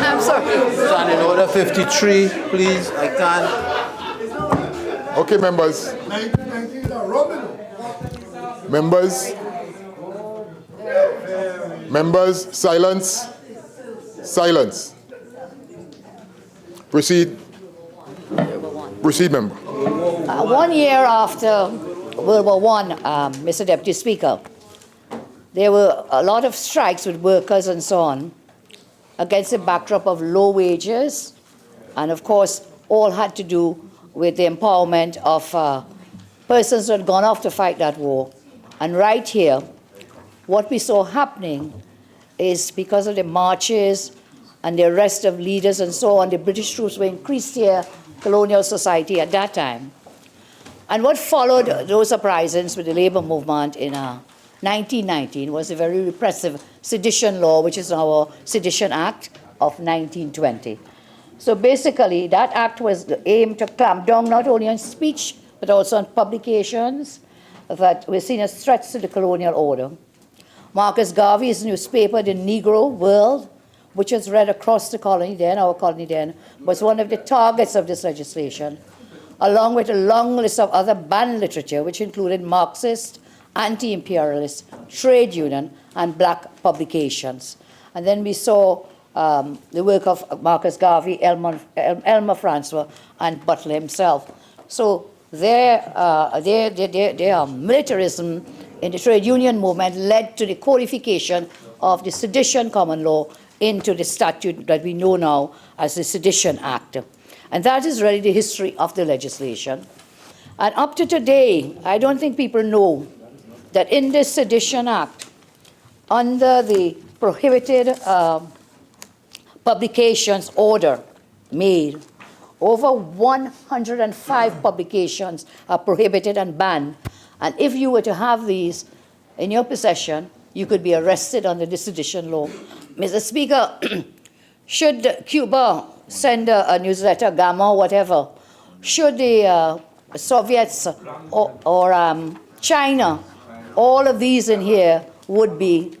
Speaker 8: I'm sorry.
Speaker 14: Stand in order 53, please. I can't.
Speaker 1: Okay, members. Members, silence. Silence. Proceed. Proceed, member.
Speaker 8: 1 year after World War I, Mr. Deputy Speaker, there were a lot of strikes with workers and so on against the backdrop of low wages, and of course, all had to do with the empowerment of persons who had gone off to fight that war. And right here, what we saw happening is because of the marches and the arrest of leaders and so on, the British troops were increased here, colonial society at that time. And what followed those uprisings with the labor movement in 1919 was a very repressive sedition law, which is our Sedition Act of 1920. So basically, that act was aimed to clamp down not only on speech, but also on publications that were seen as threats to the colonial order. Marcus Garvey's newspaper, The Negro World, which was read across the colony then, our colony then, was one of the targets of this legislation, along with a long list of other banned literature, which included Marxist, anti-imperialist, trade union, and black publications. And then we saw the work of Marcus Garvey, Elmer Francois, and Butler himself. So their militarism in the trade union movement led to the codification of the Sedition common law into the statute that we know now as the Sedition Act. And that is really the history of the legislation. And up to today, I don't think people know that in this Sedition Act, under the prohibited publications order made, over 105 publications are prohibited and banned. And if you were to have these in your possession, you could be arrested under the sedition law. Mr. Speaker, should Cuba send a newsletter, Gamma, whatever, should the Soviets or China, all of these in here would be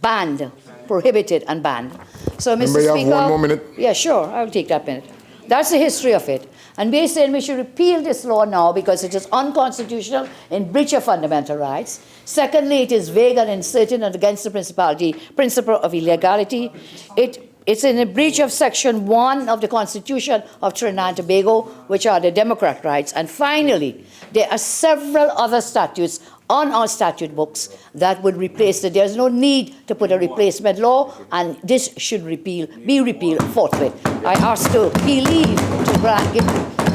Speaker 8: banned, prohibited and banned. So, Mr. Speaker,
Speaker 1: have 1 more minute?
Speaker 8: Yeah, sure, I'll take that minute. That's the history of it. And we're saying we should repeal this law now because it is unconstitutional in breach of fundamental rights. Secondly, it is vague and uncertain and against the principle of illegality. It's in a breach of Section 1 of the Constitution of Trinidad and Tobago, which are the democratic rights. And finally, there are several other statutes on our statute books that would replace it. There's no need to put a replacement law, and this should be repealed forthwith. I ask to be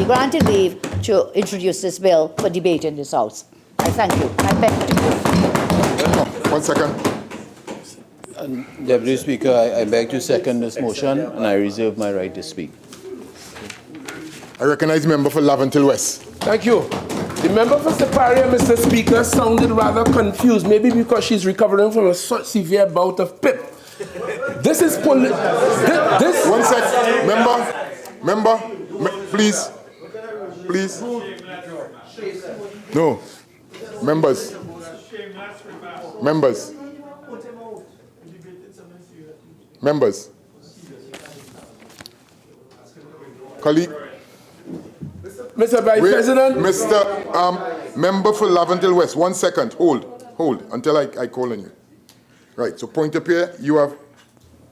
Speaker 8: granted leave to introduce this bill for debate in this House. I thank you. I beg to
Speaker 1: 1 second.
Speaker 14: Deputy Speaker, I beg to second this motion, and I reserve my right to speak.
Speaker 1: I recognize member for Laventil West.
Speaker 6: Thank you. The member for Superior, Mr. Speaker, sounded rather confused, maybe because she's recovering from a severe bout of PIP. This is this.
Speaker 1: 1 sec. Member, please. No. Members. Colleague.
Speaker 6: Mr. Vice President.
Speaker 1: Member for Laventil West. 1 second. Hold until I call on you. Right. So point up here. You have,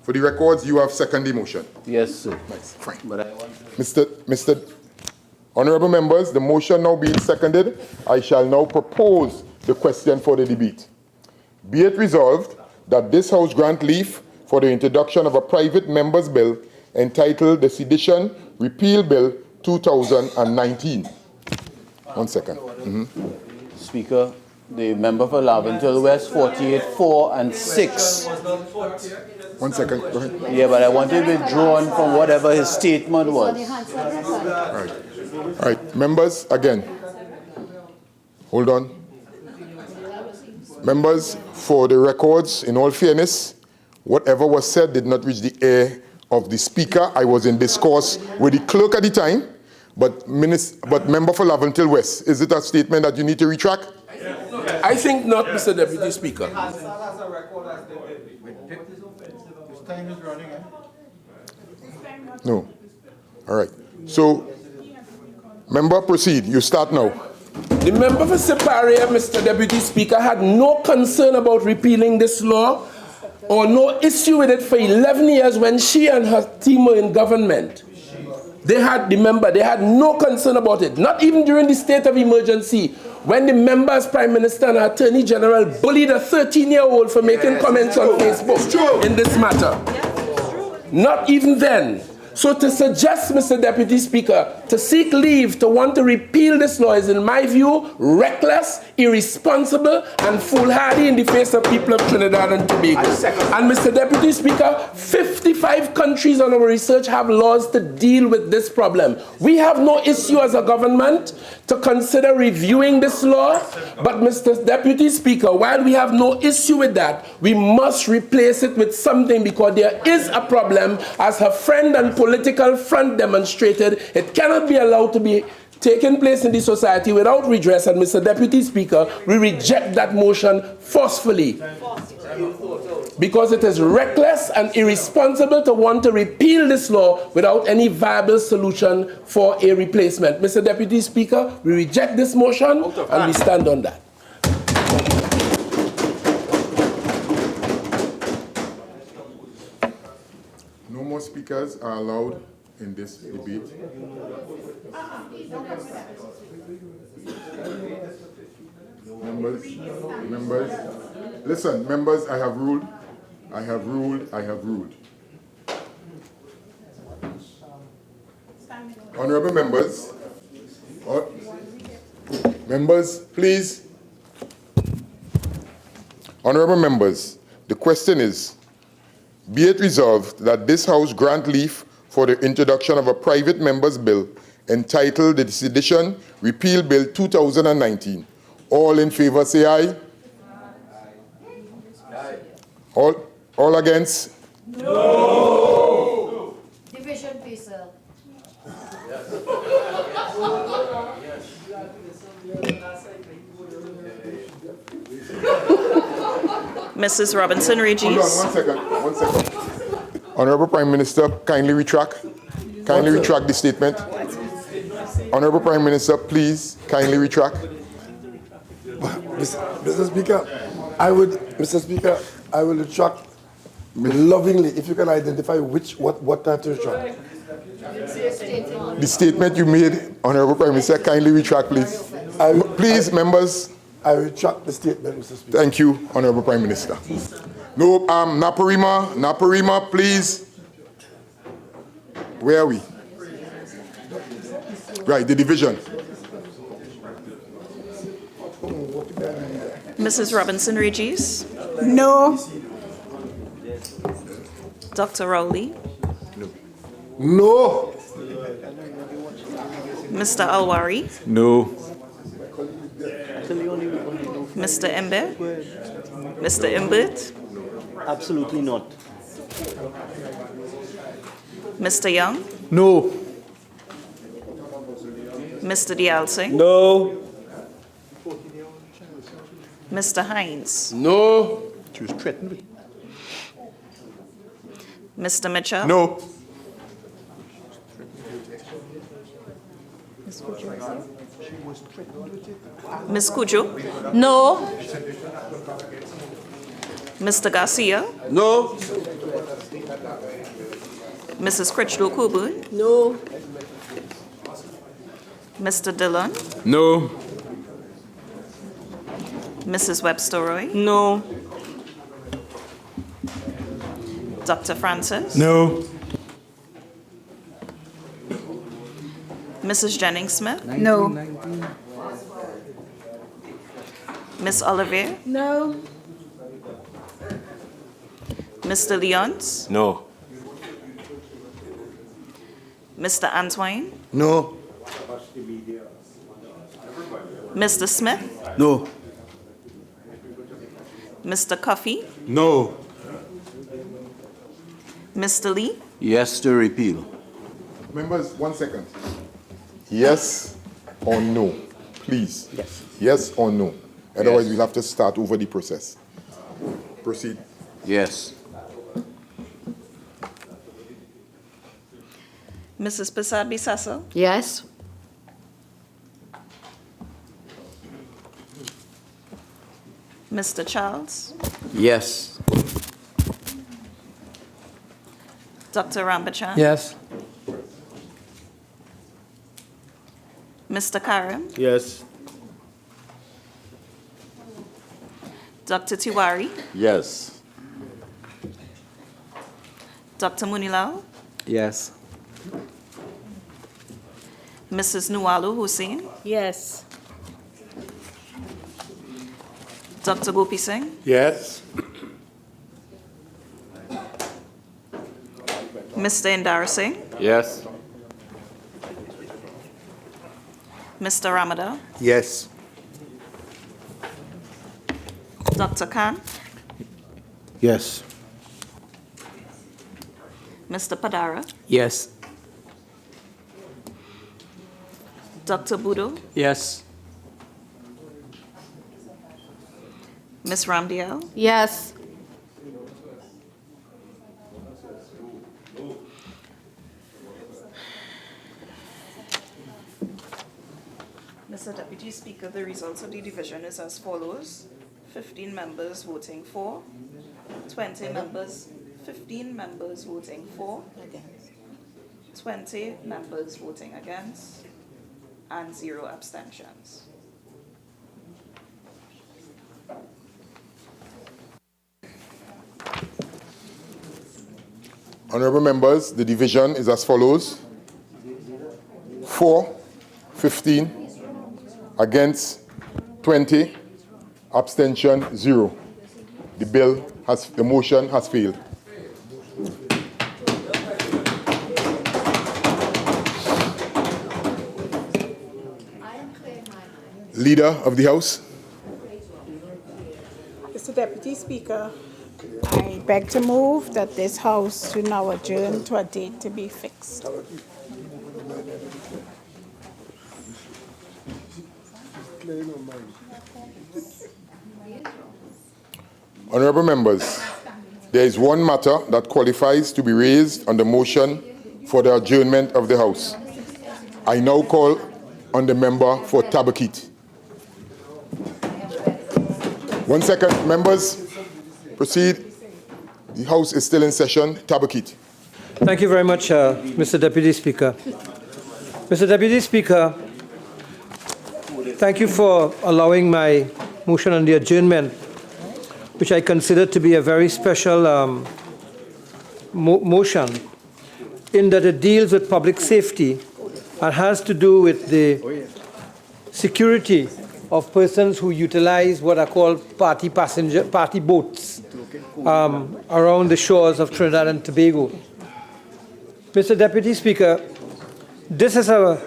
Speaker 1: for the records, you have second the motion.
Speaker 14: Yes, sir.
Speaker 1: Nice. Fine.
Speaker 14: But I want
Speaker 1: Mr. Honorable members, the motion now being seconded, I shall now propose the question for the debate. Be it resolved that this House grant leave for the introduction of a private member's bill entitled the Sedition Repeal Bill 2019. 1 second.
Speaker 14: Speaker, the member for Laventil West, 48-4 and 6.
Speaker 1: 1 second. Go ahead.
Speaker 14: Yeah, but I want it withdrawn from whatever his statement was.
Speaker 1: All right. Members, again. Hold on. Members, for the records, in all fairness, whatever was said did not reach the ear of the Speaker. I was in discourse with the clerk at the time, but member for Laventil West, is it a statement that you need to retract?
Speaker 6: I think not, Mr. Deputy Speaker.
Speaker 1: No. All right. So, member, proceed. You start now.
Speaker 6: The member for Superior, Mr. Deputy Speaker, had no concern about repealing this law or no issue with it for 11 years when she and her team were in government. They had no concern about it, not even during the state of emergency, when the members, Prime Minister and Attorney General bullied a 13-year-old for making comments on Facebook in this matter. Not even then. So to suggest, Mr. Deputy Speaker, to seek leave to want to repeal this law is, in my view, reckless, irresponsible, and foolhardy in the face of people of Trinidad and Tobago. And Mr. Deputy Speaker, 55 countries on our research have laws to deal with this problem. We have no issue as a government to consider reviewing this law, but Mr. Deputy Speaker, while we have no issue with that, we must replace it with something, because there is a problem, as her friend and political front demonstrated. It cannot be allowed to be taking place in the society without redress, and Mr. Deputy Speaker, we reject that motion forcefully, because it is reckless and irresponsible to want to repeal this law without any viable solution for a replacement. Mr. Deputy Speaker, we reject this motion and we stand on that.
Speaker 1: No more speakers are allowed in this debate. Members, listen, members, I have ruled. Honorable members, please. Honorable members, the question is, be it resolved that this House grant leave for the introduction of a private member's bill entitled the Sedition Repeal Bill 2019. All in favor say aye. All against?
Speaker 8: No. Division, please, sir.
Speaker 10: Mrs. Robinson Regis.
Speaker 1: Hold on, 1 second. Honorable Prime Minister, kindly retract the statement. Honorable Prime Minister, please kindly retract.
Speaker 15: Mr. Speaker, I will retract lovingly if you can identify what type to retract.
Speaker 1: The statement you made, Honorable Prime Minister, kindly retract, please. Please, members.
Speaker 15: I retract the statement, Mr. Speaker.
Speaker 1: Thank you, Honorable Prime Minister. No, Naparima, please. Where are we? Right, the division.
Speaker 16: Mrs. Robinson Regis.
Speaker 11: No.
Speaker 16: Dr. Rowley.
Speaker 15: No.
Speaker 16: Mr. Alwari.
Speaker 12: No.
Speaker 16: Mr. Embe. Mr. Imbert.
Speaker 9: Absolutely not.
Speaker 16: Mr. Young.
Speaker 2: No.
Speaker 16: Mr. Dialsing.
Speaker 2: No.
Speaker 16: Mr. Hines.
Speaker 6: No.
Speaker 15: She was threatened with.
Speaker 16: Mr. Mitchell.
Speaker 1: No.
Speaker 16: Ms. Cujo.
Speaker 8: No.
Speaker 16: Mr. Garcia.
Speaker 6: No.
Speaker 16: Mrs. Critchlow Coburn.
Speaker 8: No.
Speaker 16: Mr. Dillon.
Speaker 3: No.
Speaker 16: Mrs. Webster Roy.
Speaker 8: No.
Speaker 16: Dr. Francis.
Speaker 2: No.
Speaker 16: Mrs. Jennings Smith.
Speaker 11: No.
Speaker 16: Miss Olivier.
Speaker 8: No.
Speaker 16: Mr. Leons.
Speaker 6: No.
Speaker 16: Mr. Antwine.
Speaker 15: No.
Speaker 16: Mr. Smith.
Speaker 15: No.
Speaker 16: Mr. Coffey.
Speaker 6: No.
Speaker 16: Mr. Lee.
Speaker 14: Yes to repeal.
Speaker 1: Members, 1 second. Yes or no, please.
Speaker 9: Yes.
Speaker 1: Yes or no. Otherwise,
Speaker 14: Yes.
Speaker 1: we'll have to start over the process. Proceed.
Speaker 14: Yes.
Speaker 16: Mrs. Pisabi Sasso.
Speaker 8: Yes.
Speaker 16: Mr. Charles.
Speaker 6: Yes.
Speaker 16: Dr. Rambachan.
Speaker 2: Yes.
Speaker 16: Mr. Karam.
Speaker 6: Yes.
Speaker 16: Dr. Tiwari.
Speaker 6: Yes.
Speaker 16: Dr. Munilal.
Speaker 13: Yes.
Speaker 16: Mrs. Nualu Hussain.
Speaker 8: Yes.
Speaker 16: Dr. Gopi Singh.
Speaker 15: Yes.
Speaker 16: Mr. Indar Singh.
Speaker 6: Yes.
Speaker 16: Mr. Ramada.
Speaker 15: Yes.
Speaker 16: Dr. Khan.
Speaker 15: Yes.
Speaker 16: Mr. Padara.
Speaker 2: Yes.
Speaker 16: Dr. Budo.
Speaker 2: Yes.
Speaker 16: Ms. Ramdial.
Speaker 10: Yes.
Speaker 16: Mr. Deputy Speaker, the results of the division is as follows. 15 members voting for, 15 members voting for, 20 members voting against, and 0 abstentions.
Speaker 1: Honorable members, the division is as follows. 4, 15, against 20, abstention 0. The motion has failed. Leader of the House.
Speaker 11: Mr. Deputy Speaker, I beg to move that this House to now adjourn to a date to be fixed.
Speaker 1: Honorable members, there is one matter that qualifies to be raised on the motion for the adjournment of the House. I now call on the member for Tabakit. 1 second, members, proceed. The House is still in session. Tabakit.
Speaker 2: Thank you very much, Mr. Deputy Speaker. Mr. Deputy Speaker, thank you for allowing my motion on the adjournment, which I consider to be a very special motion, in that it deals with public safety and has to do with the security of persons who utilize what are called party boats around the shores of Trinidad and Tobago. Mr. Deputy Speaker, this is a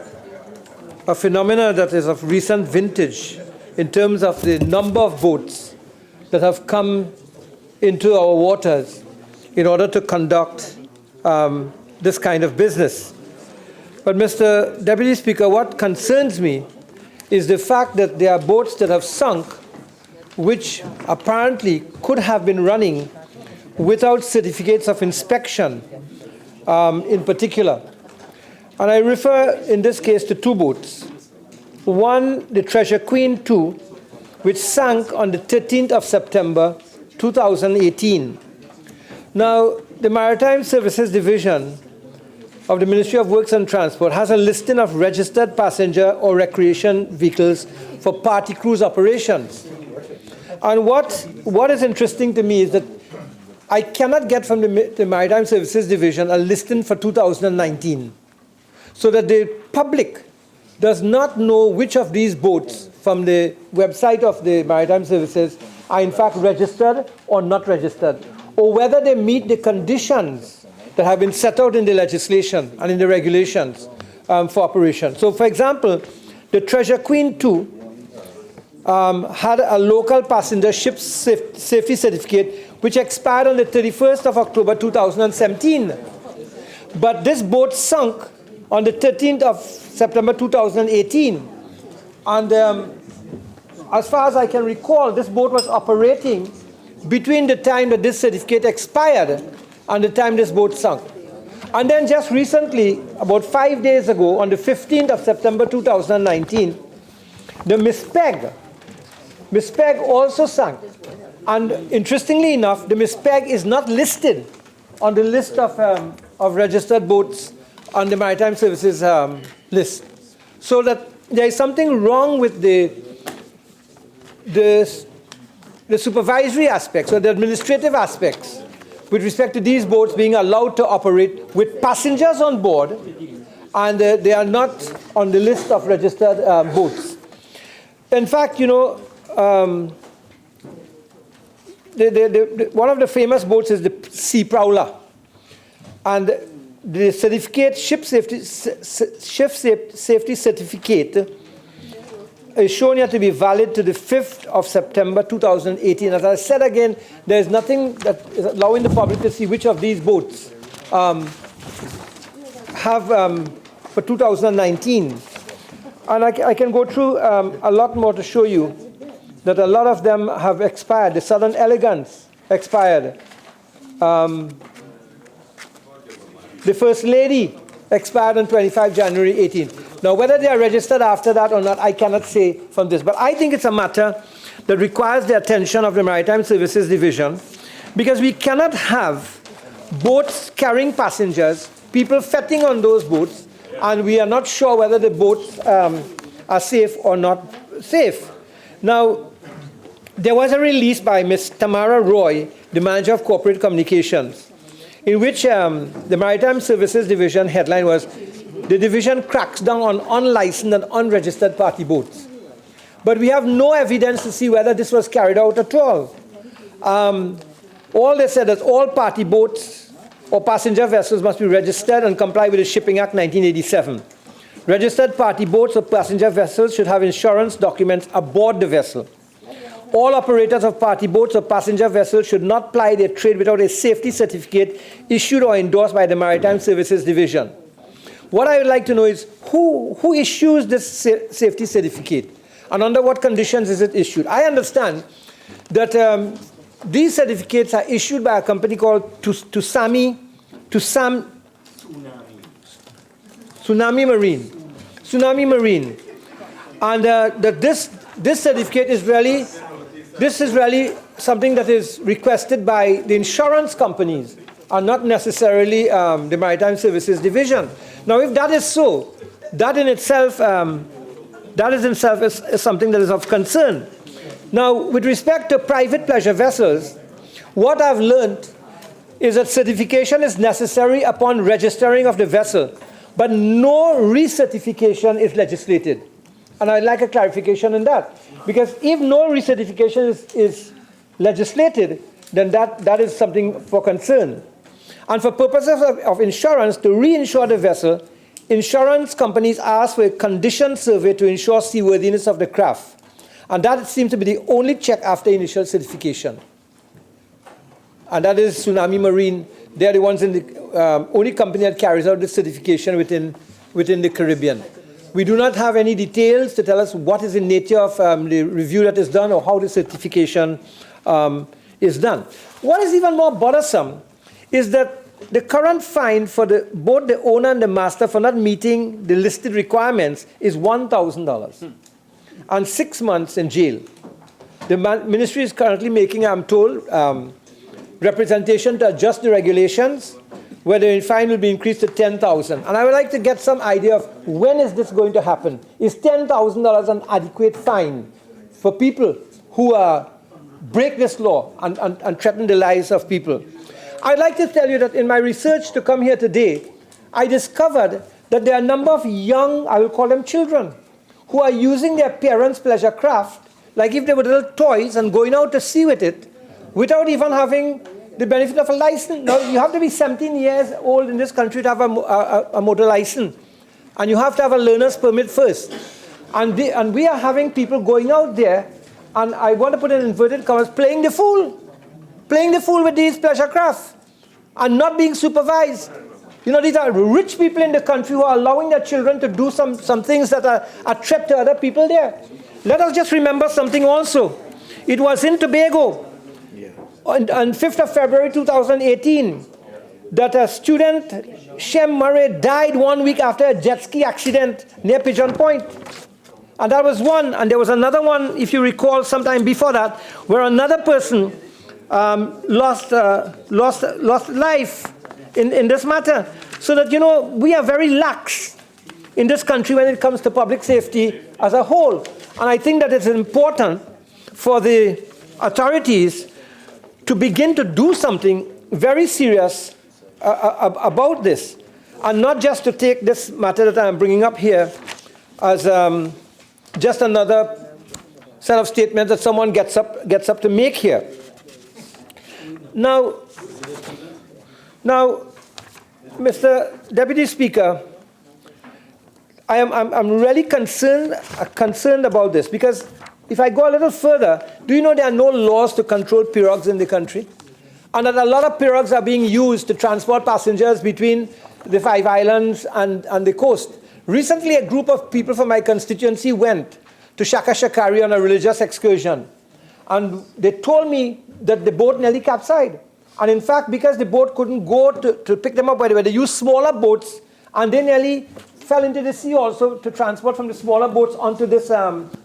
Speaker 2: phenomena that is of recent vintage in terms of the number of boats that have come into our waters in order to conduct this kind of business. But Mr. Deputy Speaker, what concerns me is the fact that there are boats that have sunk which apparently could have been running without certificates of inspection in particular. And I refer in this case to two boats. One, the Treasure Queen II, which sank on the 13th of September 2018. Now, the Maritime Services Division of the Ministry of Works and Transport has a listing of registered passenger or recreation vehicles for party cruise operations. And what is interesting to me is that I cannot get from the Maritime Services Division a listing for 2019, so that the public does not know which of these boats from the website of the Maritime Services are in fact registered or not registered, or whether they meet the conditions that have been set out in the legislation and in the regulations for operation. So, for example, the Treasure Queen II had a local passenger ship safety certificate which expired on the 31st of October 2017. But this boat sunk on the 13th of September 2018. And as far as I can recall, this boat was operating between the time that this certificate expired and the time this boat sunk. And then just recently, about 5 days ago, on the 15th of September 2019, the Miss Peg also sank. And interestingly enough, the Miss Peg is not listed on the list of registered boats on the Maritime Services list. So that there is something wrong with the supervisory aspects or the administrative aspects with respect to these boats being allowed to operate with passengers on board, and they are not on the list of registered boats. In fact, you know, one of the famous boats is the Sea Prowler, and the certificate, ship safety certificate, is shown here to be valid to the 5th of September 2018. As I said again, there is nothing that is allowing the public to see which of these boats have for 2019. And I can go through a lot more to show you that a lot of them have expired. The Southern Elegance expired. The First Lady expired on 25 January 18. Now, whether they are registered after that or not, I cannot say from this. But I think it's a matter that requires the attention of the Maritime Services Division, because we cannot have boats carrying passengers, people fetting on those boats, and we are not sure whether the boats are safe or not safe. Now, there was a release by Ms. Tamara Roy, the Manager of Corporate Communications, in which the Maritime Services Division headline was, "The division cracks down on unlicensed and unregistered party boats." But we have no evidence to see whether this was carried out at all. All they said is all party boats or passenger vessels must be registered and comply with the Shipping Act 1987. Registered party boats or passenger vessels should have insurance documents aboard the vessel. All operators of party boats or passenger vessels should not ply their trade without a safety certificate issued or endorsed by the Maritime Services Division. What I would like to know is who issues this safety certificate, and under what conditions is it issued? I understand that these certificates are issued by a company called Tsunami Marine. And that this certificate is really, something that is requested by the insurance companies and not necessarily the Maritime Services Division. Now, if that is so, that in itself is something that is of concern. Now, with respect to private pleasure vessels, what I've learned is that certification is necessary upon registering of the vessel, but no recertification is legislated. And I'd like a clarification on that. Because if no recertification is legislated, then that is something for concern. And for purposes of insurance, to reinsure the vessel, insurance companies ask for a condition survey to ensure seaworthiness of the craft. And that seems to be the only check after initial certification. And that is Tsunami Marine. They're the ones in the only company that carries out the certification within the Caribbean. We do not have any details to tell us what is the nature of the review that is done or how the certification is done. What is even more bothersome is that the current fine for both the owner and the master for not meeting the listed requirements is $1,000 and 6 months in jail. The ministry is currently making, I'm told, representation to adjust the regulations, where the fine will be increased to $10,000. And I would like to get some idea of when is this going to happen. Is $10,000 an adequate fine for people who break this law and threaten the lives of people? I'd like to tell you that in my research to come here today, I discovered that there are a number of young, I will call them children, who are using their parents' pleasure craft, like if they were little toys, and going out to sea with it, without even having the benefit of a license. Now, you have to be 17 years old in this country to have a motor license. And you have to have a learner's permit first. And we are having people going out there, and I want to put in inverted commas, playing the fool with these pleasure craft and not being supervised. You know, these are rich people in the country who are allowing their children to do some things that are a threat to other people there. Let us just remember something also. It was in Tobago on 5th of February 2018 that a student, Shem Murray, died 1 week after a jet ski accident near Pigeon Point. And that was one. And there was another one, if you recall, sometime before that, where another person lost life in this matter. So that, you know, we are very lax in this country when it comes to public safety as a whole. And I think that it's important for the authorities to begin to do something very serious about this, and not just to take this matter that I'm bringing up here as just another set of statements that someone gets up to make here. Now, Mr. Deputy Speaker, I'm really concerned about this, because if I go a little further, do you know there are no laws to control pirogues in the country? And that a lot of pirogues are being used to transport passengers between the Five Islands and the coast. Recently, a group of people from my constituency went to Shaka Shakari on a religious excursion. And they told me that the boat nearly capsized. And in fact, because the boat couldn't go to pick them up, they used smaller boats, and they nearly fell into the sea also to transport from the smaller boats onto this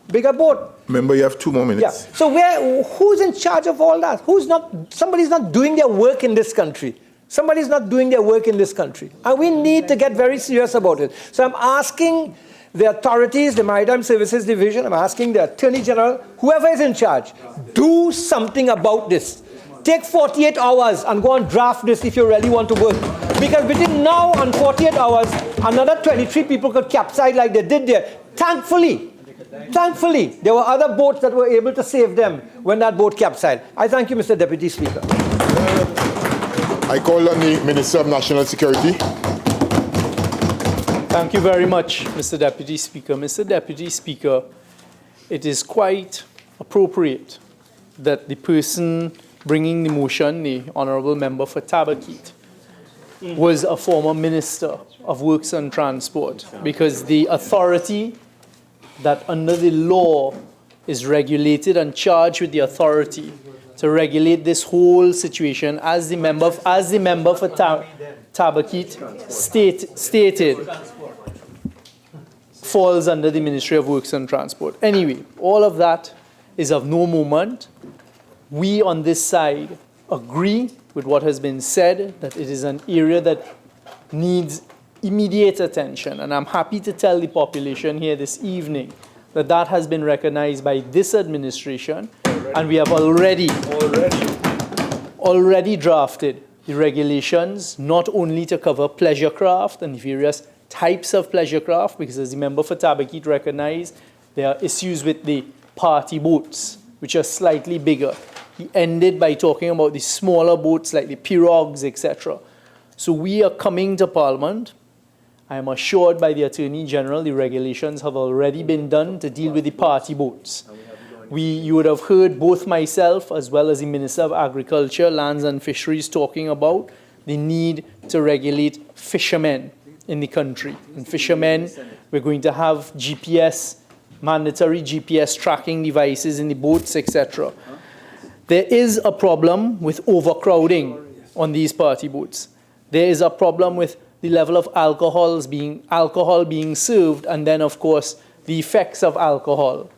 Speaker 2: bigger boat.
Speaker 1: Remember, you have 2 more minutes.
Speaker 2: Yeah. So who's in charge of all that? Somebody's not doing their work in this country. Somebody's not doing their work in this country. And we need to get very serious about it. So I'm asking the authorities, the Maritime Services Division, I'm asking the Attorney General, whoever is in charge, do something about this. Take 48 hours and go and draft this if you really want to work. Because between now and 48 hours, another 23 people could capsize like they did there. Thankfully, there were other boats that were able to save them when that boat capsized. I thank you, Mr. Deputy Speaker.
Speaker 1: I call on the Minister of National Security.
Speaker 4: Thank you very much, Mr. Deputy Speaker. Mr. Deputy Speaker, it is quite appropriate that the person bringing the motion, the Honourable Member for Tabaquite, was a former Minister of Works and Transport, because the authority that under the law is regulated and charged with the authority to regulate this whole situation, as the member for Tabaquite stated, falls under the Ministry of Works and Transport. Anyway, all of that is of no moment. We on this side agree with what has been said, that it is an area that needs immediate attention. And I'm happy to tell the population here this evening that that has been recognized by this administration, and we have already drafted the regulations, not only to cover pleasure craft and various types of pleasure craft, because as the member for Tabaquite recognized, there are issues with the party boats, which are slightly bigger. He ended by talking about the smaller boats like the pirogues, etc. So we are coming to Parliament. I am assured by the Attorney General the regulations have already been done to deal with the party boats. You would have heard both myself as well as the Minister of Agriculture, Lands and Fisheries talking about the need to regulate fishermen in the country. And fishermen, we're going to have mandatory GPS tracking devices in the boats, etc. There is a problem with overcrowding on these party boats. There is a problem with the level of alcohol being served, and then, of course, the effects of alcohol.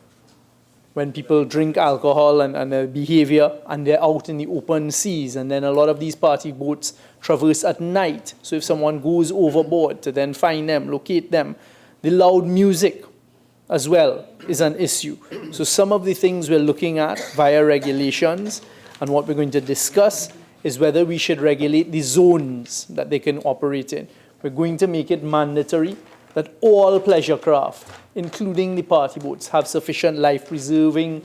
Speaker 4: When people drink alcohol and their behavior, and they're out in the open seas, and then a lot of these party boats traverse at night. So if someone goes overboard, to then find them, locate them. The loud music as well is an issue. So some of the things we're looking at via regulations, and what we're going to discuss is whether we should regulate the zones that they can operate in. We're going to make it mandatory that all pleasure craft, including the party boats, have sufficient life-preserving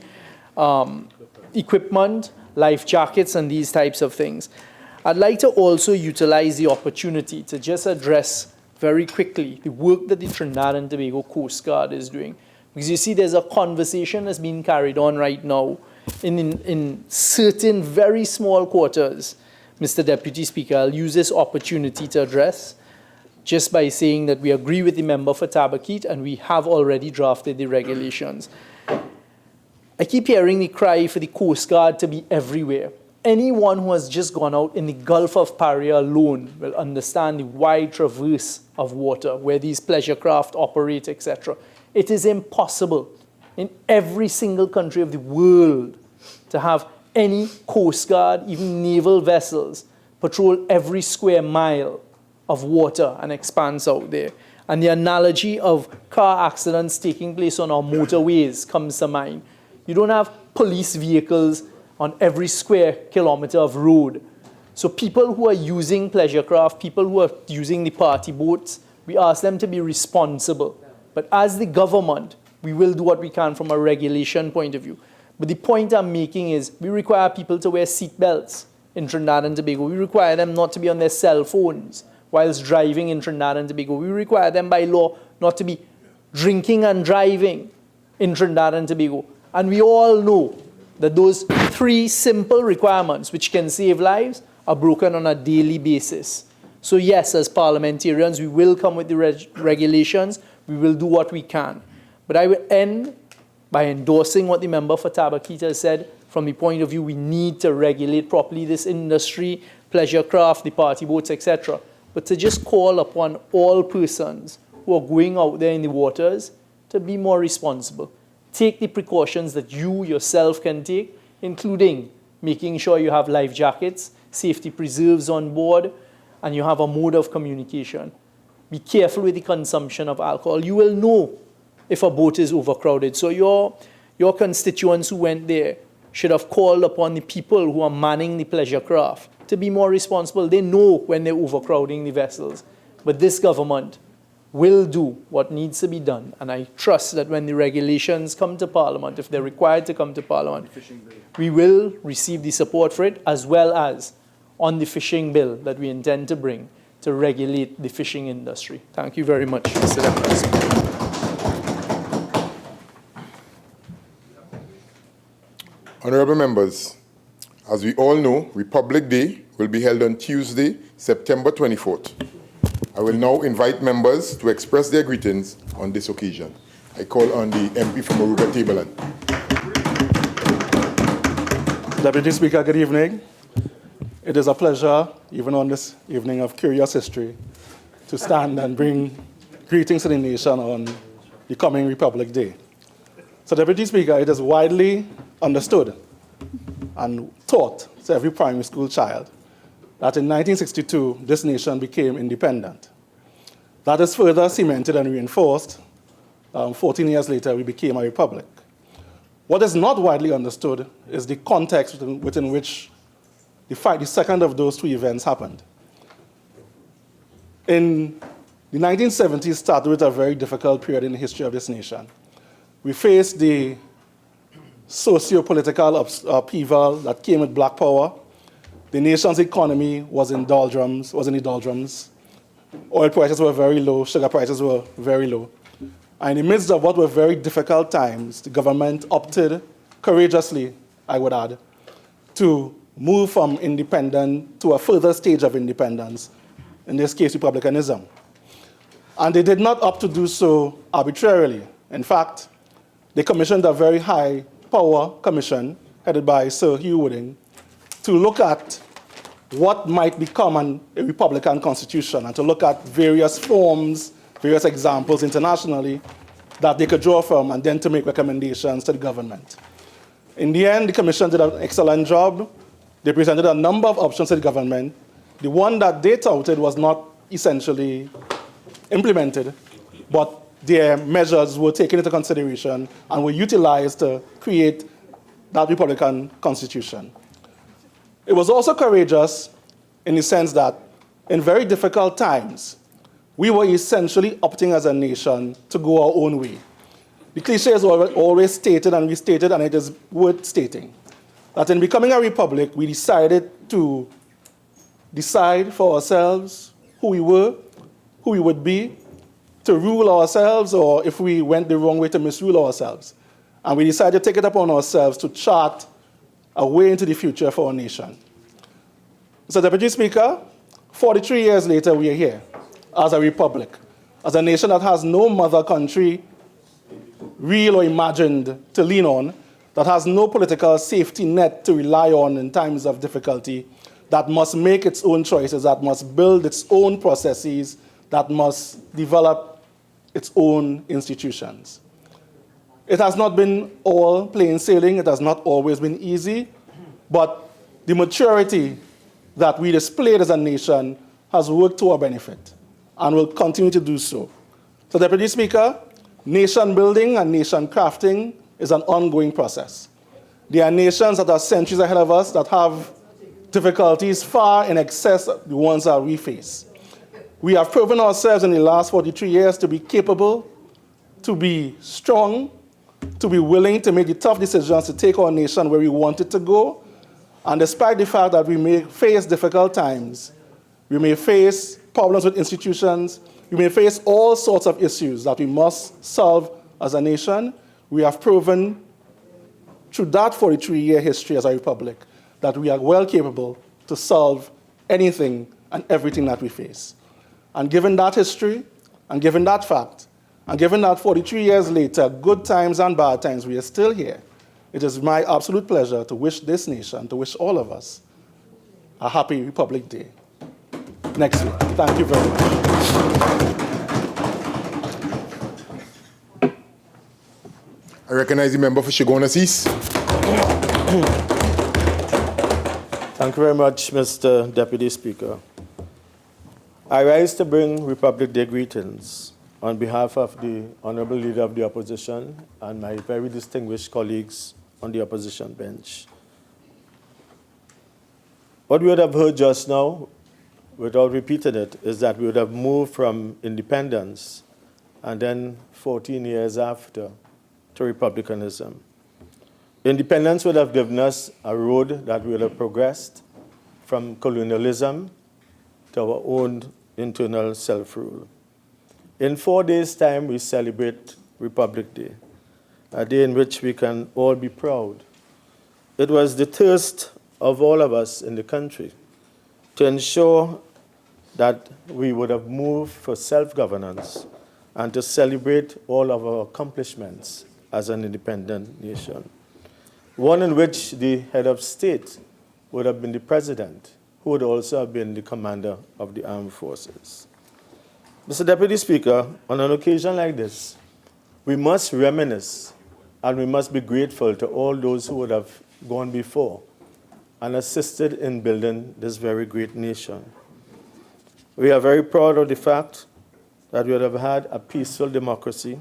Speaker 4: equipment, life jackets, and these types of things. I'd like to also utilize the opportunity to just address very quickly the work that the Trinidad and Tobago Coast Guard is doing. Because you see, there's a conversation that's being carried on right now in certain very small quarters. Mr. Deputy Speaker, I'll use this opportunity to address just by saying that we agree with the member for Tabaquite and we have already drafted the regulations. I keep hearing the cry for the Coast Guard to be everywhere. Anyone who has just gone out in the Gulf of Paria alone will understand the wide traverse of water where these pleasure craft operate, etc. It is impossible in every single country of the world to have any Coast Guard, even naval vessels, patrol every square mile of water and expanse out there. And the analogy of car accidents taking place on our motorways comes to mind. You don't have police vehicles on every square kilometer of road. So people who are using pleasure craft, people who are using the party boats, we ask them to be responsible. But as the government, we will do what we can from a regulation point of view. But the point I'm making is we require people to wear seat belts in Trinidad and Tobago. We require them not to be on their cell phones whilst driving in Trinidad and Tobago. We require them by law not to be drinking and driving in Trinidad and Tobago. And we all know that those three simple requirements which can save lives are broken on a daily basis. So yes, as parliamentarians, we will come with the regulations. We will do what we can. But I will end by endorsing what the member for Tabaquite said from the point of view we need to regulate properly this industry, pleasure craft, the party boats, etc. But to just call upon all persons who are going out there in the waters to be more responsible. Take the precautions that you yourself can take, including making sure you have life jackets, safety preserves on board, and you have a mode of communication. Be careful with the consumption of alcohol. You will know if a boat is overcrowded. So your constituents who went there should have called upon the people who are manning the pleasure craft to be more responsible. They know when they're overcrowding the vessels. But this government will do what needs to be done. And I trust that when the regulations come to Parliament, if they're required to come to Parliament, we will receive the support for it, as well as on the fishing bill that we intend to bring to regulate the fishing industry. Thank you very much, Mr. Deputy Speaker.
Speaker 1: Honourable members, as we all know, Republic Day will be held on Tuesday, September 24th. I will now invite members to express their greetings on this occasion. I call on the MP from Aruga Tableland.
Speaker 17: Deputy Speaker, good evening. It is a pleasure, even on this evening of curious history, to stand and bring greetings to the nation on the coming Republic Day. So, Deputy Speaker, it is widely understood and taught to every primary school child that in 1962, this nation became independent. That is further cemented and reinforced. 14 years later, we became a republic. What is not widely understood is the context within which the second of those two events happened. In the 1970s started with a very difficult period in the history of this nation. We faced the socio-political upheaval that came with black power. The nation's economy was in the doldrums. Oil prices were very low, sugar prices were very low. And in the midst of what were very difficult times, the government opted courageously, I would add, to move from independence to a further stage of independence, in this case, republicanism. And they did not opt to do so arbitrarily. In fact, they commissioned a very high power commission headed by Sir Hugh Wooding to look at what might become a republican constitution and to look at various forms, various examples internationally that they could draw from and then to make recommendations to the government. In the end, the commission did an excellent job. They presented a number of options to the government. The one that they touted was not essentially implemented, but their measures were taken into consideration and were utilized to create that republican constitution. It was also courageous in the sense that in very difficult times, we were essentially opting as a nation to go our own way. The cliche is always stated and restated, and it is worth stating, that in becoming a republic, we decided to decide for ourselves who we were, who we would be, to rule ourselves, or if we went the wrong way, to misrule ourselves. And we decided to take it upon ourselves to chart a way into the future for our nation. So, Deputy Speaker, 43 years later, we are here as a republic, as a nation that has no mother country, real or imagined, to lean on, that has no political safety net to rely on in times of difficulty, that must make its own choices, that must build its own processes, that must develop its own institutions. It has not been all plain sailing. It has not always been easy, but the maturity that we displayed as a nation has worked to our benefit and will continue to do so. So, Deputy Speaker, nation building and nation crafting is an ongoing process. There are nations that are centuries ahead of us that have difficulties far in excess of the ones that we face. We have proven ourselves in the last 43 years to be capable, to be strong, to be willing to make the tough decisions to take our nation where we want it to go. And despite the fact that we may face difficult times, we may face problems with institutions, we may face all sorts of issues that we must solve as a nation, we have proven through that 43-year history as a republic that we are well capable to solve anything and everything that we face. And given that history, and given that fact, and given that 43 years later, good times and bad times, we are still here, it is my absolute pleasure to wish this nation, to wish all of us, a happy Republic Day next week. Thank you very much.
Speaker 1: I recognize the member for Chaguanas-East.
Speaker 18: Thank you very much, Mr. Deputy Speaker. I rise to bring Republic Day greetings on behalf of the Honorable Leader of the Opposition and my very distinguished colleagues on the opposition bench. What we would have heard just now, without repeating it, is that we would have moved from independence and then 14 years after to republicanism. Independence would have given us a road that we would have progressed from colonialism to our own internal self-rule. In 4 days' time, we celebrate Republic Day, a day in which we can all be proud. It was the thirst of all of us in the country to ensure that we would have moved for self-governance and to celebrate all of our accomplishments as an independent nation. One in which the head of state would have been the president, who would also have been the commander of the armed forces. Mr. Deputy Speaker, on an occasion like this, we must reminisce and we must be grateful to all those who would have gone before and assisted in building this very great nation. We are very proud of the fact that we would have had a peaceful democracy,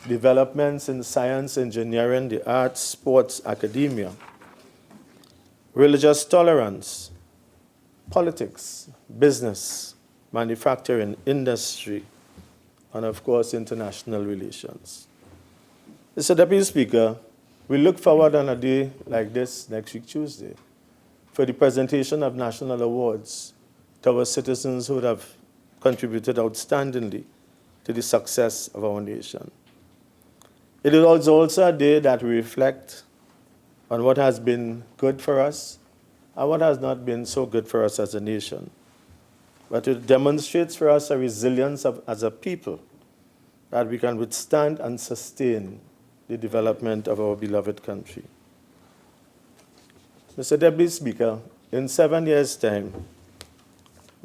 Speaker 18: developments in science, engineering, the arts, sports, academia, religious tolerance, politics, business, manufacturing, industry, and of course, international relations. Mr. Deputy Speaker, we look forward on a day like this next week, Tuesday, for the presentation of national awards to our citizens who have contributed outstandingly to the success of our nation. It is also a day that we reflect on what has been good for us and what has not been so good for us as a nation. But it demonstrates for us a resilience as a people that we can withstand and sustain the development of our beloved country. Mr. Deputy Speaker, in 7 years' time,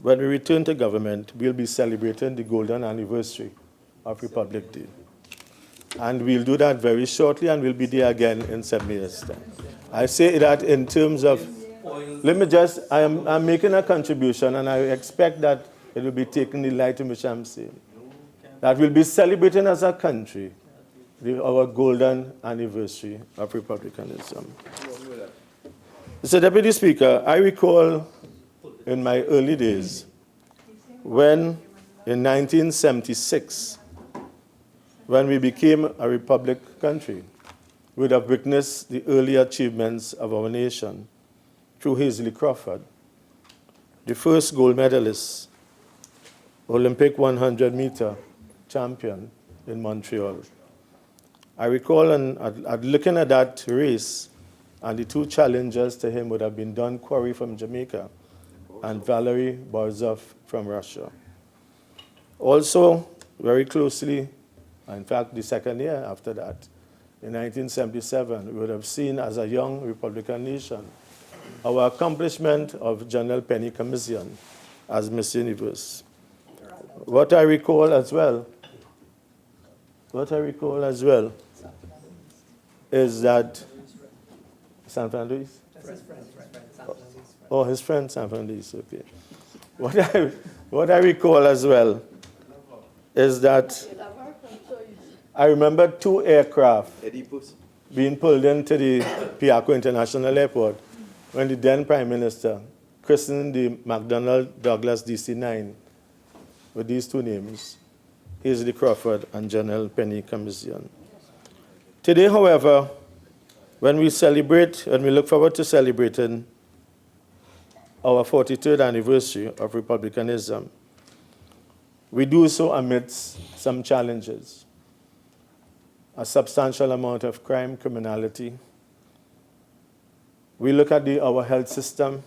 Speaker 18: when we return to government, we'll be celebrating the golden anniversary of Republic Day. And we'll do that very shortly, and we'll be there again in 7 years' time. I say that in terms of, I'm making a contribution, and I expect that it will be taken in the light in which I'm saying. That we'll be celebrating as a country our golden anniversary of republicanism. Mr. Deputy Speaker, I recall in my early days when, in 1976, when we became a republic country, we would have witnessed the early achievements of our nation through Hazley Crawford, the first gold medalist, Olympic 100-meter champion in Montreal. I recall looking at that race, and the two challengers to him would have been Don Quarry from Jamaica and Valery Borzov from Russia. Also, very closely, in fact, the second year after that, in 1977, we would have seen as a young Republican nation our accomplishment of General Penny Commission as Miss Universe. What I recall as well is that San Fernando. Oh, his friend San Fernando, okay. What I recall as well is that I remember 2 aircraft being pulled into the Piaco International Airport when the then Prime Minister christened the McDonnell Douglas DC-9 with these 2 names, Hazley Crawford and General Penny Commission. Today, however, when we look forward to celebrating our 43rd anniversary of republicanism, we do so amidst some challenges. A substantial amount of crime, criminality. We look at our health system.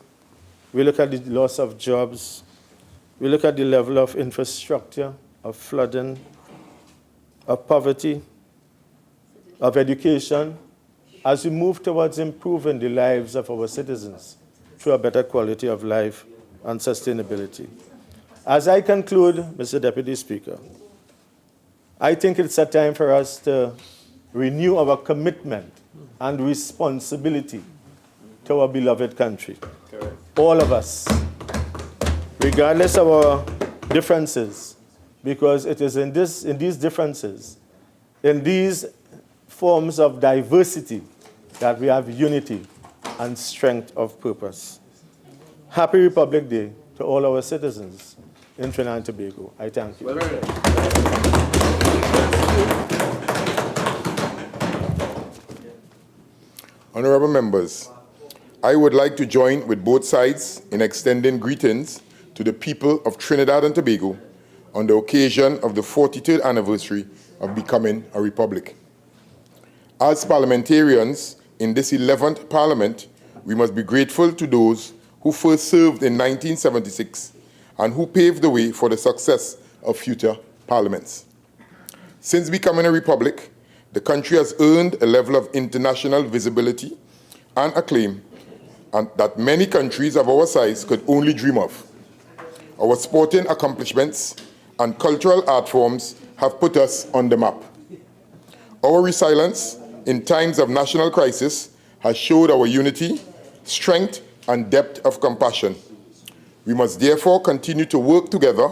Speaker 18: We look at the loss of jobs. We look at the level of infrastructure, of flooding, of poverty, of education, as we move towards improving the lives of our citizens through a better quality of life and sustainability. As I conclude, Mr. Deputy Speaker, I think it's a time for us to renew our commitment and responsibility to our beloved country. Correct. All of us, regardless of our differences, because it is in these differences, in these forms of diversity, that we have unity and strength of purpose. Happy Republic Day to all our citizens in Trinidad and Tobago. I thank you.
Speaker 1: Honorable members, I would like to join with both sides in extending greetings to the people of Trinidad and Tobago on the occasion of the 43rd anniversary of becoming a republic. As parliamentarians in this 11th Parliament, we must be grateful to those who first served in 1976 and who paved the way for the success of future parliaments. Since becoming a republic, the country has earned a level of international visibility and acclaim and that many countries of our size could only dream of. Our sporting accomplishments and cultural art forms have put us on the map. Our resilience in times of national crisis has showed our unity, strength, and depth of compassion. We must therefore continue to work together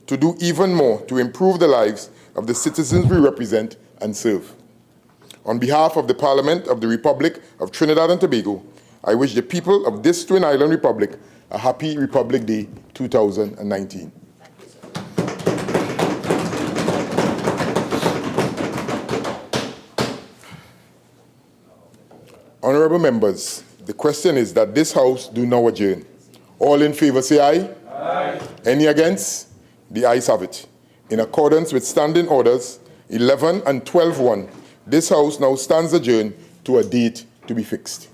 Speaker 1: to do even more to improve the lives of the citizens we represent and serve. On behalf of the Parliament of the Republic of Trinidad and Tobago, I wish the people of this Twin Island Republic a happy Republic Day 2019. Honorable members, the question is that this House do now adjourn. All in favor say aye. Aye. Any against? The ayes have it. In accordance with Standing Orders 11 and 12.1, this House now stands adjourned to a date to be fixed.